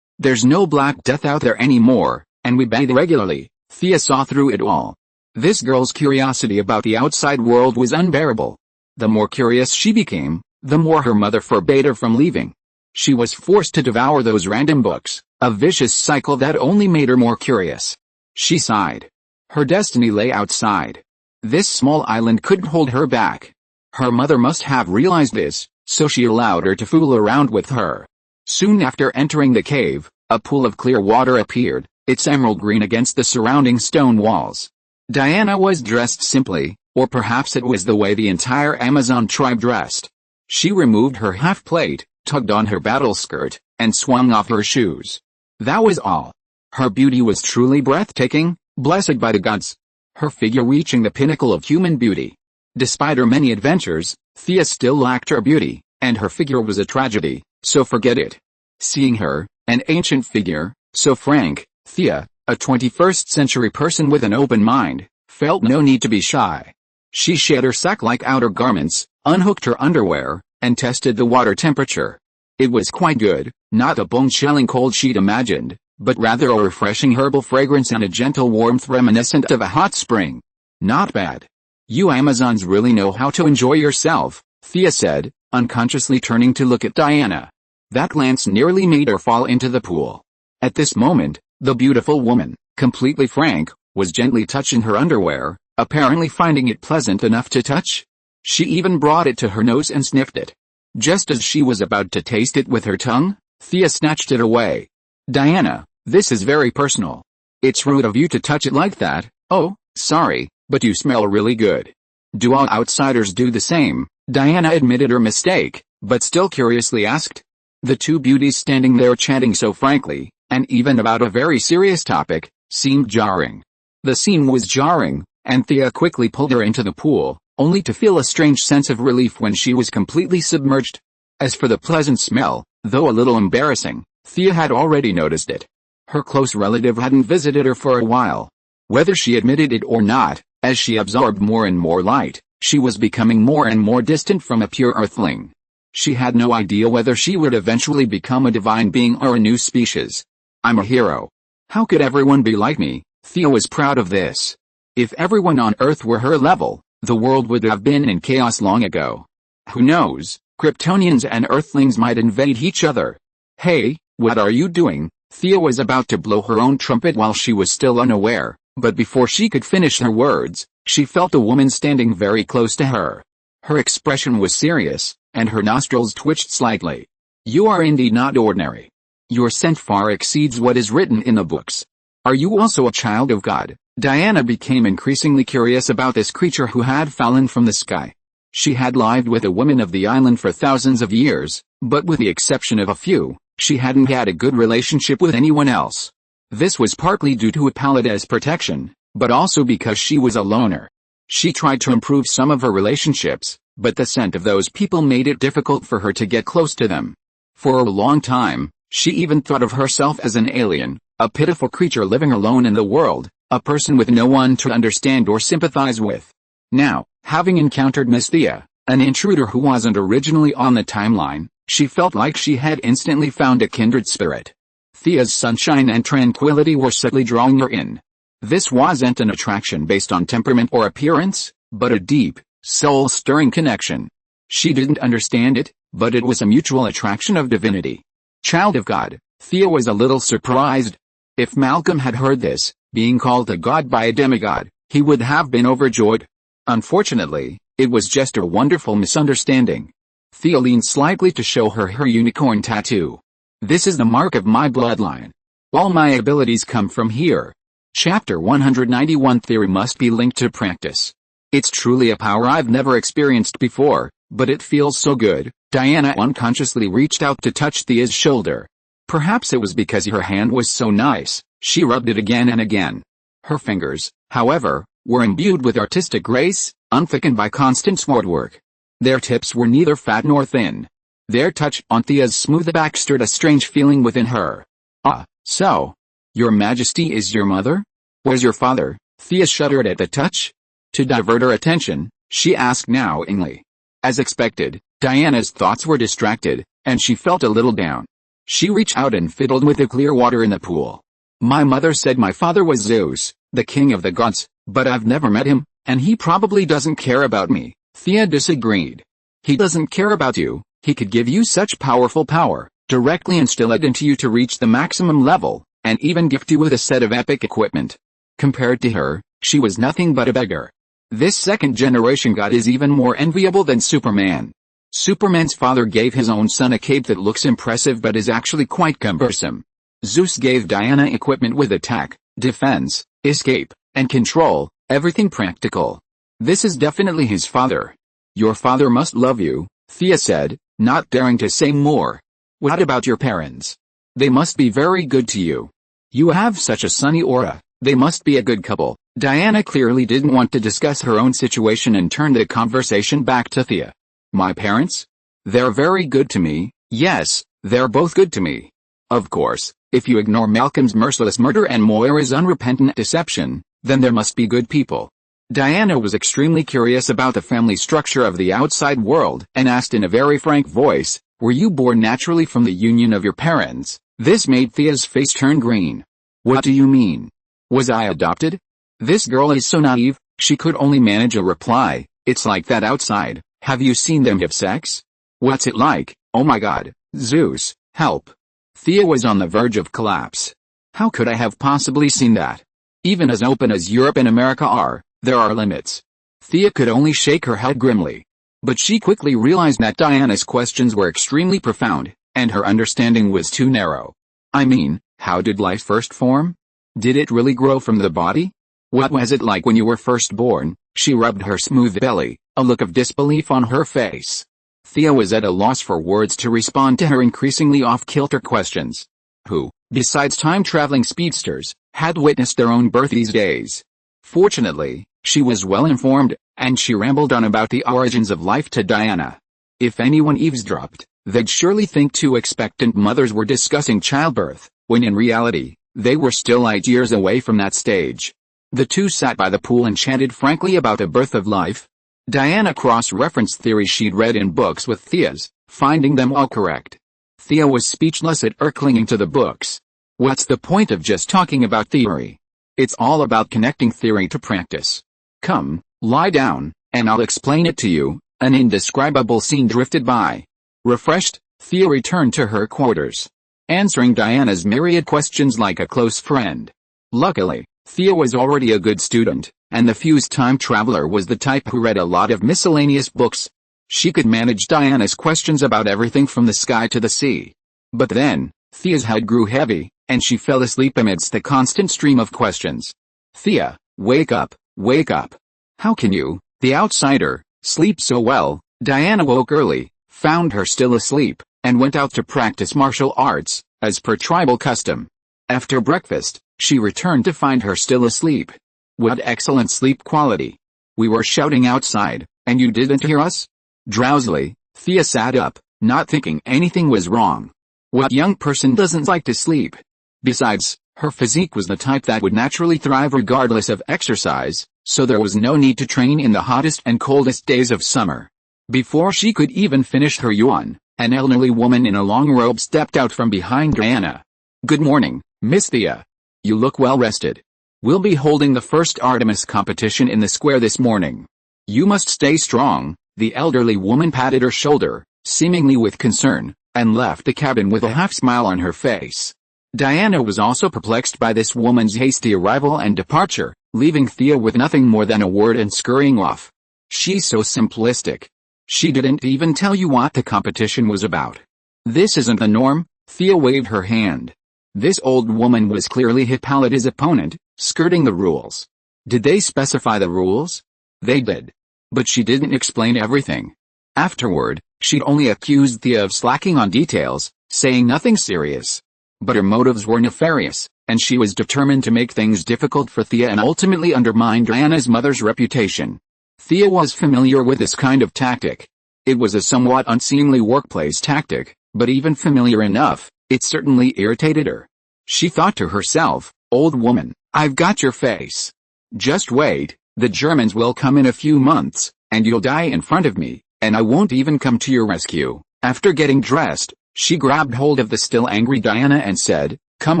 There's no Black Death out there anymore, and we bathe regularly. Thea saw through it all. This girl's curiosity about the outside world was unbearable. The more curious she became, the more her mother forbade her from leaving. She was forced to devour those random books, a vicious cycle that only made her more curious. She sighed. Her destiny lay outside. This small island couldn't hold her back. Her mother must have realized this, so she allowed her to fool around with her. Soon after entering the cave, a pool of clear water appeared, its emerald green against the surrounding stone walls. Diana was dressed simply, or perhaps it was the way the entire Amazon tribe dressed. She removed her half-plate, tugged on her battle skirt, and swung off her shoes. That was all. Her beauty was truly breathtaking, blessed by the gods. Her figure reaching the pinnacle of human beauty. Despite her many adventures, Thea still lacked her beauty, and her figure was a tragedy, so forget it. Seeing her, an ancient figure, so frank, Thea, a 21st century person with an open mind, felt no need to be shy. She shed her sack-like outer garments, unhooked her underwear, and tested the water temperature. It was quite good, not a bone-chilling cold she'd imagined, but rather a refreshing herbal fragrance and a gentle warmth reminiscent of a hot spring. Not bad. You Amazons really know how to enjoy yourself, Thea said, unconsciously turning to look at Diana. That glance nearly made her fall into the pool. At this moment, the beautiful woman, completely frank, was gently touching her underwear, apparently finding it pleasant enough to touch. She even brought it to her nose and sniffed it. Just as she was about to taste it with her tongue, Thea snatched it away. Diana, this is very personal. It's rude of you to touch it like that. Oh, sorry, but you smell really good. Do all outsiders do the same? Diana admitted her mistake, but still curiously asked. The two beauties standing there chatting so frankly, and even about a very serious topic, seemed jarring. The scene was jarring, and Thea quickly pulled her into the pool, only to feel a strange sense of relief when she was completely submerged. As for the pleasant smell, though a little embarrassing, Thea had already noticed it. Her close relative hadn't visited her for a while. Whether she admitted it or not, as she absorbed more and more light, she was becoming more and more distant from a pure earthling. She had no idea whether she would eventually become a divine being or a new species. I'm a hero. How could everyone be like me? Thea was proud of this. If everyone on Earth were her level, the world would have been in chaos long ago. Who knows, Kryptonians and Earthlings might invade each other. Hey, what are you doing? Thea was about to blow her own trumpet while she was still unaware, But before she could finish her words, she felt a woman standing very close to her. Her expression was serious, and her nostrils twitched slightly. "You are indeed not ordinary. Your scent far exceeds what is written in the books. Are you also a child of God?" Diana became increasingly curious about this creature who had fallen from the sky. She had lived with the women of the island for thousands of years, but with the exception of a few, she hadn't had a good relationship with anyone else. This was partly due to Ippolita's protection, but also because she was a loner. She tried to improve some of her relationships, but the scent of those people made it difficult for her to get close to them. For a long time, she even thought of herself as an alien, a pitiful creature living alone in the world, a person with no one to understand or sympathize with. Now, having encountered Miss Thea, an intruder who wasn't originally on the timeline, she felt like she had instantly found a kindred spirit. Thea's sunshine and tranquility were subtly drawing her in. This wasn't an attraction based on temperament or appearance, but a deep, soul-stirring connection. She didn't understand it, but it was a mutual attraction of divinity. Child of God, Thea was a little surprised. If Malcolm had heard this, being called a god by a demigod, he would have been overjoyed. Unfortunately, it was just a wonderful misunderstanding. Thea leaned slightly to show her unicorn tattoo. "This is the mark of my bloodline. All my abilities come from here." Chapter 191 Theory must be linked to practice. "It's truly a power I've never experienced before, but it feels so good." Diana unconsciously reached out to touch Thea's shoulder. Perhaps it was because her hand was so nice, she rubbed it again and again. Her fingers, however, were imbued with artistic grace, unthickened by constant swordwork. Their tips were neither fat nor thin. Their touch on Thea's smooth back stirred a strange feeling within her. "Ah, so. Your Majesty is your mother? Where's your father?" Thea shuddered at the touch. To divert her attention, she asked knowingly. As expected, Diana's thoughts were distracted, and she felt a little down. She reached out and fiddled with the clear water in the pool. "My mother said my father was Zeus, the king of the gods, but I've never met him, and he probably doesn't care about me." Thea disagreed. "He doesn't care about you. He could give you such powerful power, directly instill it into you to reach the maximum level, and even gift you with a set of epic equipment. Compared to her, she was nothing but a beggar. This second-generation god is even more enviable than Superman. Superman's father gave his own son a cape that looks impressive but is actually quite cumbersome. Zeus gave Diana equipment with attack, defense, escape, and control, everything practical. This is definitely his father. Your father must love you," Thea said, not daring to say more. "What about your parents? They must be very good to you. You have such a sunny aura, they must be a good couple." Diana clearly didn't want to discuss her own situation and turned the conversation back to Thea. "My parents? They're very good to me, yes, they're both good to me. Of course, if you ignore Malcolm's merciless murder and Moira's unrepentant deception, then there must be good people." Diana was extremely curious about the family structure of the outside world and asked in a very frank voice, "Were you born naturally from the union of your parents?" This made Thea's face turn green. "What do you mean? Was I adopted?" This girl is so naive, she could only manage a reply. "It's like that outside. Have you seen them have sex?" "What's it like? Oh my god, Zeus, help." Thea was on the verge of collapse. How could I have possibly seen that? Even as open as Europe and America are, there are limits. Thea could only shake her head grimly. But she quickly realized that Diana's questions were extremely profound, and her understanding was too narrow. "I mean, how did life first form? Did it really grow from the body? What was it like when you were first born?" She rubbed her smooth belly, a look of disbelief on her face. Thea was at a loss for words to respond to her increasingly off-kilter questions. Who, besides time-traveling speedsters, had witnessed their own birth these days? Fortunately, she was well-informed, and she rambled on about the origins of life to Diana. If anyone eavesdropped, they'd surely think two expectant mothers were discussing childbirth, when in reality, they were still light years away from that stage. The two sat by the pool and chatted frankly about the birth of life. Diana cross-referenced theories she'd read in books with Thea's, finding them all correct. Thea was speechless at her clinging to the books. What's the point of just talking about theory? It's all about connecting theory to practice. Come, lie down, and I'll explain it to you. An indescribable scene drifted by. Refreshed, Thea returned to her quarters, answering Diana's myriad questions like a close friend. Luckily, Thea was already a good student, and the fused time traveler was the type who read a lot of miscellaneous books. She could manage Diana's questions about everything from the sky to the sea. But then, Thea's head grew heavy, and she fell asleep amidst the constant stream of questions. Thea, wake up, wake up. How can you, the outsider, sleep so well? Diana woke early, found her still asleep, and went out to practice martial arts, as per tribal custom. After breakfast, she returned to find her still asleep. What excellent sleep quality. We were shouting outside, and you didn't hear us? Drowsily, Thea sat up, not thinking anything was wrong. What young person doesn't like to sleep? Besides, her physique was the type that would naturally thrive regardless of exercise, so there was no need to train in the hottest and coldest days of summer. Before she could even finish her yawn, an elderly woman in a long robe stepped out from behind Diana. Good morning, Miss Thea. You look well rested. We'll be holding the first Artemis competition in the square this morning. You must stay strong. The elderly woman patted her shoulder, seemingly with concern, and left the cabin with a half-smile on her face. Diana was also perplexed by this woman's hasty arrival and departure, leaving Thea with nothing more than a word and scurrying off. She's so simplistic. She didn't even tell you what the competition was about. This isn't the norm. Thea waved her hand. This old woman was clearly Hippolyta's opponent, skirting the rules. Did they specify the rules? They did. But she didn't explain everything. Afterward, she'd only accused Thea of slacking on details, saying nothing serious. But her motives were nefarious, and she was determined to make things difficult for Thea and ultimately undermine Diana's mother's reputation. Thea was familiar with this kind of tactic. It was a somewhat unseemly workplace tactic, but even familiar enough, it certainly irritated her. She thought to herself, old woman, I've got your face. Just wait. The Germans will come in a few months, and you'll die in front of me, and I won't even come to your rescue. After getting dressed, she grabbed hold of the still angry Diana and said, come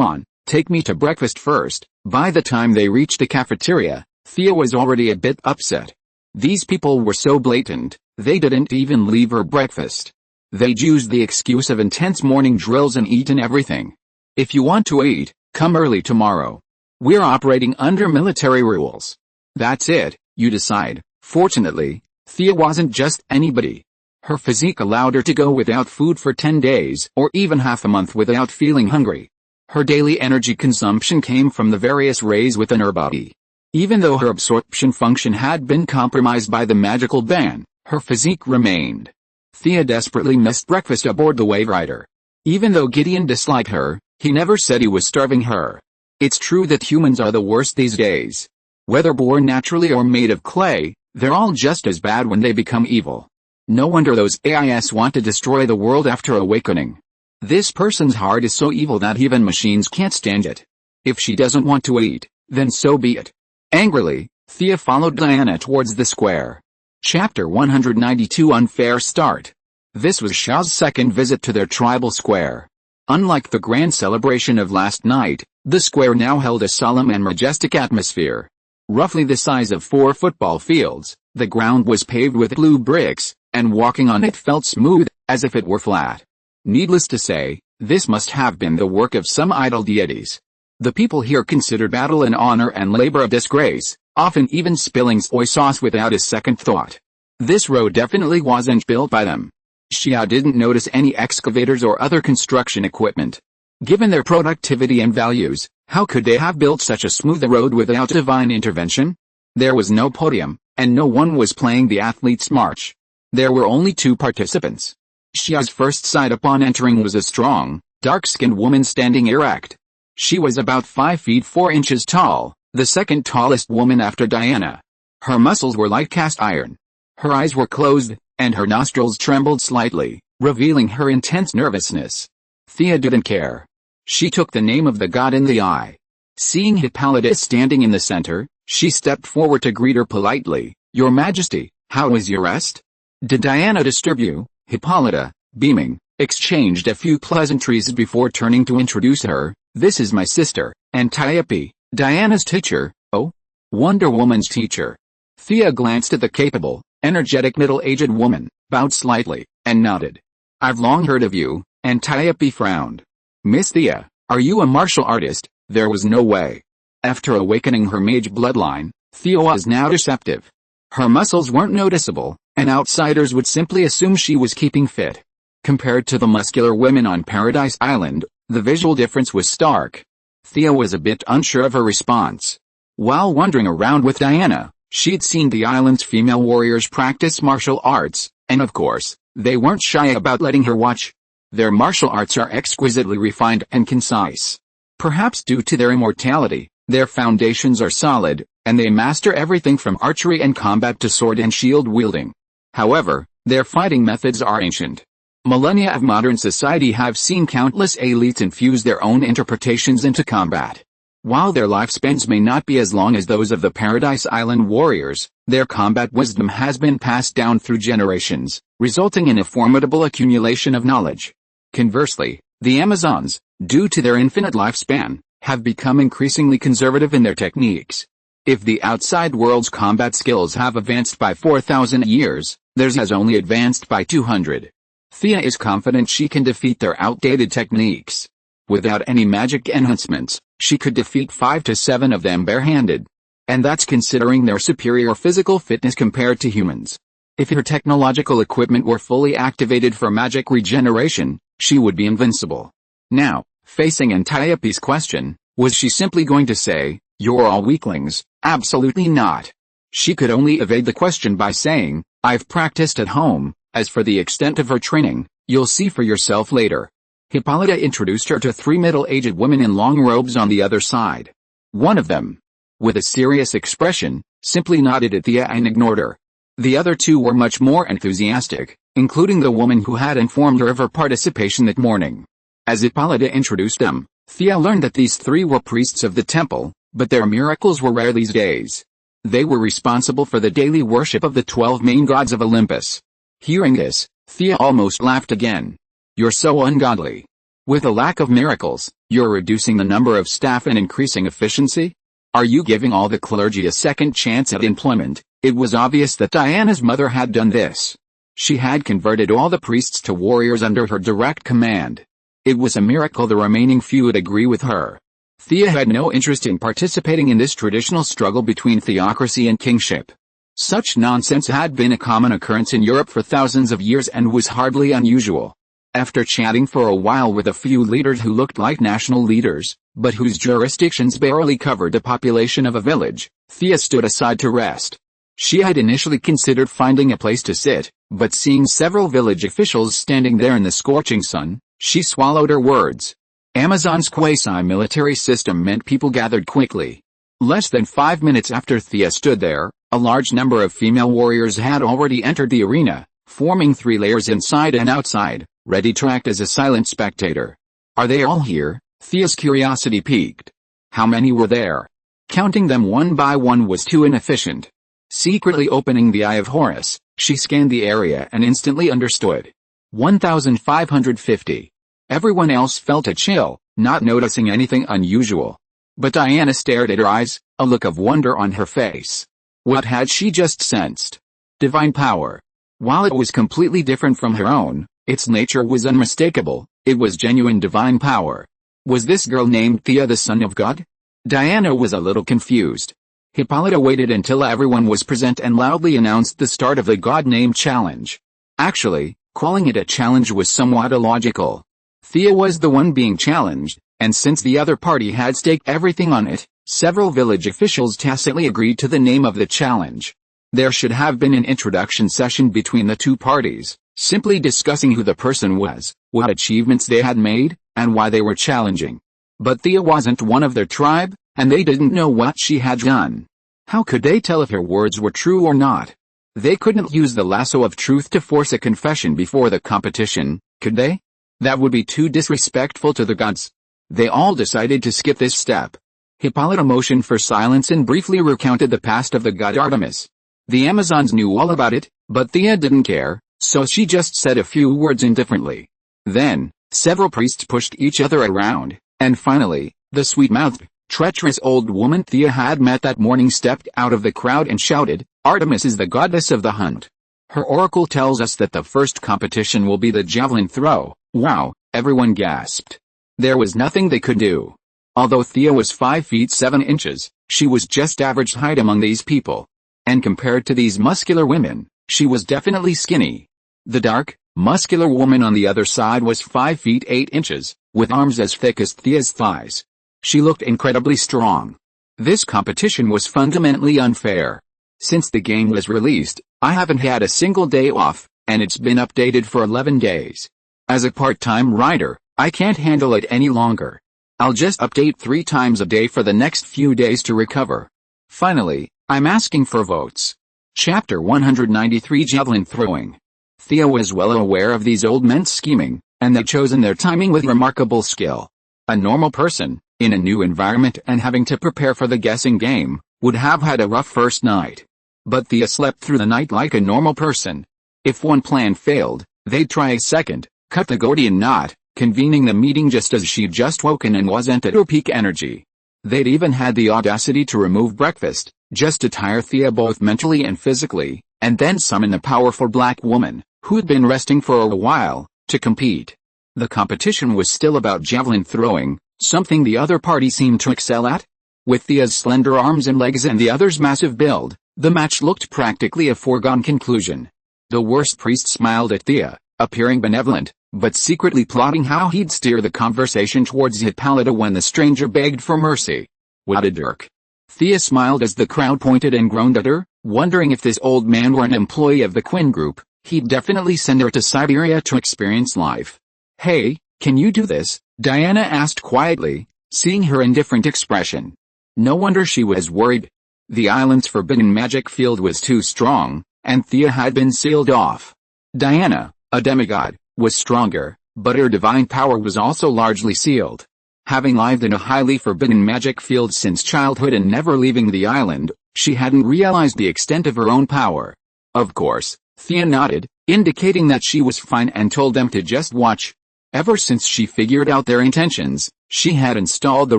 on, take me to breakfast first. By the time they reached the cafeteria, Thea was already a bit upset. These people were so blatant, they didn't even leave her breakfast. They'd used the excuse of intense morning drills and eaten everything. If you want to eat, come early tomorrow. We're operating under military rules. That's it, you decide. Fortunately, Thea wasn't just anybody. Her physique allowed her to go without food for 10 days or even half a month without feeling hungry. Her daily energy consumption came from the various rays within her body. Even though her absorption function had been compromised by the magical ban, her physique remained. Thea desperately missed breakfast aboard the Waverider. Even though Gideon disliked her, he never said he was starving her. It's true that humans are the worst these days. Whether born naturally or made of clay, they're all just as bad when they become evil. No wonder those AIS want to destroy the world after awakening. This person's heart is so evil that even machines can't stand it. If she doesn't want to eat, then so be it. Angrily, Thea followed Diana towards the square. Chapter 192 Unfair Start. This was Sha's second visit to their tribal square. Unlike the grand celebration of last night, the square now held a solemn and majestic atmosphere. Roughly the size of 4 football fields, the ground was paved with blue bricks, and walking on it felt smooth, as if it were flat. Needless to say, this must have been the work of some idol deities. The people here considered battle an honor and labor a disgrace, often even spilling soy sauce without a second thought. This road definitely wasn't built by them. Xia didn't notice any excavators or other construction equipment. Given their productivity and values, how could they have built such a smooth road without divine intervention? There was no podium, and no one was playing the athlete's march. There were only 2 participants. Xia's first sight upon entering was a strong, dark-skinned woman standing erect. She was about 5 feet 4 inches tall, the second tallest woman after Diana. Her muscles were like cast iron. Her eyes were closed, and her nostrils trembled slightly, revealing her intense nervousness. Thea didn't care. She took the name of the god in the eye. Seeing Hippolyta standing in the center, she stepped forward to greet her politely. Your Majesty, how was your rest? Did Diana disturb you? Hippolyta, beaming, exchanged a few pleasantries before turning to introduce her. This is my sister, Antiope, Diana's teacher. Oh? Wonder Woman's teacher. Thea glanced at the capable, energetic middle-aged woman, bowed slightly, and nodded. I've long heard of you. Antiope frowned. Miss Thea, are you a martial artist? There was no way. After awakening her mage bloodline, Thea was now deceptive. Her muscles weren't noticeable, and outsiders would simply assume she was keeping fit. Compared to the muscular women on Paradise Island, the visual difference was stark. Thea was a bit unsure of her response. While wandering around with Diana, she'd seen the island's female warriors practice martial arts, and of course, they weren't shy about letting her watch. Their martial arts are exquisitely refined and concise. Perhaps due to their immortality, their foundations are solid, and they master everything from archery and combat to sword and shield wielding. However, their fighting methods are ancient. Millennia of modern society have seen countless elites infuse their own interpretations into combat. While their lifespans may not be as long as those of the Paradise Island warriors, their combat wisdom has been passed down through generations, resulting in a formidable accumulation of knowledge. Conversely, the Amazons, due to their infinite lifespan, have become increasingly conservative in their techniques. If the outside world's combat skills have advanced by 4,000 years, theirs has only advanced by 200. Thea is confident she can defeat their outdated techniques. Without any magic enhancements, she could defeat 5 to 7 of them barehanded. And that's considering their superior physical fitness compared to humans. If her technological equipment were fully activated for magic regeneration, she would be invincible. Now, facing Antiope's question, was she simply going to say, "You're all weaklings"? Absolutely not. She could only evade the question by saying, "I've practiced at home. As for the extent of her training, you'll see for yourself later." Hippolyta introduced her to 3 middle-aged women in long robes on the other side. One of them, with a serious expression, simply nodded at Thea and ignored her. The other 2 were much more enthusiastic, including the woman who had informed her of her participation that morning. As Hippolyta introduced them, Thea learned that these 3 were priests of the temple, but their miracles were rare these days. They were responsible for the daily worship of the 12 main gods of Olympus. Hearing this, Thea almost laughed again. "You're so ungodly. With a lack of miracles, you're reducing the number of staff and increasing efficiency? Are you giving all the clergy a second chance at employment?" It was obvious that Diana's mother had done this. She had converted all the priests to warriors under her direct command. It was a miracle the remaining few would agree with her. Thea had no interest in participating in this traditional struggle between theocracy and kingship. Such nonsense had been a common occurrence in Europe for thousands of years and was hardly unusual. After chatting for a while with a few leaders who looked like national leaders, but whose jurisdictions barely covered the population of a village, Thea stood aside to rest. She had initially considered finding a place to sit, but seeing several village officials standing there in the scorching sun, she swallowed her words. Amazon's quasi-military system meant people gathered quickly. Less than 5 minutes after Thea stood there, a large number of female warriors had already entered the arena, forming 3 layers inside and outside, ready to act as a silent spectator. "Are they all here?" Thea's curiosity piqued. How many were there? Counting them one by one was too inefficient. Secretly opening the Eye of Horus, she scanned the area and instantly understood. 1,550. Everyone else felt a chill, not noticing anything unusual. But Diana stared at her eyes, a look of wonder on her face. What had she just sensed? Divine power. While it was completely different from her own, its nature was unmistakable. It was genuine divine power. Was this girl named Thea the son of God? Diana was a little confused. Hippolyta waited until everyone was present and loudly announced the start of the God Name Challenge. Actually, calling it a challenge was somewhat illogical. Thea was the one being challenged, and since the other party had staked everything on it, several village officials tacitly agreed to the name of the challenge. There should have been an introduction session between the 2 parties, simply discussing who the person was, what achievements they had made, and why they were challenging. But Thea wasn't one of their tribe, and they didn't know what she had done. How could they tell if her words were true or not? They couldn't use the lasso of truth to force a confession before the competition, could they? That would be too disrespectful to the gods. They all decided to skip this step. Hippolyta motioned for silence and briefly recounted the past of the god Artemis. The Amazons knew all about it, but Thea didn't care, so she just said a few words indifferently. Then, several priests pushed each other around, and finally, the sweet-mouthed, treacherous old woman Thea had met that morning stepped out of the crowd and shouted, "Artemis is the goddess of the hunt. Her oracle tells us that the first competition will be the javelin throw." Wow, everyone gasped. There was nothing they could do. Although Thea was 5 feet 7 inches, she was just average height among these people. And compared to these muscular women, she was definitely skinny. The dark, muscular woman on the other side was 5 feet 8 inches, with arms as thick as Thea's thighs. She looked incredibly strong. This competition was fundamentally unfair. Since the game was released, I haven't had a single day off, and it's been updated for 11 days. As a part-time writer, I can't handle it any longer. I'll just update 3 times a day for the next few days to recover. Finally, I'm asking for votes. Chapter 193 Javelin Throwing. Thea was well aware of these old men's scheming, and they'd chosen their timing with remarkable skill. A normal person, in a new environment and having to prepare for the guessing game, would have had a rough first night. But Thea slept through the night like a normal person. If one plan failed, they'd try a second, cut the Gordian knot, convening the meeting just as she'd just woken and wasn't at her peak energy. They'd even had the audacity to remove breakfast, just to tire Thea both mentally and physically, and then summon the powerful black woman, who'd been resting for a while, to compete. The competition was still about javelin throwing, something the other party seemed to excel at. With Thea's slender arms and legs and the other's massive build, the match looked practically a foregone conclusion. The worst priest smiled at Thea, appearing benevolent, but secretly plotting how he'd steer the conversation towards Hippolyta when the stranger begged for mercy. What a jerk. Thea smiled as the crowd pointed and groaned at her, wondering if this old man were an employee of the Quinn group, he'd definitely send her to Siberia to experience life. Hey, can you do this? Diana asked quietly, seeing her indifferent expression. No wonder she was worried. The island's forbidden magic field was too strong, and Thea had been sealed off. Diana, a demigod, was stronger, but her divine power was also largely sealed. Having lived in a highly forbidden magic field since childhood and never leaving the island, she hadn't realized the extent of her own power. Of course, Thea nodded, indicating that she was fine and told them to just watch. Ever since she figured out their intentions, she had installed the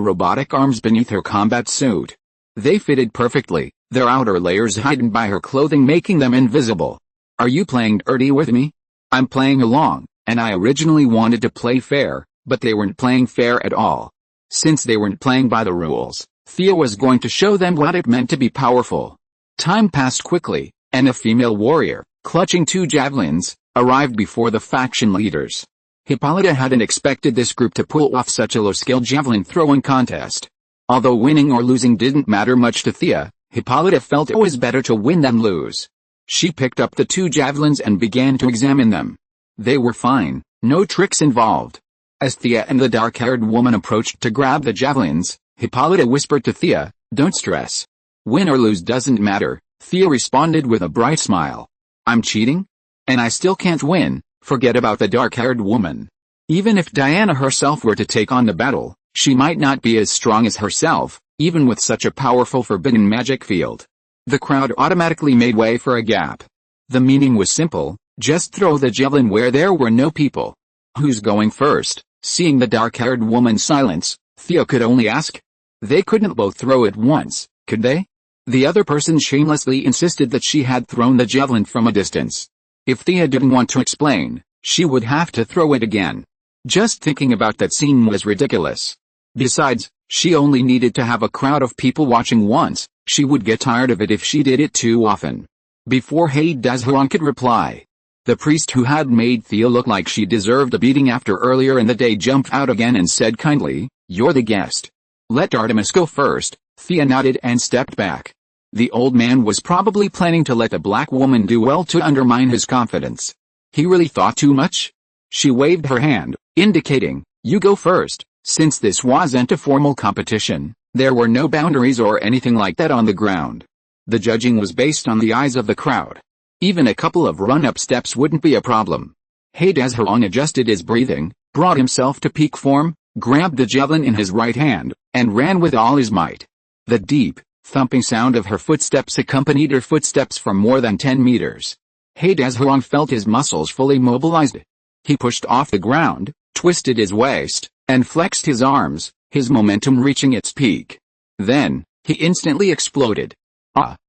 robotic arms beneath her combat suit. They fitted perfectly, their outer layers hidden by her clothing making them invisible. Are you playing dirty with me? I'm playing along, and I originally wanted to play fair, but they weren't playing fair at all. Since they weren't playing by the rules, Thea was going to show them what it meant to be powerful. Time passed quickly, and a female warrior, clutching 2 javelins, arrived before the faction leaders. Hippolyta hadn't expected this group to pull off such a low-skill javelin throwing contest. Although winning or losing didn't matter much to Thea, Hippolyta felt it was better to win than lose. She picked up the 2 javelins and began to examine them. They were fine, no tricks involved. As Thea and the dark-haired woman approached to grab the javelins, Hippolyta whispered to Thea, "Don't stress. Win or lose doesn't matter." Thea responded with a bright smile. "I'm cheating? And I still can't win, forget about the dark-haired woman." Even if Diana herself were to take on the battle, she might not be as strong as herself, even with such a powerful forbidden magic field. The crowd automatically made way for a gap. The meaning was simple, just throw the javelin where there were no people. Who's going first? Seeing the dark-haired woman's silence, Thea could only ask. They couldn't both throw at once, could they? The other person shamelessly insisted that she had thrown the javelin from a distance. If Thea didn't want to explain, she would have to throw it again. Just thinking about that scene was ridiculous. Besides, she only needed to have a crowd of people watching once, she would get tired of it if she did it too often. Before Hades could reply, the priest who had made Thea look like she deserved a beating after earlier in the day jumped out again and said kindly, "You're the guest. Let Artemis go first." Thea nodded and stepped back. The old man was probably planning to let the black woman do well to undermine his confidence. He really thought too much? She waved her hand, indicating, "You go first." Since this wasn't a formal competition, there were no boundaries or anything like that on the ground. The judging was based on the eyes of the crowd. Even a couple of run-up steps wouldn't be a problem. Hades adjusted his breathing, brought himself to peak form, grabbed the javelin in his right hand, and ran with all his might. The deep, thumping sound of her footsteps accompanied her footsteps for more than 10 meters. Hades felt his muscles fully mobilized. He pushed off the ground, twisted his waist, and flexed his arms, his momentum reaching its peak. Then, he instantly exploded.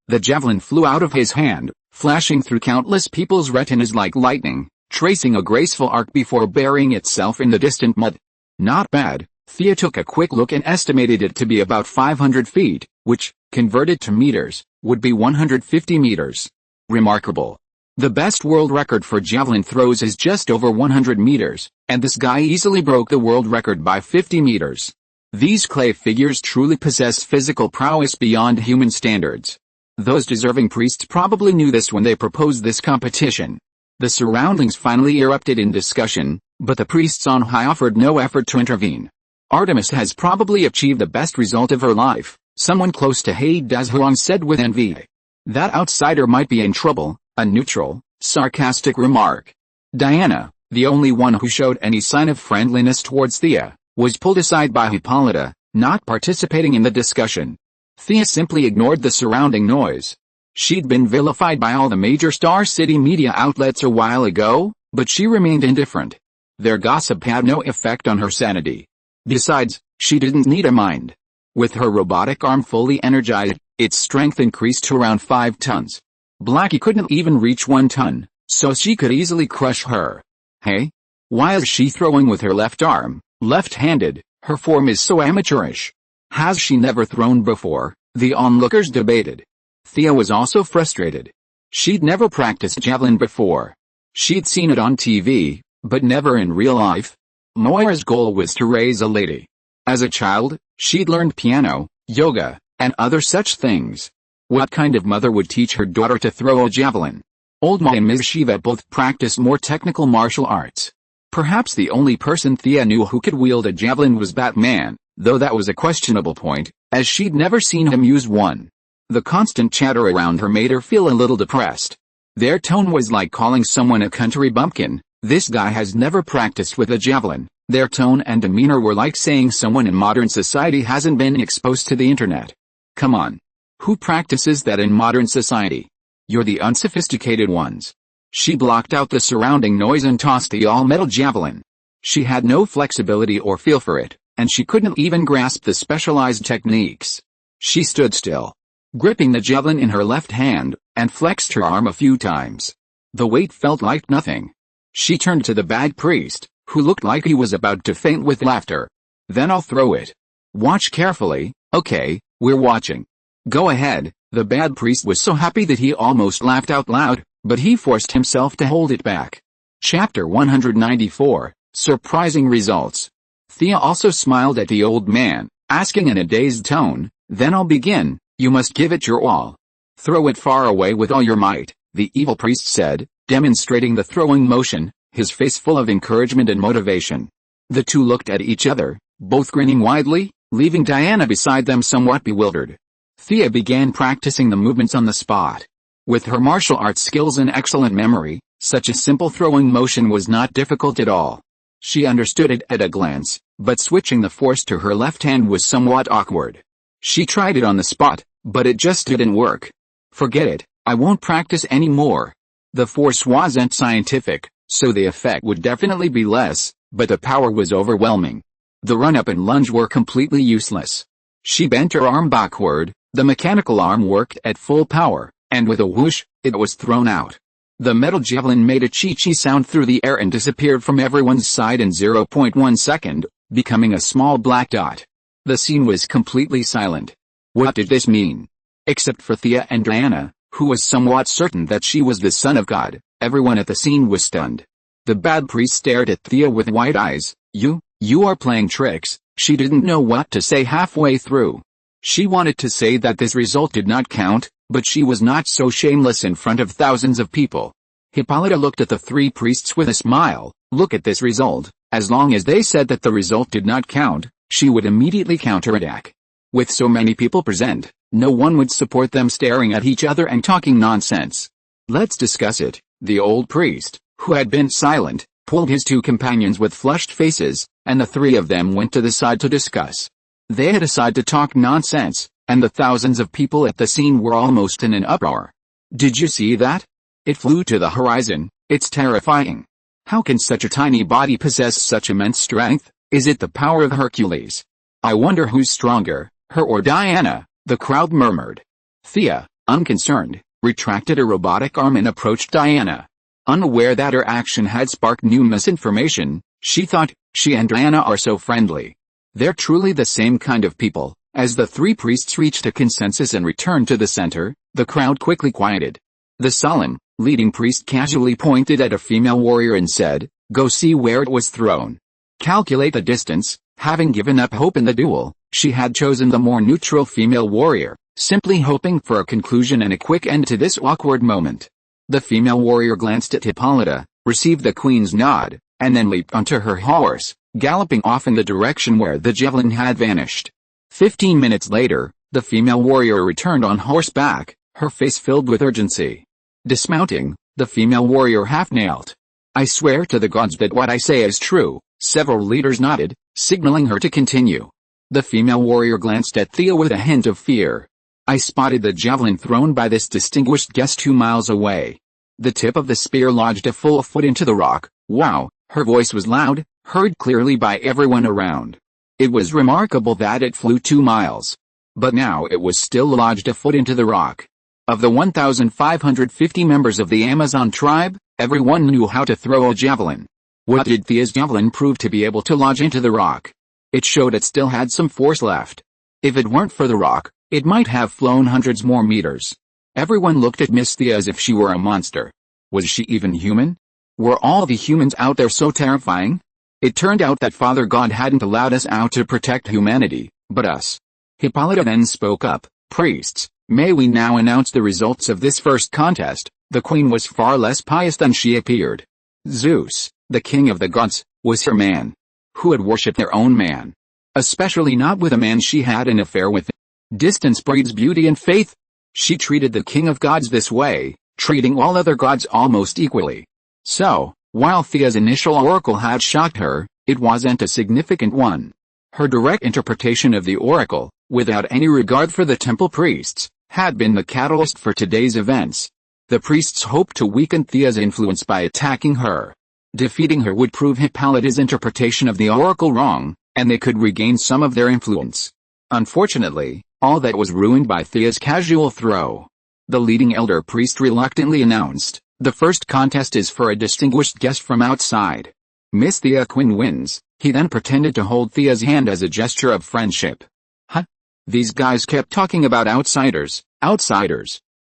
The javelin flew out of his hand, flashing through countless people's retinas like lightning, tracing a graceful arc before burying itself in the distant mud. Not bad, Thea took a quick look and estimated it to be about 500 feet, which, converted to meters, would be 150 meters. Remarkable. The best world record for javelin throws is just over 100 meters, and this guy easily broke the world record by 50 meters. These clay figures truly possess physical prowess beyond human standards. Those deserving priests probably knew this when they proposed this competition. The surroundings finally erupted in discussion, but the priests on high offered no effort to intervene. Artemis has probably achieved the best result of her life, someone close to Hades Huang said with envy. That outsider might be in trouble, a neutral, sarcastic remark. Diana, the only one who showed any sign of friendliness towards Thea, was pulled aside by Hippolyta, not participating in the discussion. Thea simply ignored the surrounding noise. She'd been vilified by all the major Star City media outlets a while ago, but she remained indifferent. Their gossip had no effect on her sanity. Besides, she didn't need a mind. With her robotic arm fully energized, its strength increased to around 5 tons. Blackie couldn't even reach 1 ton, so she could easily crush her. Hey? Why is she throwing with her left arm, left-handed? Her form is so amateurish. Has she never thrown before? The onlookers debated. Thea was also frustrated. She'd never practiced javelin before. She'd seen it on TV, but never in real life. Moira's goal was to raise a lady. As a child, she'd learned piano, yoga, and other such things. What kind of mother would teach her daughter to throw a javelin? Old Ma and Ms. Shiva both practiced more technical martial arts. Perhaps the only person Thea knew who could wield a javelin was Batman, though that was a questionable point, as she'd never seen him use one. The constant chatter around her made her feel a little depressed. Their tone was like calling someone a country bumpkin. This guy has never practiced with a javelin. Their tone and demeanor were like saying someone in modern society hasn't been exposed to the internet. Come on. Who practices that in modern society? You're the unsophisticated ones. She blocked out the surrounding noise and tossed the all-metal javelin. She had no flexibility or feel for it, and she couldn't even grasp the specialized techniques. She stood still, gripping the javelin in her left hand, and flexed her arm a few times. The weight felt like nothing. She turned to the bad priest, who looked like he was about to faint with laughter. Then I'll throw it. Watch carefully. Okay, we're watching. Go ahead. The bad priest was so happy that he almost laughed out loud, but he forced himself to hold it back. Chapter 194, Surprising Results. Thea also smiled at the old man, asking in a dazed tone, then I'll begin, you must give it your all. Throw it far away with all your might, the evil priest said, demonstrating the throwing motion, his face full of encouragement and motivation. The two looked at each other, both grinning widely, leaving Diana beside them somewhat bewildered. Thea began practicing the movements on the spot. With her martial arts skills and excellent memory, such a simple throwing motion was not difficult at all. She understood it at a glance, but switching the force to her left hand was somewhat awkward. She tried it on the spot, but it just didn't work. Forget it, I won't practice anymore. The force wasn't scientific, so the effect would definitely be less, but the power was overwhelming. The run-up and lunge were completely useless. She bent her arm backward, the mechanical arm worked at full power, and with a whoosh, it was thrown out. The metal javelin made a chee-chee sound through the air and disappeared from everyone's side in 0.1 second, becoming a small black dot. The scene was completely silent. What did this mean? Except for Thea and Diana, who was somewhat certain that she was the son of God, everyone at the scene was stunned. The bad priest stared at Thea with wide eyes. You are playing tricks. She didn't know what to say halfway through. She wanted to say that this result did not count, but she was not so shameless in front of thousands of people. Hippolyta looked at the three priests with a smile. Look at this result. As long as they said that the result did not count, she would immediately counterattack. With so many people present, no one would support them staring at each other and talking nonsense. Let's discuss it. The old priest, who had been silent, pulled his two companions with flushed faces, and the three of them went to the side to discuss. They had decided to talk nonsense, and the thousands of people at the scene were almost in an uproar. Did you see that? It flew to the horizon. It's terrifying. How can such a tiny body possess such immense strength? Is it the power of Hercules? I wonder who's stronger, her or Diana, the crowd murmured. Thea, unconcerned, retracted her robotic arm and approached Diana. Unaware that her action had sparked new misinformation, she thought, she and Diana are so friendly. They're truly the same kind of people. As the three priests reached a consensus and returned to the center, the crowd quickly quieted. The solemn, leading priest casually pointed at a female warrior and said, "Go see where it was thrown. Calculate the distance." Having given up hope in the duel, she had chosen the more neutral female warrior, simply hoping for a conclusion and a quick end to this awkward moment. The female warrior glanced at Hippolyta, received the queen's nod, and then leaped onto her horse, galloping off in the direction where the javelin had vanished. 15 minutes later, the female warrior returned on horseback, her face filled with urgency. Dismounting, the female warrior half knelt. "I swear to the gods that what I say is true." Several leaders nodded, signaling her to continue. The female warrior glanced at Thea with a hint of fear. "I spotted the javelin thrown by this distinguished guest 2 miles away. The tip of the spear lodged a full foot into the rock." Wow, her voice was loud, heard clearly by everyone around. It was remarkable that it flew 2 miles. But now it was still lodged a foot into the rock. Of the 1,550 members of the Amazon tribe, everyone knew how to throw a javelin. What did Thea's javelin prove to be able to lodge into the rock? It showed it still had some force left. If it weren't for the rock, it might have flown hundreds more meters. Everyone looked at Miss Thea as if she were a monster. Was she even human? Were all the humans out there so terrifying? It turned out that Father God hadn't allowed us out to protect humanity, but us. Hippolyta then spoke up. "Priests, may we now announce the results of this first contest?" The queen was far less pious than she appeared. Zeus, the king of the gods, was her man. Who had worshipped their own man? Especially not with a man she had an affair with. Distance breeds beauty and faith. She treated the king of gods this way, treating all other gods almost equally. So, while Thea's initial oracle had shocked her, it wasn't a significant one. Her direct interpretation of the oracle, without any regard for the temple priests, had been the catalyst for today's events. The priests hoped to weaken Thea's influence by attacking her. Defeating her would prove Hippolyta's interpretation of the oracle wrong, and they could regain some of their influence. Unfortunately, all that was ruined by Thea's casual throw. The leading elder priest reluctantly announced, "The first contest is for a distinguished guest from outside. Miss Thea Quinn wins." He then pretended to hold Thea's hand as a gesture of friendship. Huh? These guys kept talking about outsiders.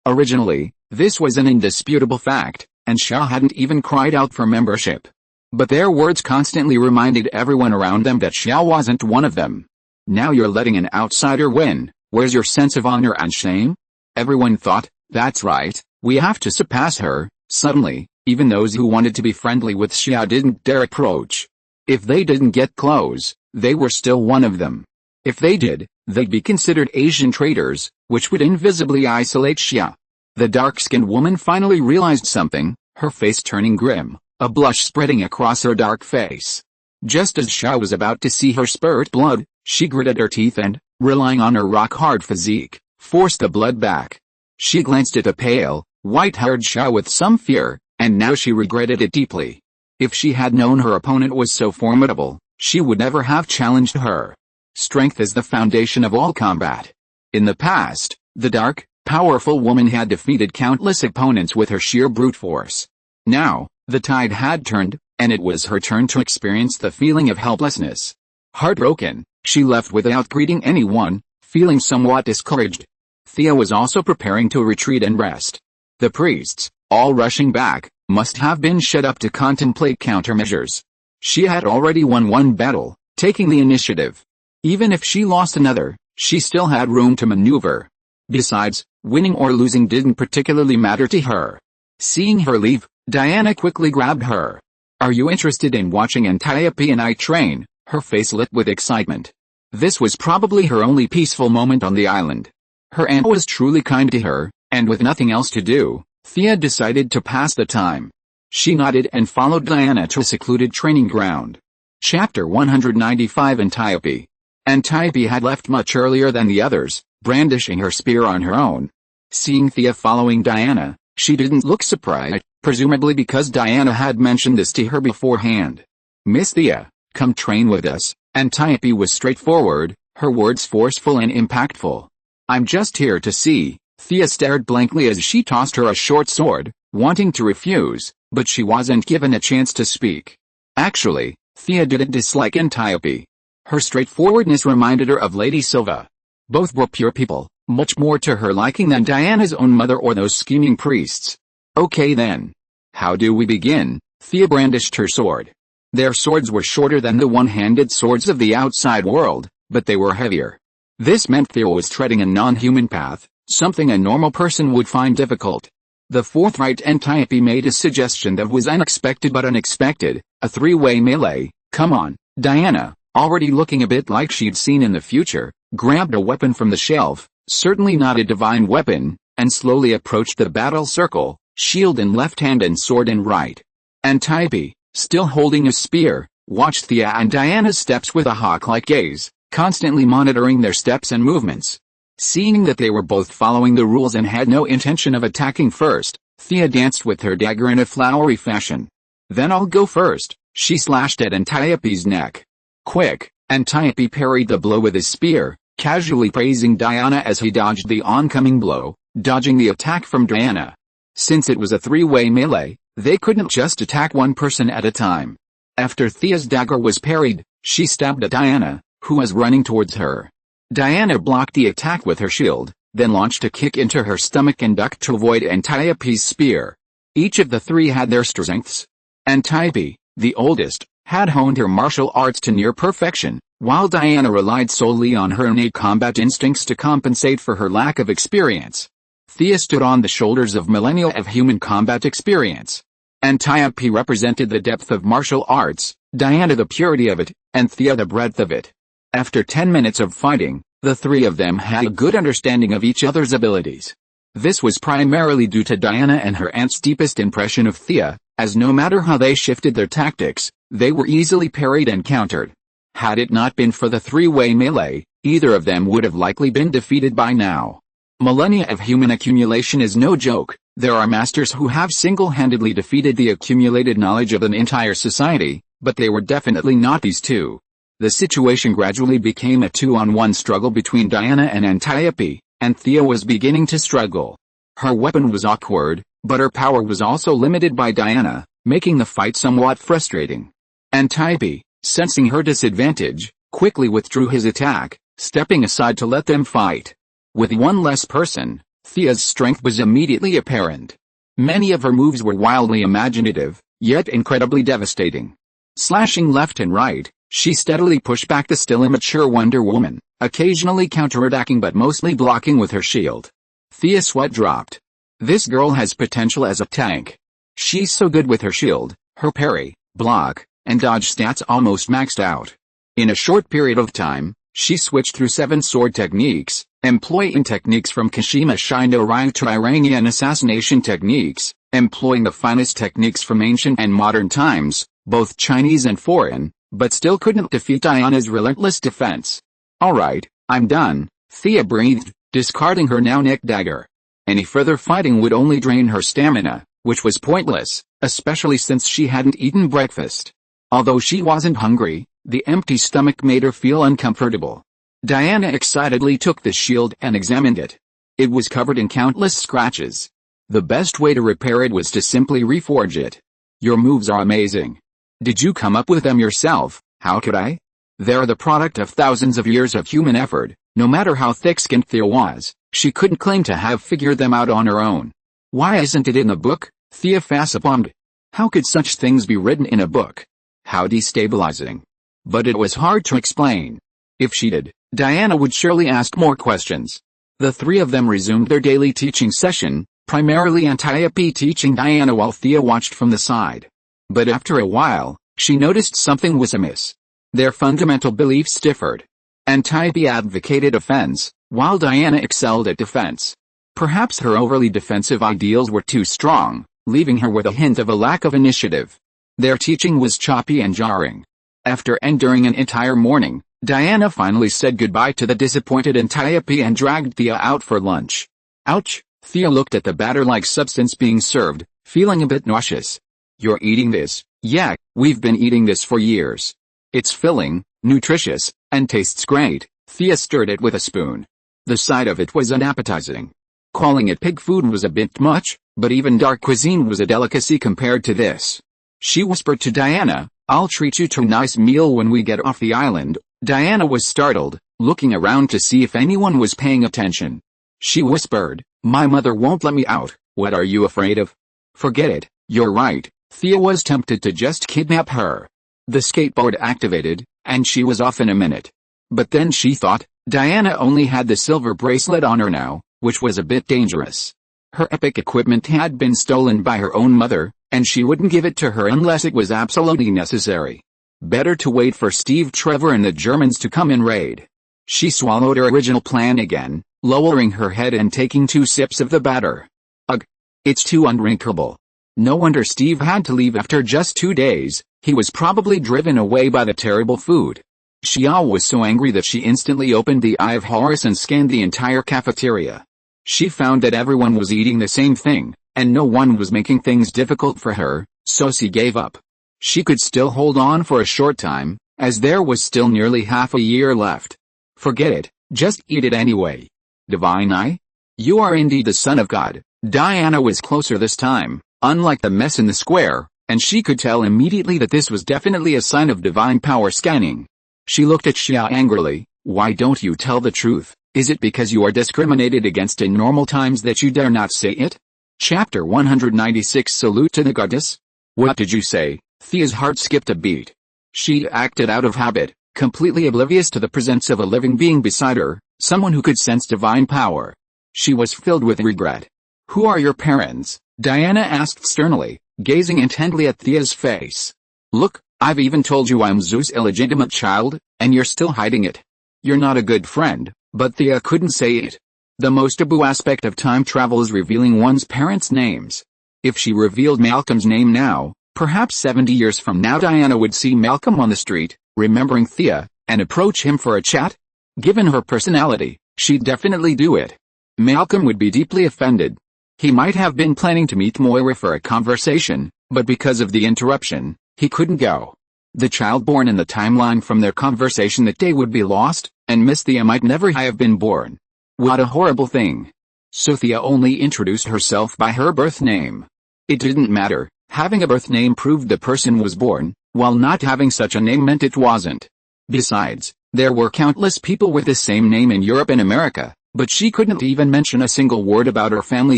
Originally, this was an indisputable fact, and Shah hadn't even cried out for membership. But their words constantly reminded everyone around them that Shah wasn't one of them. Now you're letting an outsider win. Where's your sense of honor and shame? Everyone thought, that's right, we have to surpass her. Suddenly, even those who wanted to be friendly with Shah didn't dare approach. If they didn't get close, they were still one of them. If they did, they'd be considered Asian traitors, which would invisibly isolate Shah. The dark-skinned woman finally realized something, her face turning grim, a blush spreading across her dark face. Just as Shah was about to see her spurt blood, she gritted her teeth and, relying on her rock-hard physique, forced the blood back. She glanced at the pale, white-haired Shah with some fear, and now she regretted it deeply. If she had known her opponent was so formidable, she would never have challenged her. Strength is the foundation of all combat. In the past, the dark, powerful woman had defeated countless opponents with her sheer brute force. Now, the tide had turned, and it was her turn to experience the feeling of helplessness. Heartbroken, she left without greeting anyone, feeling somewhat discouraged. Thea was also preparing to retreat and rest. The priests, all rushing back, must have been shut up to contemplate countermeasures. She had already won one battle, taking the initiative. Even if she lost another, she still had room to maneuver. Besides, winning or losing didn't particularly matter to her. Seeing her leave, Diana quickly grabbed her. "Are you interested in watching Antiope and I train?" Her face lit with excitement. This was probably her only peaceful moment on the island. Her aunt was truly kind to her, and with nothing else to do, Thea decided to pass the time. She nodded and followed Diana to a secluded training ground. Chapter 195 Antiope. Antiope had left much earlier than the others, brandishing her spear on her own. Seeing Thea following Diana, she didn't look surprised, presumably because Diana had mentioned this to her beforehand. "Miss Thea, come train with us." Antiope was straightforward, her words forceful and impactful. "I'm just here to see." Thea stared blankly as she tossed her a short sword, wanting to refuse, but she wasn't given a chance to speak. Actually, Thea didn't dislike Antiope. Her straightforwardness reminded her of Lady Silva. Both were pure people, much more to her liking than Diana's own mother or those scheming priests. Okay then. How do we begin? Thea brandished her sword. Their swords were shorter than the one-handed swords of the outside world, but they were heavier. This meant Thea was treading a non-human path, something a normal person would find difficult. The forthright Antiope made a suggestion that was unexpected but unexpected, a three-way melee. Come on, Diana, already looking a bit like she'd seen in the future, grabbed a weapon from the shelf, certainly not a divine weapon, and slowly approached the battle circle, shield in left hand and sword in right. Antiope, still holding a spear, watched Thea and Diana's steps with a hawk-like gaze, constantly monitoring their steps and movements. Seeing that they were both following the rules and had no intention of attacking first, Thea danced with her dagger in a flowery fashion. Then I'll go first, she slashed at Antiope's neck. Quick, Antiope parried the blow with his spear, casually praising Diana as he dodged the oncoming blow, dodging the attack from Diana. Since it was a three-way melee, they couldn't just attack one person at a time. After Thea's dagger was parried, she stabbed at Diana, who was running towards her. Diana blocked the attack with her shield, then launched a kick into her stomach and ducked to avoid Antiope's spear. Each of the three had their strengths. Antiope, the oldest, had honed her martial arts to near perfection, while Diana relied solely on her innate combat instincts to compensate for her lack of experience. Thea stood on the shoulders of millennia of human combat experience. Antiope represented the depth of martial arts, Diana the purity of it, and Thea the breadth of it. After 10 minutes of fighting, the three of them had a good understanding of each other's abilities. This was primarily due to Diana and her aunt's deepest impression of Thea, as no matter how they shifted their tactics, they were easily parried and countered. Had it not been for the three-way melee, either of them would have likely been defeated by now. Millennia of human accumulation is no joke. There are masters who have single-handedly defeated the accumulated knowledge of an entire society, but they were definitely not these two. The situation gradually became a two-on-one struggle between Diana and Antiope, and Thea was beginning to struggle. Her weapon was awkward, but her power was also limited by Diana, making the fight somewhat frustrating. Antiope, sensing her disadvantage, quickly withdrew his attack, stepping aside to let them fight. With one less person, Thea's strength was immediately apparent. Many of her moves were wildly imaginative, yet incredibly devastating. Slashing left and right, she steadily pushed back the still immature Wonder Woman, occasionally counterattacking but mostly blocking with her shield. Thea's sweat dropped. This girl has potential as a tank. She's so good with her shield, her parry, block, and dodge stats almost maxed out. In a short period of time, she switched through 7 sword techniques, employing techniques from Kashima Shindo Ryu to Iranian assassination techniques, employing the finest techniques from ancient and modern times, both Chinese and foreign, but still couldn't defeat Diana's relentless defense. Alright, I'm done, Thea breathed, discarding her now-necked dagger. Any further fighting would only drain her stamina, which was pointless, especially since she hadn't eaten breakfast. Although she wasn't hungry, the empty stomach made her feel uncomfortable. Diana excitedly took the shield and examined it. It was covered in countless scratches. The best way to repair it was to simply reforge it. Your moves are amazing. Did you come up with them yourself? How could I? They're the product of thousands of years of human effort. No matter how thick-skinned Thea was, she couldn't claim to have figured them out on her own. Why isn't it in the book? Thea facepalmed. How could such things be written in a book? How destabilizing. But it was hard to explain. If she did, Diana would surely ask more questions. The three of them resumed their daily teaching session, primarily Antiope teaching Diana while Thea watched from the side. But after a while, she noticed something was amiss. Their fundamental beliefs differed. Antiope advocated offense, while Diana excelled at defense. Perhaps her overly defensive ideals were too strong, leaving her with a hint of a lack of initiative. Their teaching was choppy and jarring. After enduring an entire morning, Diana finally said goodbye to the disappointed Antiope and dragged Thea out for lunch. Ouch! Thea looked at the batter-like substance being served, feeling a bit nauseous. You're eating this? Yeah, we've been eating this for years. It's filling, nutritious, and tastes great. Thea stirred it with a spoon. The sight of it was unappetizing. Calling it pig food was a bit much, but even dark cuisine was a delicacy compared to this. She whispered to Diana, I'll treat you to a nice meal when we get off the island, Diana was startled, looking around to see if anyone was paying attention. She whispered, "My mother won't let me out. What are you afraid of?" "Forget it, you're right." Thea was tempted to just kidnap her. The skateboard activated, and she was off in a minute. But then she thought, Diana only had the silver bracelet on her now, which was a bit dangerous. Her epic equipment had been stolen by her own mother, and she wouldn't give it to her unless it was absolutely necessary. Better to wait for Steve Trevor and the Germans to come and raid. She swallowed her original plan again, lowering her head and taking 2 sips of the batter. Ugh! It's too undrinkable. No wonder Steve had to leave after just 2 days, he was probably driven away by the terrible food. Xiao was so angry that she instantly opened the Eye of Horus and scanned the entire cafeteria. She found that everyone was eating the same thing, and no one was making things difficult for her, so she gave up. She could still hold on for a short time, as there was still nearly half a year left. Forget it, just eat it anyway. Divine Eye? You are indeed the son of God. Diana was closer this time, unlike the mess in the square, and she could tell immediately that this was definitely a sign of divine power scanning. She looked at Xia angrily. Why don't you tell the truth? Is it because you are discriminated against in normal times that you dare not say it? Chapter 196 Salute to the Goddess? What did you say? Thea's heart skipped a beat. She acted out of habit, completely oblivious to the presence of a living being beside her, someone who could sense divine power. She was filled with regret. Who are your parents? Diana asked sternly, gazing intently at Thea's face. Look, I've even told you I'm Zeus' illegitimate child, and you're still hiding it. You're not a good friend. But Thea couldn't say it. The most taboo aspect of time travel is revealing one's parents' names. If she revealed Malcolm's name now, perhaps 70 years from now Diana would see Malcolm on the street, remembering Thea, and approach him for a chat. Given her personality, she'd definitely do it. Malcolm would be deeply offended. He might have been planning to meet Moira for a conversation, but because of the interruption, he couldn't go. The child born in the timeline from their conversation that day would be lost, and Miss Thea might never have been born. What a horrible thing. So Thea only introduced herself by her birth name. It didn't matter, having a birth name proved the person was born, while not having such a name meant it wasn't. Besides, there were countless people with the same name in Europe and America, but she couldn't even mention a single word about her family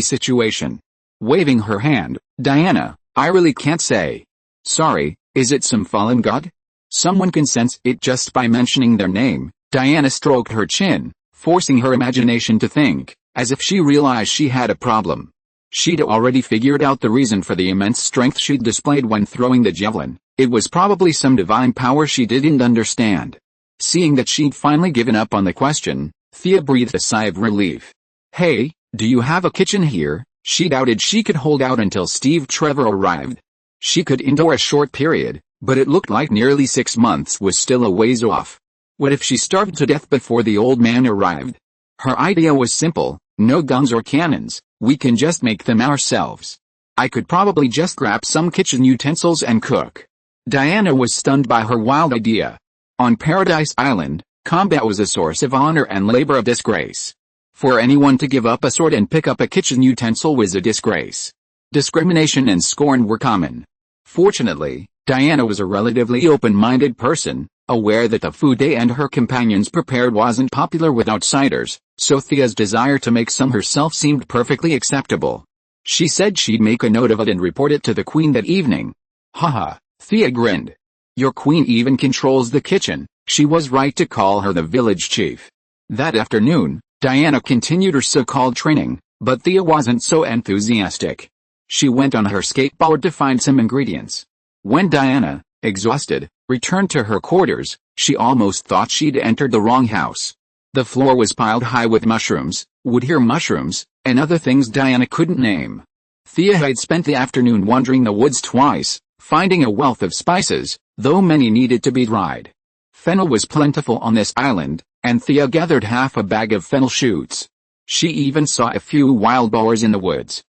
situation. Waving her hand, Diana, I really can't say. Sorry, is it some fallen god? Someone can sense it just by mentioning their name. Diana stroked her chin, forcing her imagination to think, as if she realized she had a problem. She'd already figured out the reason for the immense strength she'd displayed when throwing the javelin. It was probably some divine power she didn't understand. Seeing that she'd finally given up on the question, Thea breathed a sigh of relief. Hey, do you have a kitchen here? She doubted she could hold out until Steve Trevor arrived. She could endure a short period, but it looked like nearly 6 months was still a ways off. What if she starved to death before the old man arrived? Her idea was simple, no guns or cannons, we can just make them ourselves. I could probably just grab some kitchen utensils and cook. Diana was stunned by her wild idea. On Paradise Island, combat was a source of honor and labor of disgrace. For anyone to give up a sword and pick up a kitchen utensil was a disgrace. Discrimination and scorn were common. Fortunately, Diana was a relatively open-minded person, aware that the food they and her companions prepared wasn't popular with outsiders, so Thea's desire to make some herself seemed perfectly acceptable. She said she'd make a note of it and report it to the queen that evening. Haha, Thea grinned. Your queen even controls the kitchen. She was right to call her the village chief. That afternoon, Diana continued her so-called training, but Thea wasn't so enthusiastic. She went on her skateboard to find some ingredients. When Diana, exhausted, returned to her quarters, she almost thought she'd entered the wrong house. The floor was piled high with mushrooms, wood-ear mushrooms, and other things Diana couldn't name. Thea had spent the afternoon wandering the woods twice, finding a wealth of spices, though many needed to be dried. Fennel was plentiful on this island, and Thea gathered half a bag of fennel shoots. She even saw a few wild boars in the woods.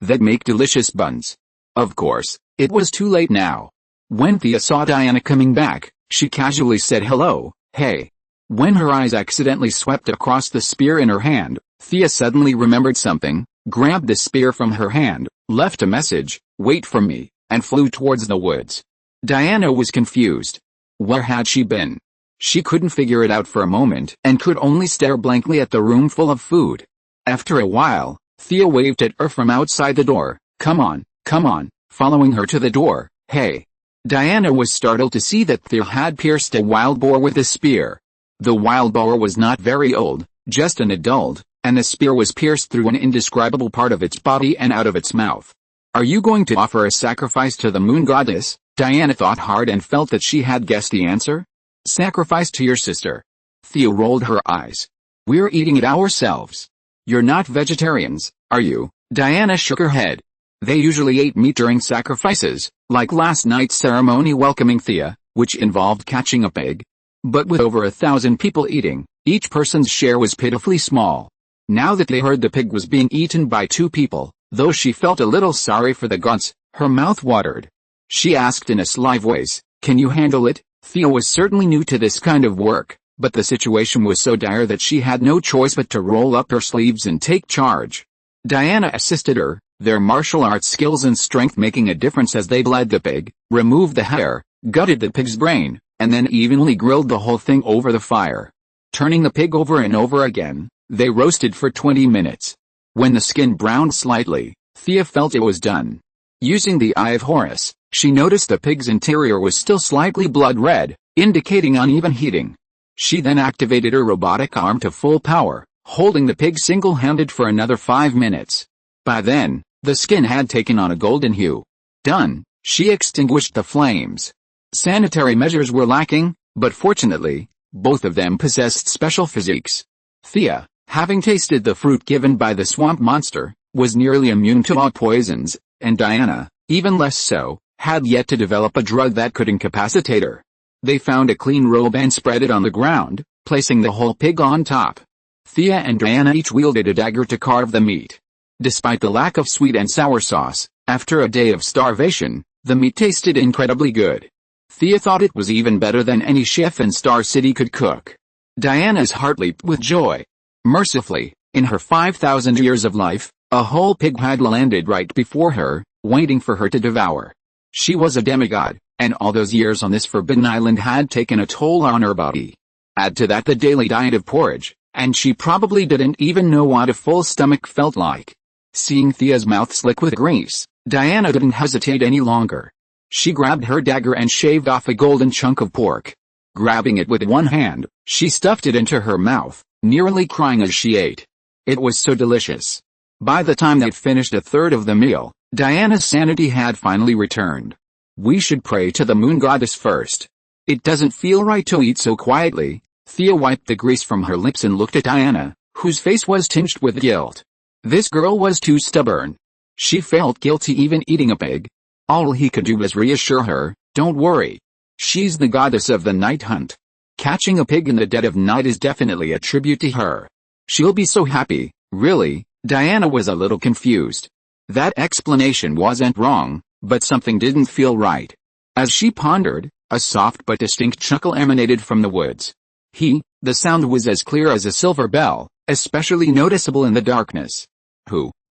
They'd make delicious buns. Of course, it was too late now. When Thea saw Diana coming back, she casually said hello, hey. When her eyes accidentally swept across the spear in her hand, Thea suddenly remembered something, grabbed the spear from her hand, left a message, wait for me, and flew towards the woods. Diana was confused. Where had she been? She couldn't figure it out for a moment and could only stare blankly at the room full of food. After a while, Thea waved at her from outside the door. Come on, following her to the door. Hey. Diana was startled to see that Thea had pierced a wild boar with a spear. The wild boar was not very old, just an adult, and the spear was pierced through an indescribable part of its body and out of its mouth. Are you going to offer a sacrifice to the moon goddess? Diana thought hard and felt that she had guessed the answer. Sacrifice to your sister. Thea rolled her eyes. We're eating it ourselves. You're not vegetarians, are you? Diana shook her head. They usually ate meat during sacrifices, like last night's ceremony welcoming Thea, which involved catching a pig. But with over 1,000 people eating, each person's share was pitifully small. Now that they heard the pig was being eaten by 2 people, though she felt a little sorry for the gods, her mouth watered. She asked in a sly voice, can you handle it? Thea was certainly new to this kind of work, but the situation was so dire that she had no choice but to roll up her sleeves and take charge. Diana assisted her, their martial arts skills and strength making a difference as they bled the pig, removed the hair, gutted the pig's brain, and then evenly grilled the whole thing over the fire. Turning the pig over and over again, they roasted for 20 minutes. When the skin browned slightly, Thea felt it was done. Using the Eye of Horus, she noticed the pig's interior was still slightly blood red, indicating uneven heating. She then activated her robotic arm to full power, holding the pig single-handed for another 5 minutes. By then, the skin had taken on a golden hue. Done, she extinguished the flames. Sanitary measures were lacking, but fortunately, both of them possessed special physiques. Thea, having tasted the fruit given by the swamp monster, was nearly immune to all poisons, and Diana, even less so, had yet to develop a drug that could incapacitate her. They found a clean robe and spread it on the ground, placing the whole pig on top. Thea and Diana each wielded a dagger to carve the meat. Despite the lack of sweet and sour sauce, after a day of starvation, the meat tasted incredibly good. Thea thought it was even better than any chef in Star City could cook. Diana's heart leaped with joy. Mercifully, in her 5,000 years of life, a whole pig had landed right before her, waiting for her to devour. She was a demigod, and all those years on this forbidden island had taken a toll on her body. Add to that the daily diet of porridge, and she probably didn't even know what a full stomach felt like. Seeing Thea's mouth slick with grease, Diana didn't hesitate any longer. She grabbed her dagger and shaved off a golden chunk of pork. Grabbing it with one hand, she stuffed it into her mouth, nearly crying as she ate. It was so delicious. By the time they'd finished a third of the meal, Diana's sanity had finally returned. We should pray to the moon goddess first. It doesn't feel right to eat so quietly. Thea wiped the grease from her lips and looked at Diana, whose face was tinged with guilt. This girl was too stubborn. She felt guilty even eating a pig. All he could do was reassure her, don't worry. She's the goddess of the night hunt. Catching a pig in the dead of night is definitely a tribute to her. She'll be so happy. Really? Diana was a little confused. That explanation wasn't wrong, but something didn't feel right. As she pondered, a soft but distinct chuckle emanated from the woods. The sound was as clear as a silver bell, especially noticeable in the darkness.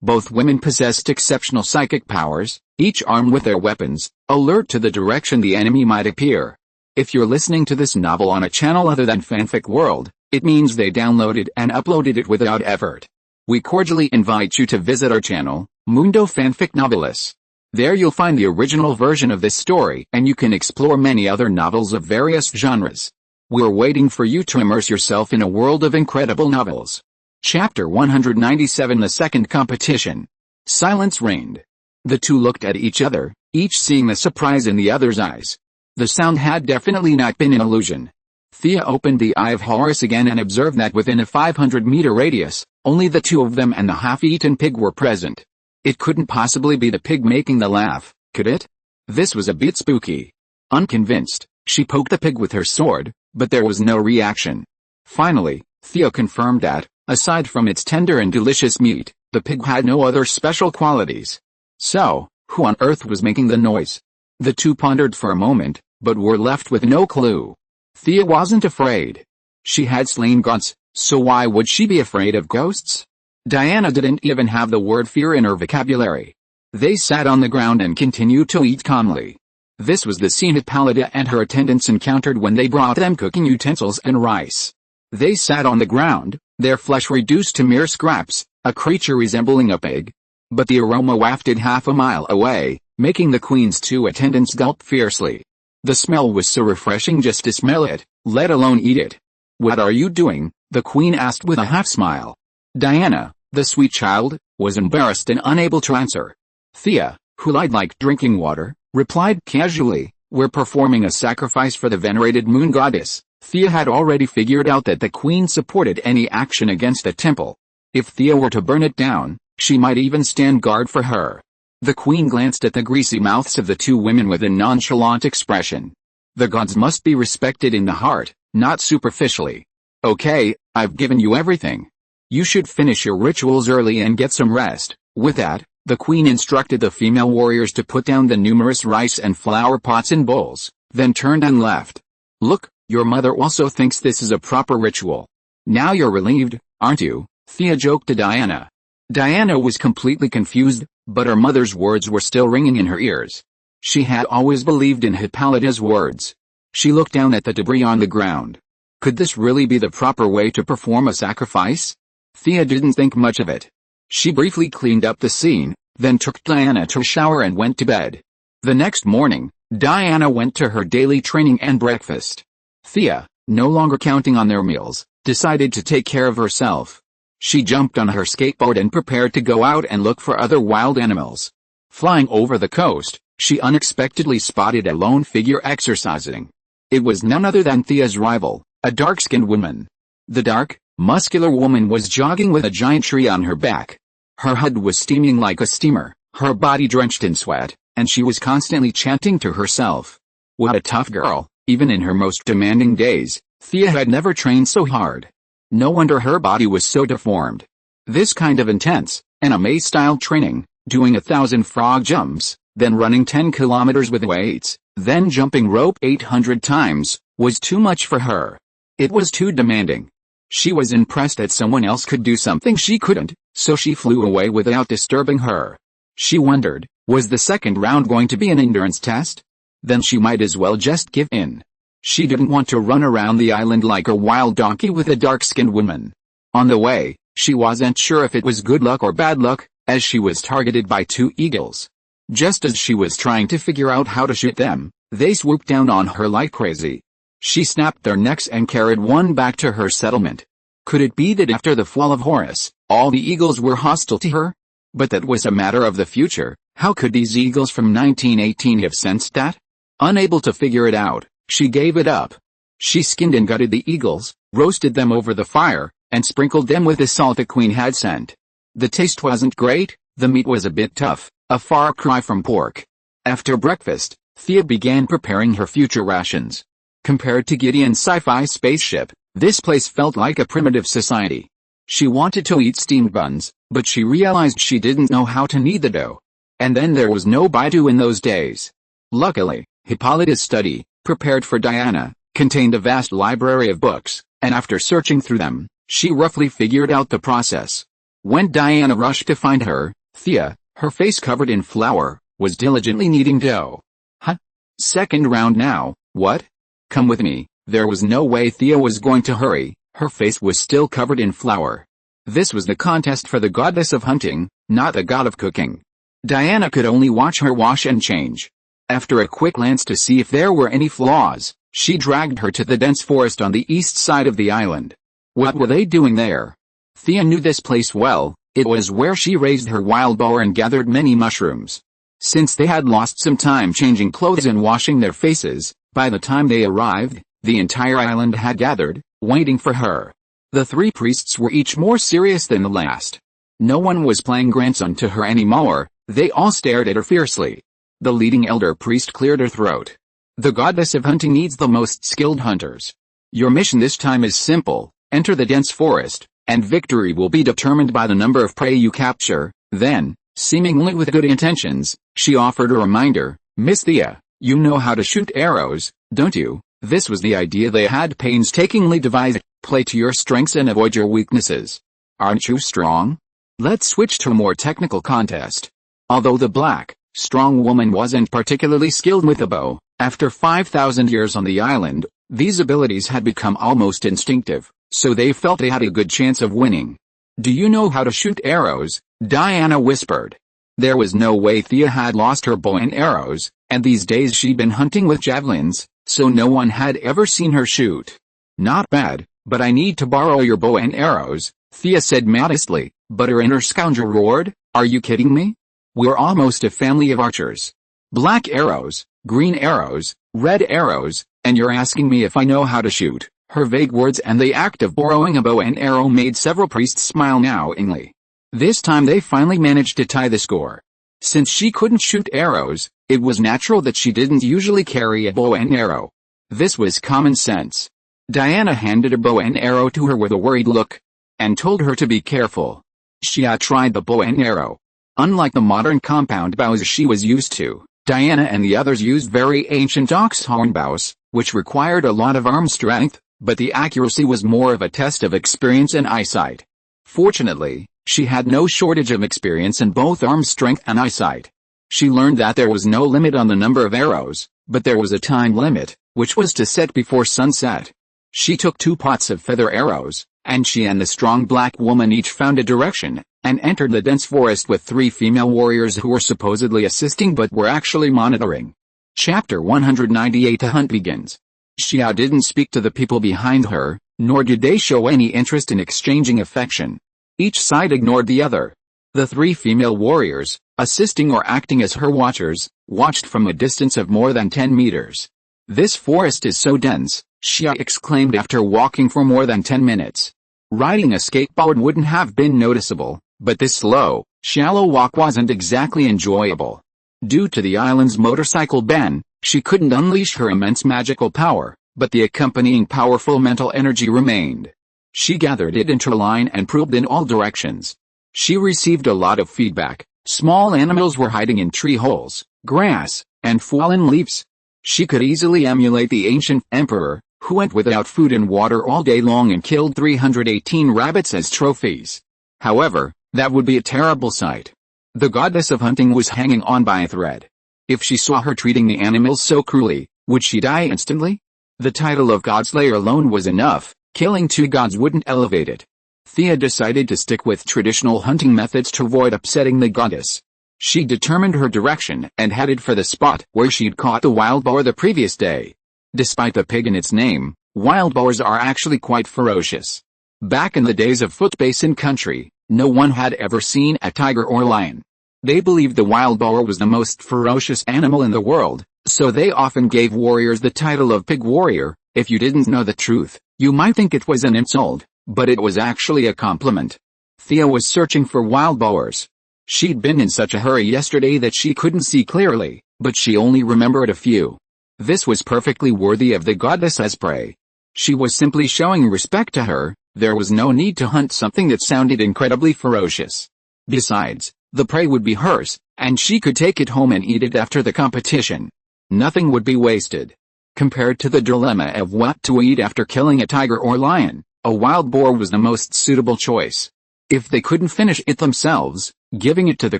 Both women possessed exceptional psychic powers, each armed with their weapons, alert to the direction the enemy might appear. If you're listening to this novel on a channel other than Fanfic World, it means they downloaded and uploaded it without effort. We cordially invite you to visit our channel, Mundo Fanfic Novelis. There you'll find the original version of this story and you can explore many other novels of various genres. We're waiting for you to immerse yourself in a world of incredible novels. Chapter 197 The Second Competition. Silence reigned. The two looked at each other, each seeing the surprise in the other's eyes. The sound had definitely not been an illusion. Thea opened the Eye of Horus again and observed that within a 500-meter radius, only the two of them and the half-eaten pig were present. It couldn't possibly be the pig making the laugh, could it? This was a bit spooky. Unconvinced, she poked the pig with her sword, but there was no reaction. Finally, Thea confirmed that, aside from its tender and delicious meat, the pig had no other special qualities. So, who on earth was making the noise? The two pondered for a moment, but were left with no clue. Thea wasn't afraid. She had slain gods, so why would she be afraid of ghosts? Diana didn't even have the word fear in her vocabulary. They sat on the ground and continued to eat calmly. This was the scene Hippolyta and her attendants encountered when they brought them cooking utensils and rice. They sat on the ground, their flesh reduced to mere scraps, a creature resembling a pig. But the aroma wafted half a mile away, making the queen's 2 attendants gulp fiercely. The smell was so refreshing just to smell it, let alone eat it. "What are you doing?" the queen asked with a half-smile. Diana, the sweet child, was embarrassed and unable to answer. Thea, who lied like drinking water, replied casually, "We're performing a sacrifice for the venerated moon goddess." Thea had already figured out that the queen supported any action against the temple. If Thea were to burn it down, she might even stand guard for her. The queen glanced at the greasy mouths of the 2 women with a nonchalant expression. The gods must be respected in the heart, not superficially. "Okay, I've given you everything. You should finish your rituals early and get some rest." With that, the queen instructed the female warriors to put down the numerous rice and flour pots and bowls, then turned and left. "Look, your mother also thinks this is a proper ritual. Now you're relieved, aren't you?" Thea joked to Diana. Diana was completely confused, but her mother's words were still ringing in her ears. She had always believed in Hippolyta's words. She looked down at the debris on the ground. Could this really be the proper way to perform a sacrifice? Thea didn't think much of it. She briefly cleaned up the scene, then took Diana to a shower and went to bed. The next morning, Diana went to her daily training and breakfast. Thea, no longer counting on their meals, decided to take care of herself. She jumped on her skateboard and prepared to go out and look for other wild animals. Flying over the coast, she unexpectedly spotted a lone figure exercising. It was none other than Thea's rival, a dark-skinned woman. The dark, muscular woman was jogging with a giant tree on her back. Her head was steaming like a steamer, her body drenched in sweat, and she was constantly chanting to herself. What a tough girl. Even in her most demanding days, Thea had never trained so hard. No wonder her body was so deformed. This kind of intense, anime-style training, doing 1,000 frog jumps, then running 10 kilometers with weights, then jumping rope 800 times, was too much for her. It was too demanding. She was impressed that someone else could do something she couldn't, so she flew away without disturbing her. She wondered, was the second round going to be an endurance test? Then she might as well just give in. She didn't want to run around the island like a wild donkey with a dark-skinned woman. On the way, she wasn't sure if it was good luck or bad luck, as she was targeted by 2 eagles. Just as she was trying to figure out how to shoot them, they swooped down on her like crazy. She snapped their necks and carried one back to her settlement. Could it be that after the fall of Horus, all the eagles were hostile to her? But that was a matter of the future. How could these eagles from 1918 have sensed that? Unable to figure it out, she gave it up. She skinned and gutted the eagles, roasted them over the fire, and sprinkled them with the salt the queen had sent. The taste wasn't great, the meat was a bit tough, a far cry from pork. After breakfast, Thea began preparing her future rations. Compared to Gideon's sci-fi spaceship, this place felt like a primitive society. She wanted to eat steamed buns, but she realized she didn't know how to knead the dough. And then there was no Baidu in those days. Luckily, Hippolyta's study, prepared for Diana, contained a vast library of books, and after searching through them, she roughly figured out the process. When Diana rushed to find her, Thea, her face covered in flour, was diligently kneading dough. Huh? Second round now, what? Come with me. There was no way Thea was going to hurry, her face was still covered in flour. This was the contest for the goddess of hunting, not the god of cooking. Diana could only watch her wash and change. After a quick glance to see if there were any flaws, she dragged her to the dense forest on the east side of the island. What were they doing there? Thea knew this place well, it was where she raised her wild boar and gathered many mushrooms. Since they had lost some time changing clothes and washing their faces, by the time they arrived, the entire island had gathered, waiting for her. The 3 priests were each more serious than the last. No one was playing grandson to her anymore, they all stared at her fiercely. The leading elder priest cleared her throat. The goddess of hunting needs the most skilled hunters. Your mission this time is simple, enter the dense forest, and victory will be determined by the number of prey you capture. Then, seemingly with good intentions, she offered a reminder, Miss Thea, you know how to shoot arrows, don't you? This was the idea they had painstakingly devised, play to your strengths and avoid your weaknesses. Aren't you strong? Let's switch to a more technical contest. Although the black, Strong woman wasn't particularly skilled with a bow. After 5,000 years on the island, these abilities had become almost instinctive, so they felt they had a good chance of winning. "Do you know how to shoot arrows?" Diana whispered. There was no way Thea had lost her bow and arrows, and these days she'd been hunting with javelins, so no one had ever seen her shoot. "Not bad, but I need to borrow your bow and arrows," Thea said modestly, but her inner scoundrel roared, "Are you kidding me? We're almost a family of archers. Black arrows, green arrows, red arrows, and you're asking me if I know how to shoot." Her vague words and the act of borrowing a bow and arrow made several priests smile knowingly. This time they finally managed to tie the score. Since she couldn't shoot arrows, it was natural that she didn't usually carry a bow and arrow. This was common sense. Diana handed a bow and arrow to her with a worried look, and told her to be careful. She tried the bow and arrow. Unlike the modern compound bows she was used to, Diana and the others used very ancient ox horn bows, which required a lot of arm strength, but the accuracy was more of a test of experience and eyesight. Fortunately, she had no shortage of experience in both arm strength and eyesight. She learned that there was no limit on the number of arrows, but there was a time limit, which was to set before sunset. She took 2 pots of feather arrows, and she and the strong black woman each found a direction, and entered the dense forest with 3 female warriors who were supposedly assisting but were actually monitoring. Chapter 198. The hunt begins. Xia didn't speak to the people behind her, nor did they show any interest in exchanging affection. Each side ignored the other. The 3 female warriors, assisting or acting as her watchers, watched from a distance of more than 10 meters. "This forest is so dense," Xia exclaimed after walking for more than 10 minutes. Riding a skateboard wouldn't have been noticeable, but this slow, shallow walk wasn't exactly enjoyable. Due to the island's motorcycle ban, she couldn't unleash her immense magical power, but the accompanying powerful mental energy remained. She gathered it into a line and probed in all directions. She received a lot of feedback. Small animals were hiding in tree holes, grass, and fallen leaves. She could easily emulate the ancient emperor, who went without food and water all day long and killed 318 rabbits as trophies. However, that would be a terrible sight. The goddess of hunting was hanging on by a thread. If she saw her treating the animals so cruelly, would she die instantly? The title of Godslayer alone was enough. Killing 2 gods wouldn't elevate it. Thea decided to stick with traditional hunting methods to avoid upsetting the goddess. She determined her direction and headed for the spot where she'd caught the wild boar the previous day. Despite the pig in its name, wild boars are actually quite ferocious. Back in the days of Foot Basin country, no one had ever seen a tiger or lion. They believed the wild boar was the most ferocious animal in the world, so they often gave warriors the title of pig warrior. If you didn't know the truth, you might think it was an insult, but it was actually a compliment. Thea was searching for wild boars. She'd been in such a hurry yesterday that she couldn't see clearly, but she only remembered a few. This was perfectly worthy of the goddess as prey. She was simply showing respect to her. There was no need to hunt something that sounded incredibly ferocious. Besides, the prey would be hers, and she could take it home and eat it after the competition. Nothing would be wasted. Compared to the dilemma of what to eat after killing a tiger or lion, a wild boar was the most suitable choice. If they couldn't finish it themselves, giving it to the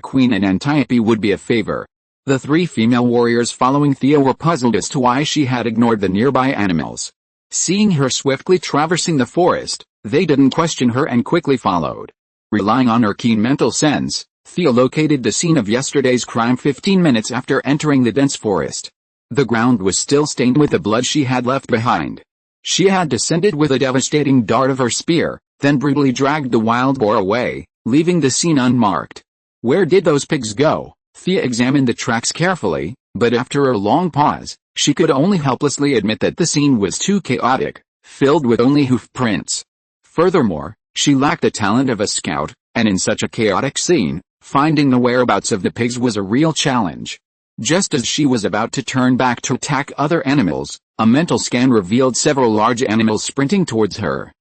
queen and Antiope would be a favor. The 3 female warriors following Thea were puzzled as to why she had ignored the nearby animals. Seeing her swiftly traversing the forest, they didn't question her and quickly followed. Relying on her keen mental sense, Thea located the scene of yesterday's crime 15 minutes after entering the dense forest. The ground was still stained with the blood she had left behind. She had descended with a devastating dart of her spear, then brutally dragged the wild boar away, leaving the scene unmarked. Where did those pigs go? Thea examined the tracks carefully, but after a long pause, she could only helplessly admit that the scene was too chaotic, filled with only hoof prints. Furthermore, she lacked the talent of a scout, and in such a chaotic scene, finding the whereabouts of the pigs was a real challenge. Just as she was about to turn back to attack other animals, a mental scan revealed several large animals sprinting towards her.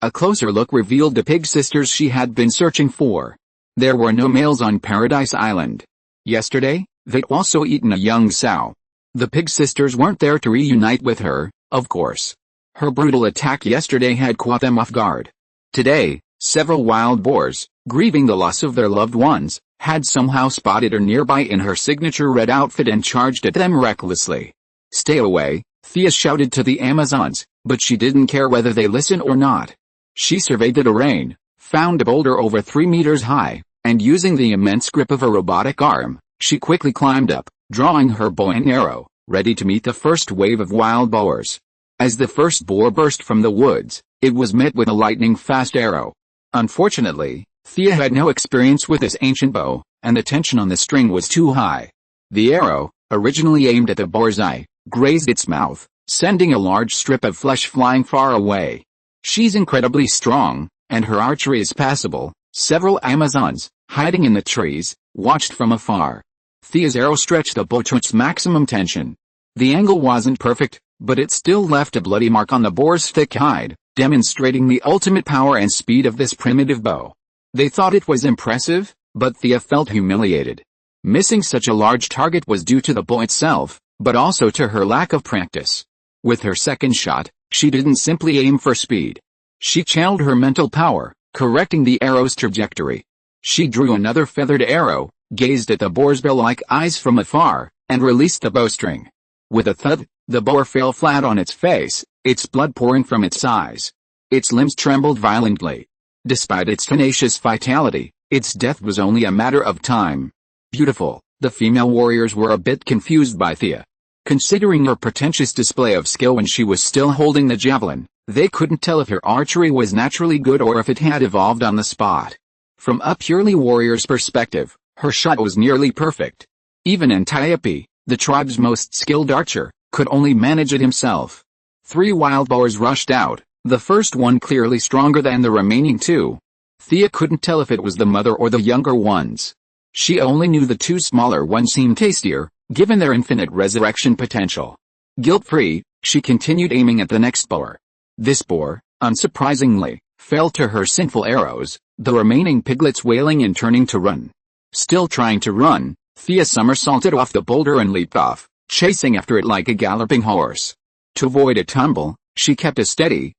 A closer look revealed the pig sisters she had been searching for. There were no males on Paradise Island. Yesterday, they'd also eaten a young sow. The pig sisters weren't there to reunite with her, of course. Her brutal attack yesterday had caught them off guard. Today, several wild boars, grieving the loss of their loved ones, had somehow spotted her nearby in her signature red outfit and charged at them recklessly. "Stay away," Thea shouted to the Amazons, but she didn't care whether they listened or not. She surveyed the terrain, found a boulder over 3 meters high, and using the immense grip of a robotic arm, she quickly climbed up, drawing her bow and arrow, ready to meet the first wave of wild boars. As the first boar burst from the woods, it was met with a lightning-fast arrow. Unfortunately, Thea had no experience with this ancient bow, and the tension on the string was too high. The arrow, originally aimed at the boar's eye, grazed its mouth, sending a large strip of flesh flying far away. "She's incredibly strong, and her archery is passable," several Amazons, hiding in the trees, watched from afar. Thea's arrow stretched the bow to its maximum tension. The angle wasn't perfect, but it still left a bloody mark on the boar's thick hide, demonstrating the ultimate power and speed of this primitive bow. They thought it was impressive, but Thea felt humiliated. Missing such a large target was due to the bow itself, but also to her lack of practice. With her second shot, she didn't simply aim for speed. She channeled her mental power, correcting the arrow's trajectory. She drew another feathered arrow, gazed at the boar's bell-like eyes from afar, and released the bowstring. With a thud, the boar fell flat on its face, its blood pouring from its eyes. Its limbs trembled violently. Despite its tenacious vitality, its death was only a matter of time. Beautiful, the female warriors were a bit confused by Thea. Considering her pretentious display of skill when she was still holding the javelin, they couldn't tell if her archery was naturally good or if it had evolved on the spot. From a purely warrior's perspective, her shot was nearly perfect. Even Antiope, the tribe's most skilled archer, could only manage it himself. 3 wild boars rushed out, the first one clearly stronger than the remaining 2. Thea couldn't tell if it was the mother or the younger ones. She only knew the 2 smaller ones seemed tastier, given their infinite resurrection potential. Guilt-free, she continued aiming at the next boar. This boar, unsurprisingly, fell to her sinful arrows, the remaining piglets wailing and turning to run. Still trying to run, Thea somersaulted off the boulder and leaped off, chasing after it like a galloping horse. To avoid a tumble, she kept a steady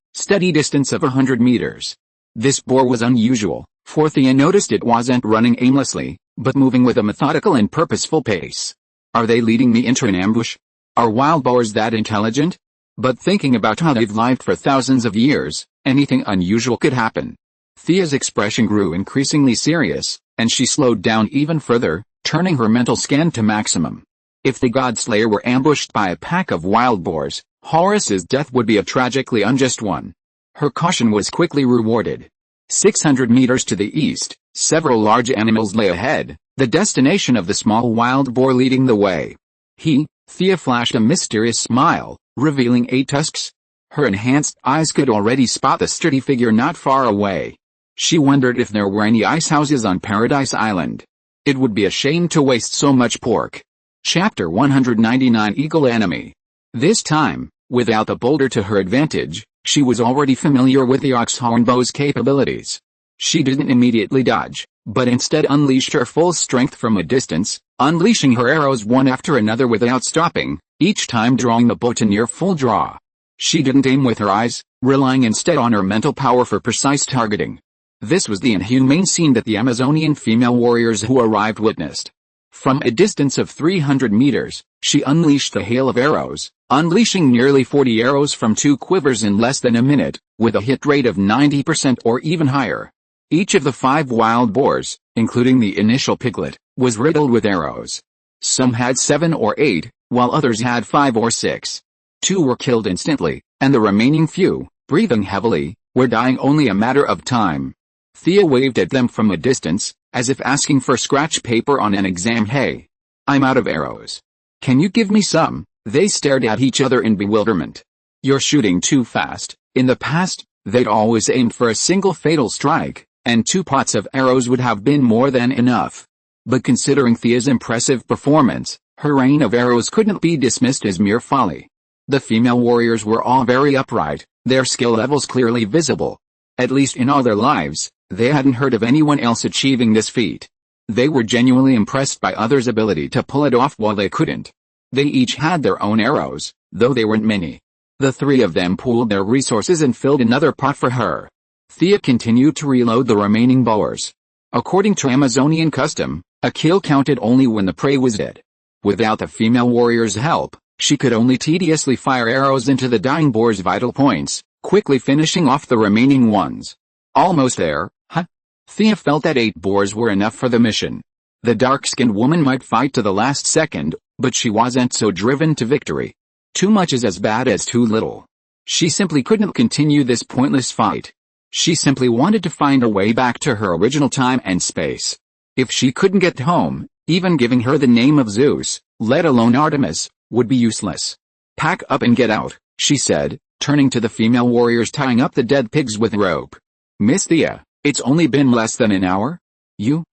distance of 100 meters. This boar was unusual, for Thea noticed it wasn't running aimlessly, but moving with a methodical and purposeful pace. Are they leading me into an ambush? Are wild boars that intelligent? But thinking about how they've lived for thousands of years, anything unusual could happen. Thea's expression grew increasingly serious, and she slowed down even further, turning her mental scan to maximum. If the Godslayer were ambushed by a pack of wild boars, Horus's death would be a tragically unjust one. Her caution was quickly rewarded. 600 meters to the east, several large animals lay ahead, the destination of the small wild boar leading the way. Thea flashed a mysterious smile, revealing 8 tusks. Her enhanced eyes could already spot the sturdy figure not far away. She wondered if there were any ice houses on Paradise Island. It would be a shame to waste so much pork. Chapter 199 Eagle Enemy. This time, without the boulder to her advantage, she was already familiar with the oxhorn bow's capabilities. She didn't immediately dodge, but instead unleashed her full strength from a distance, unleashing her arrows one after another without stopping, each time drawing the bow to near full draw. She didn't aim with her eyes, relying instead on her mental power for precise targeting. This was the inhumane scene that the Amazonian female warriors who arrived witnessed. From a distance of 300 meters, she unleashed a hail of arrows, unleashing nearly 40 arrows from 2 quivers in less than a minute, with a hit rate of 90% or even higher. Each of the 5 wild boars, including the initial piglet, was riddled with arrows. Some had 7 or 8, while others had 5 or 6. 2 were killed instantly, and the remaining few, breathing heavily, were dying only a matter of time. Thea waved at them from a distance, as if asking for scratch paper on an exam. "Hey, I'm out of arrows. Can you give me some?" They stared at each other in bewilderment. "You're shooting too fast." In the past, they'd always aimed for a single fatal strike, and 2 pots of arrows would have been more than enough. But considering Thea's impressive performance, her rain of arrows couldn't be dismissed as mere folly. The female warriors were all very upright, their skill levels clearly visible. At least in all their lives, they hadn't heard of anyone else achieving this feat. They were genuinely impressed by others' ability to pull it off while they couldn't. They each had their own arrows, though they weren't many. The 3 of them pooled their resources and filled another pot for her. Thea continued to reload the remaining boars. According to Amazonian custom, A kill counted only when the prey was dead. Without the female warrior's help, she could only tediously fire arrows into the dying boar's vital points, quickly finishing off the remaining ones. Almost there, huh? Thea felt that 8 boars were enough for the mission. The dark-skinned woman might fight to the last second, but she wasn't so driven to victory. Too much is as bad as too little. She simply couldn't continue this pointless fight. She simply wanted to find her way back to her original time and space. If she couldn't get home, even giving her the name of Zeus, let alone Artemis, would be useless. Pack up and get out, she said, turning to the female warriors tying up the dead pigs with rope. Miss Thea, it's only been less than an hour?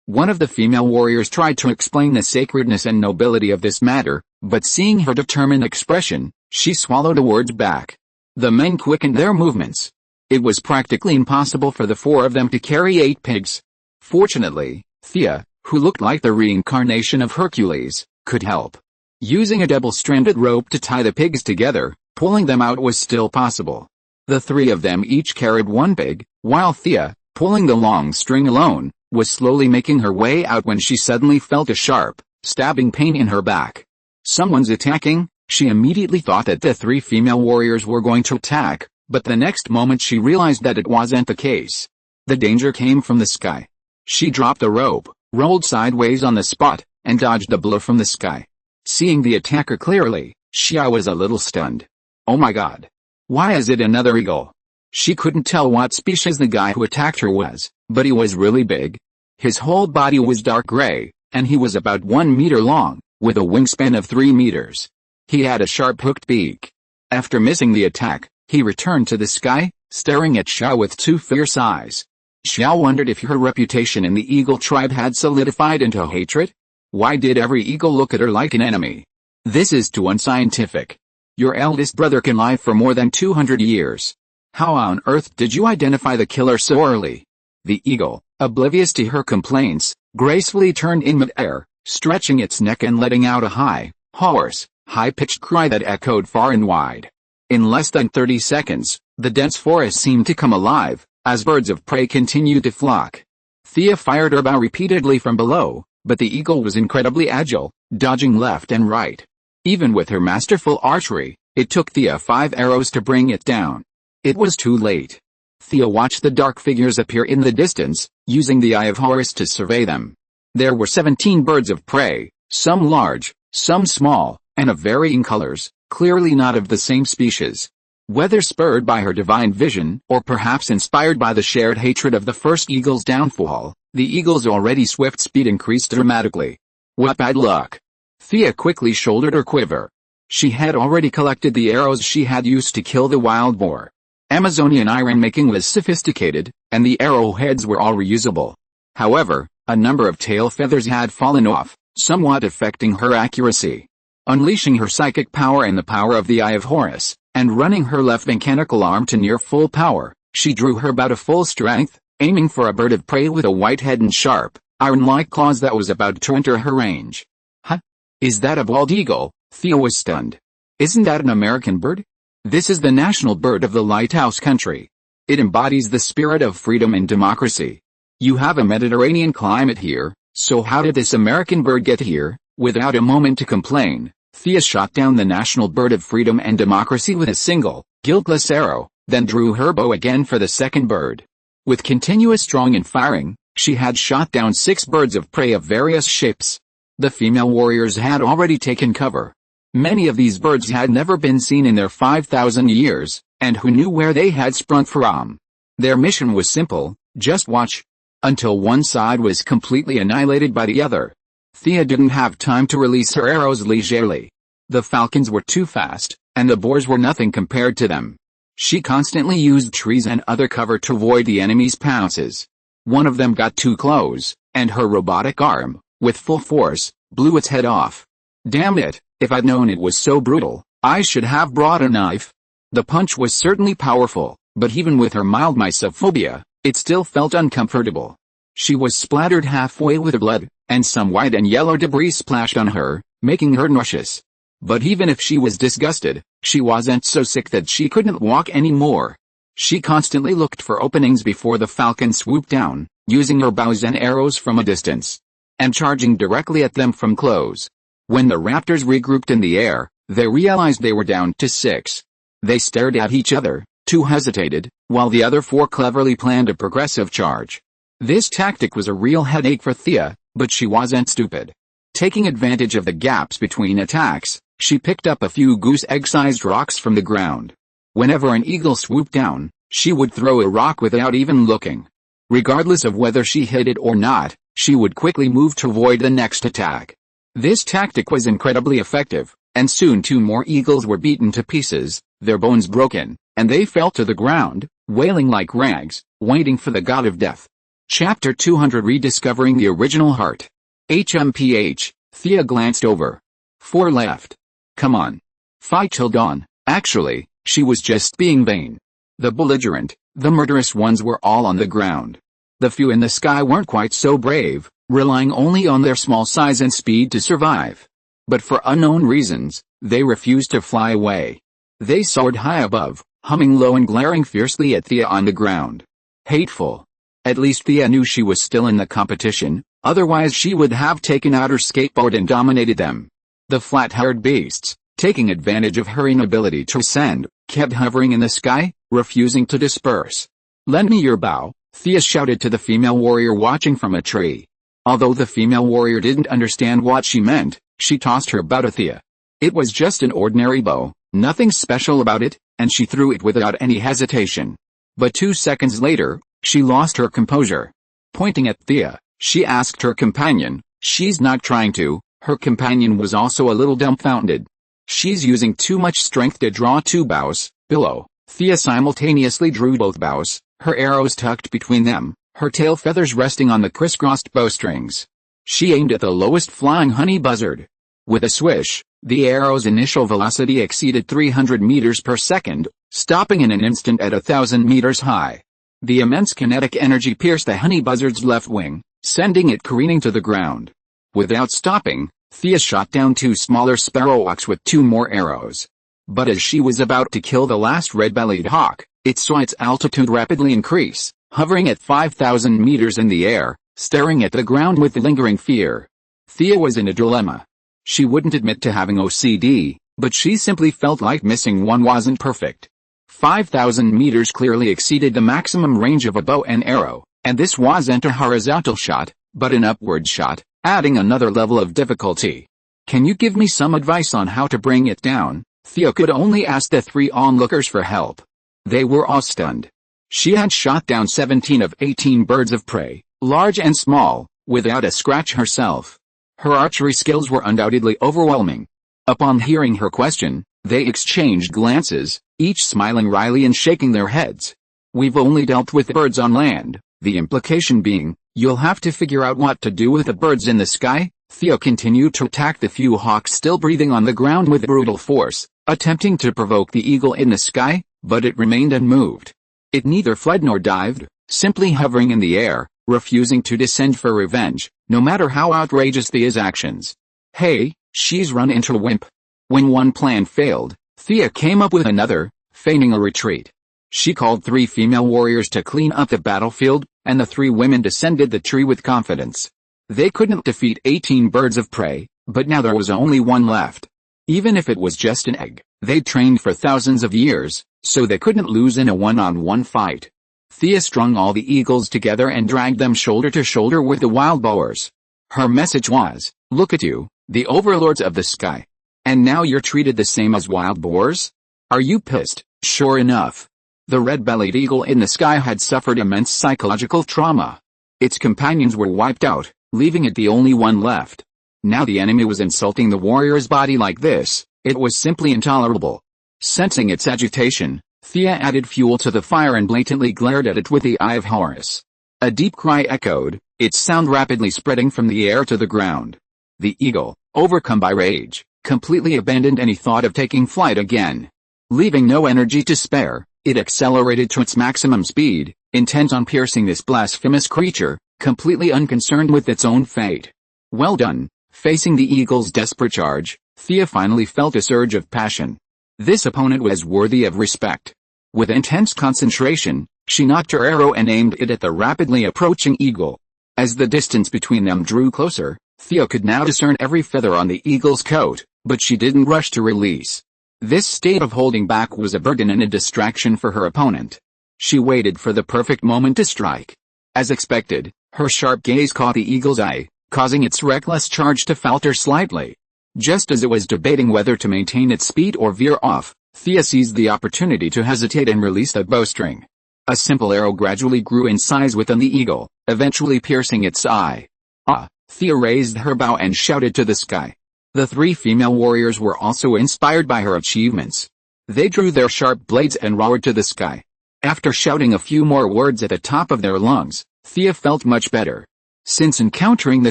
One of the female warriors tried to explain the sacredness and nobility of this matter, but seeing her determined expression, she swallowed the words back. The men quickened their movements. It was practically impossible for the 4 of them to carry 8 pigs. Fortunately, Thea, who looked like the reincarnation of Hercules, could help. Using a double-stranded rope to tie the pigs together, pulling them out was still possible. The 3 of them each carried 1 pig, while Thea, pulling the long string alone, was slowly making her way out when she suddenly felt a sharp, stabbing pain in her back. Someone's attacking. She immediately thought that the 3 female warriors were going to attack, but the next moment she realized that it wasn't the case. The danger came from the sky. She dropped the rope, rolled sideways on the spot, and dodged a blow from the sky. Seeing the attacker clearly, she was a little stunned. Oh my god! Why is it another eagle? She couldn't tell what species the guy who attacked her was, but he was really big. His whole body was dark gray, and he was about 1 meter long, with a wingspan of 3 meters. He had a sharp hooked beak. After missing the attack, he returned to the sky, staring at Xiao with 2 fierce eyes. Xiao wondered if her reputation in the eagle tribe had solidified into hatred. Why did every eagle look at her like an enemy? This is too unscientific. Your eldest brother can live for more than 200 years. How on earth did you identify the killer so early? The eagle, oblivious to her complaints, gracefully turned in mid-air, stretching its neck and letting out a hoarse, high-pitched cry that echoed far and wide. In less than 30 seconds, the dense forest seemed to come alive, as birds of prey continued to flock. Thea fired her bow repeatedly from below, but the eagle was incredibly agile, dodging left and right. Even with her masterful archery, it took Thea 5 arrows to bring it down. It was too late. Thea watched the dark figures appear in the distance, using the eye of Horus to survey them. There were 17 birds of prey, some large, some small, and of varying colors, clearly not of the same species. Whether spurred by her divine vision, or perhaps inspired by the shared hatred of the first eagle's downfall, the eagle's already swift speed increased dramatically. What bad luck! Thea quickly shouldered her quiver. She had already collected the arrows she had used to kill the wild boar. Amazonian iron making was sophisticated, and the arrowheads were all reusable. However, a number of tail feathers had fallen off, somewhat affecting her accuracy. Unleashing her psychic power and the power of the Eye of Horus, and running her left mechanical arm to near full power, she drew her bow to full strength, aiming for a bird of prey with a white head and sharp, iron-like claws that was about to enter her range. Huh? Is that a bald eagle? Thea was stunned. Isn't that an American bird? This is the national bird of the Lighthouse Country. It embodies the spirit of freedom and democracy. You have a Mediterranean climate here, so how did this American bird get here? Without a moment to complain, Thea shot down the national bird of freedom and democracy with a single, guiltless arrow, then drew her bow again for the second bird. With continuous drawing and firing, she had shot down 6 birds of prey of various shapes. The female warriors had already taken cover. Many of these birds had never been seen in their 5,000 years, and who knew where they had sprung from. Their mission was simple, just watch, until one side was completely annihilated by the other. Thea didn't have time to release her arrows leisurely. The falcons were too fast, and the boars were nothing compared to them. She constantly used trees and other cover to avoid the enemy's pounces. One of them got too close, and her robotic arm, with full force, blew its head off. Damn it, if I'd known it was so brutal, I should have brought a knife. The punch was certainly powerful, but even with her mild mysophobia, it still felt uncomfortable. She was splattered halfway with blood, and some white and yellow debris splashed on her, making her nauseous. But even if she was disgusted, she wasn't so sick that she couldn't walk anymore. She constantly looked for openings before the falcon swooped down, using her bows and arrows from a distance. and charging directly at them from close. When the raptors regrouped in the air, they realized they were down to 6. They stared at each other, 2 hesitated, while the other 4 cleverly planned a progressive charge. This tactic was a real headache for Thea, but she wasn't stupid. Taking advantage of the gaps between attacks, she picked up a few goose egg-sized rocks from the ground. Whenever an eagle swooped down, she would throw a rock without even looking. Regardless of whether she hit it or not, she would quickly move to avoid the next attack. This tactic was incredibly effective, and soon 2 more eagles were beaten to pieces, their bones broken, and they fell to the ground, wailing like rags, waiting for the god of death. Chapter 200 Rediscovering the Original Heart. HMPH, Thea glanced over. 4 left. Come on. Fight till dawn. Actually, she was just being vain. The belligerent, the murderous ones were all on the ground. The few in the sky weren't quite so brave, relying only on their small size and speed to survive. But for unknown reasons, they refused to fly away. They soared high above, humming low and glaring fiercely at Thea on the ground. Hateful. At least Thea knew she was still in the competition, otherwise she would have taken out her skateboard and dominated them. The flat-haired beasts, taking advantage of her inability to ascend, kept hovering in the sky, refusing to disperse. "Lend me your bow," Thea shouted to the female warrior watching from a tree. Although the female warrior didn't understand what she meant, she tossed her bow to Thea. It was just an ordinary bow, nothing special about it, and she threw it without any hesitation. But 2 seconds later, she lost her composure. Pointing at Thea, she asked her companion, "She's not trying to." Her companion was also a little dumbfounded. "She's using too much strength to draw 2 bows, below." Thea simultaneously drew both bows, her arrows tucked between them, her tail feathers resting on the crisscrossed bowstrings. She aimed at the lowest flying honey buzzard. With a swish, the arrow's initial velocity exceeded 300 meters per second, stopping in an instant at 1,000 meters high. The immense kinetic energy pierced the honey buzzard's left wing, sending it careening to the ground. Without stopping, Thea shot down 2 smaller sparrowhawks with 2 more arrows. But as she was about to kill the last red-bellied hawk, it saw its altitude rapidly increase, hovering at 5,000 meters in the air, staring at the ground with lingering fear. Thea was in a dilemma. She wouldn't admit to having OCD, but she simply felt like missing one wasn't perfect. 5,000 meters clearly exceeded the maximum range of a bow and arrow, and this wasn't a horizontal shot, but an upward shot, adding another level of difficulty. "Can you give me some advice on how to bring it down?" Thea could only ask the 3 onlookers for help. They were all stunned. She had shot down 17 of 18 birds of prey, large and small, without a scratch herself. Her archery skills were undoubtedly overwhelming. Upon hearing her question, they exchanged glances, each smiling wryly and shaking their heads. "We've only dealt with birds on land," the implication being, "you'll have to figure out what to do with the birds in the sky." Thea continued to attack the few hawks still breathing on the ground with brutal force, attempting to provoke the eagle in the sky, but it remained unmoved. It neither fled nor dived, simply hovering in the air, refusing to descend for revenge, no matter how outrageous Thea's actions. "Hey, she's run into a wimp." When one plan failed, Thea came up with another, feigning a retreat. She called 3 female warriors to clean up the battlefield, and the 3 women descended the tree with confidence. They couldn't defeat 18 birds of prey, but now there was only 1 left. Even if it was just an egg, they'd trained for thousands of years, so they couldn't lose in a one-on-one fight. Thea strung all the eagles together and dragged them shoulder to shoulder with the wild boars. Her message was, "Look at you, the overlords of the sky. And now you're treated the same as wild boars? Are you pissed?" Sure enough, the red-bellied eagle in the sky had suffered immense psychological trauma. Its companions were wiped out, leaving it the only one left. Now the enemy was insulting the warrior's body like this, it was simply intolerable. Sensing its agitation, Thea added fuel to the fire and blatantly glared at it with the eye of Horus. A deep cry echoed, its sound rapidly spreading from the air to the ground. The eagle, overcome by rage, completely abandoned any thought of taking flight again. Leaving no energy to spare, it accelerated to its maximum speed, intent on piercing this blasphemous creature, completely unconcerned with its own fate. Well done. Facing the eagle's desperate charge, Thea finally felt a surge of passion. This opponent was worthy of respect. With intense concentration, she knocked her arrow and aimed it at the rapidly approaching eagle. As the distance between them drew closer, Thea could now discern every feather on the eagle's coat, but she didn't rush to release. This state of holding back was a burden and a distraction for her opponent. She waited for the perfect moment to strike. As expected, her sharp gaze caught the eagle's eye, causing its reckless charge to falter slightly. Just as it was debating whether to maintain its speed or veer off, Thea seized the opportunity to hesitate and release the bowstring. A simple arrow gradually grew in size within the eagle, eventually piercing its eye. Ah! Thea raised her bow and shouted to the sky. The three female warriors were also inspired by her achievements. They drew their sharp blades and roared to the sky. After shouting a few more words at the top of their lungs, Thea felt much better. Since encountering the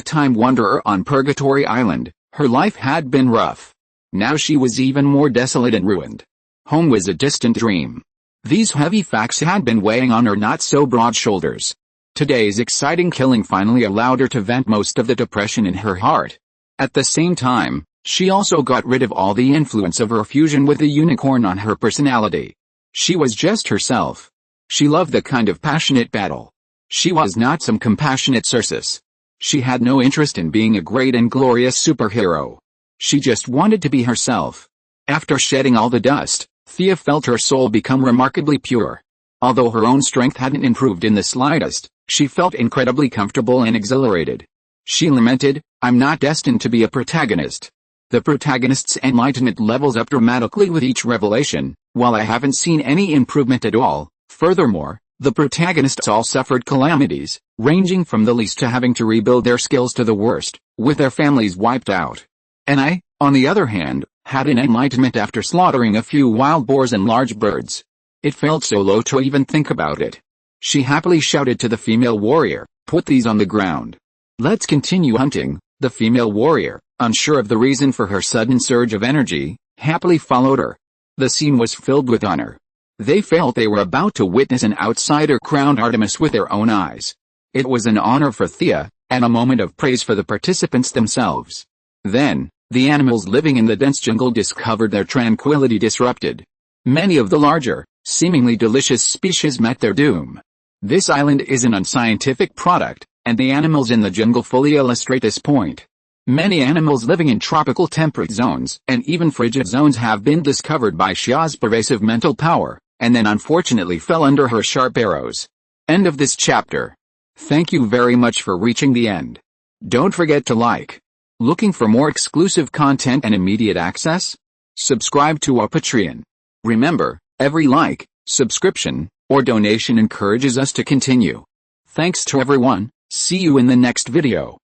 Time Wanderer on Purgatory Island, her life had been rough. Now she was even more desolate and ruined. Home was a distant dream. These heavy facts had been weighing on her not-so-broad shoulders. Today's exciting killing finally allowed her to vent most of the depression in her heart. At the same time, she also got rid of all the influence of her fusion with the unicorn on her personality. She was just herself. She loved the kind of passionate battle. She was not some compassionate Circe. She had no interest in being a great and glorious superhero. She just wanted to be herself. After shedding all the dust, Thea felt her soul become remarkably pure. Although her own strength hadn't improved in the slightest, she felt incredibly comfortable and exhilarated. She lamented, "I'm not destined to be a protagonist. The protagonist's enlightenment levels up dramatically with each revelation, while I haven't seen any improvement at all. Furthermore, the protagonists all suffered calamities, ranging from the least to having to rebuild their skills to the worst, with their families wiped out. And I, on the other hand, had an enlightenment after slaughtering a few wild boars and large birds. It felt so low to even think about it." She happily shouted to the female warrior, "Put these on the ground. Let's continue hunting." The female warrior, unsure of the reason for her sudden surge of energy, happily followed her. The scene was filled with honor. They felt they were about to witness an outsider crown Artemis with their own eyes. It was an honor for Thea, and a moment of praise for the participants themselves. Then, the animals living in the dense jungle discovered their tranquility disrupted. Many of the larger, seemingly delicious species met their doom. This island is an unscientific product, and the animals in the jungle fully illustrate this point. Many animals living in tropical temperate zones and even frigid zones have been discovered by Xia's pervasive mental power, and then unfortunately fell under her sharp arrows. End of this chapter. Thank you very much for reaching the end. Don't forget to like. Looking for more exclusive content and immediate access? Subscribe to our Patreon. Remember, every like, subscription, or donation encourages us to continue. Thanks to everyone. See you in the next video.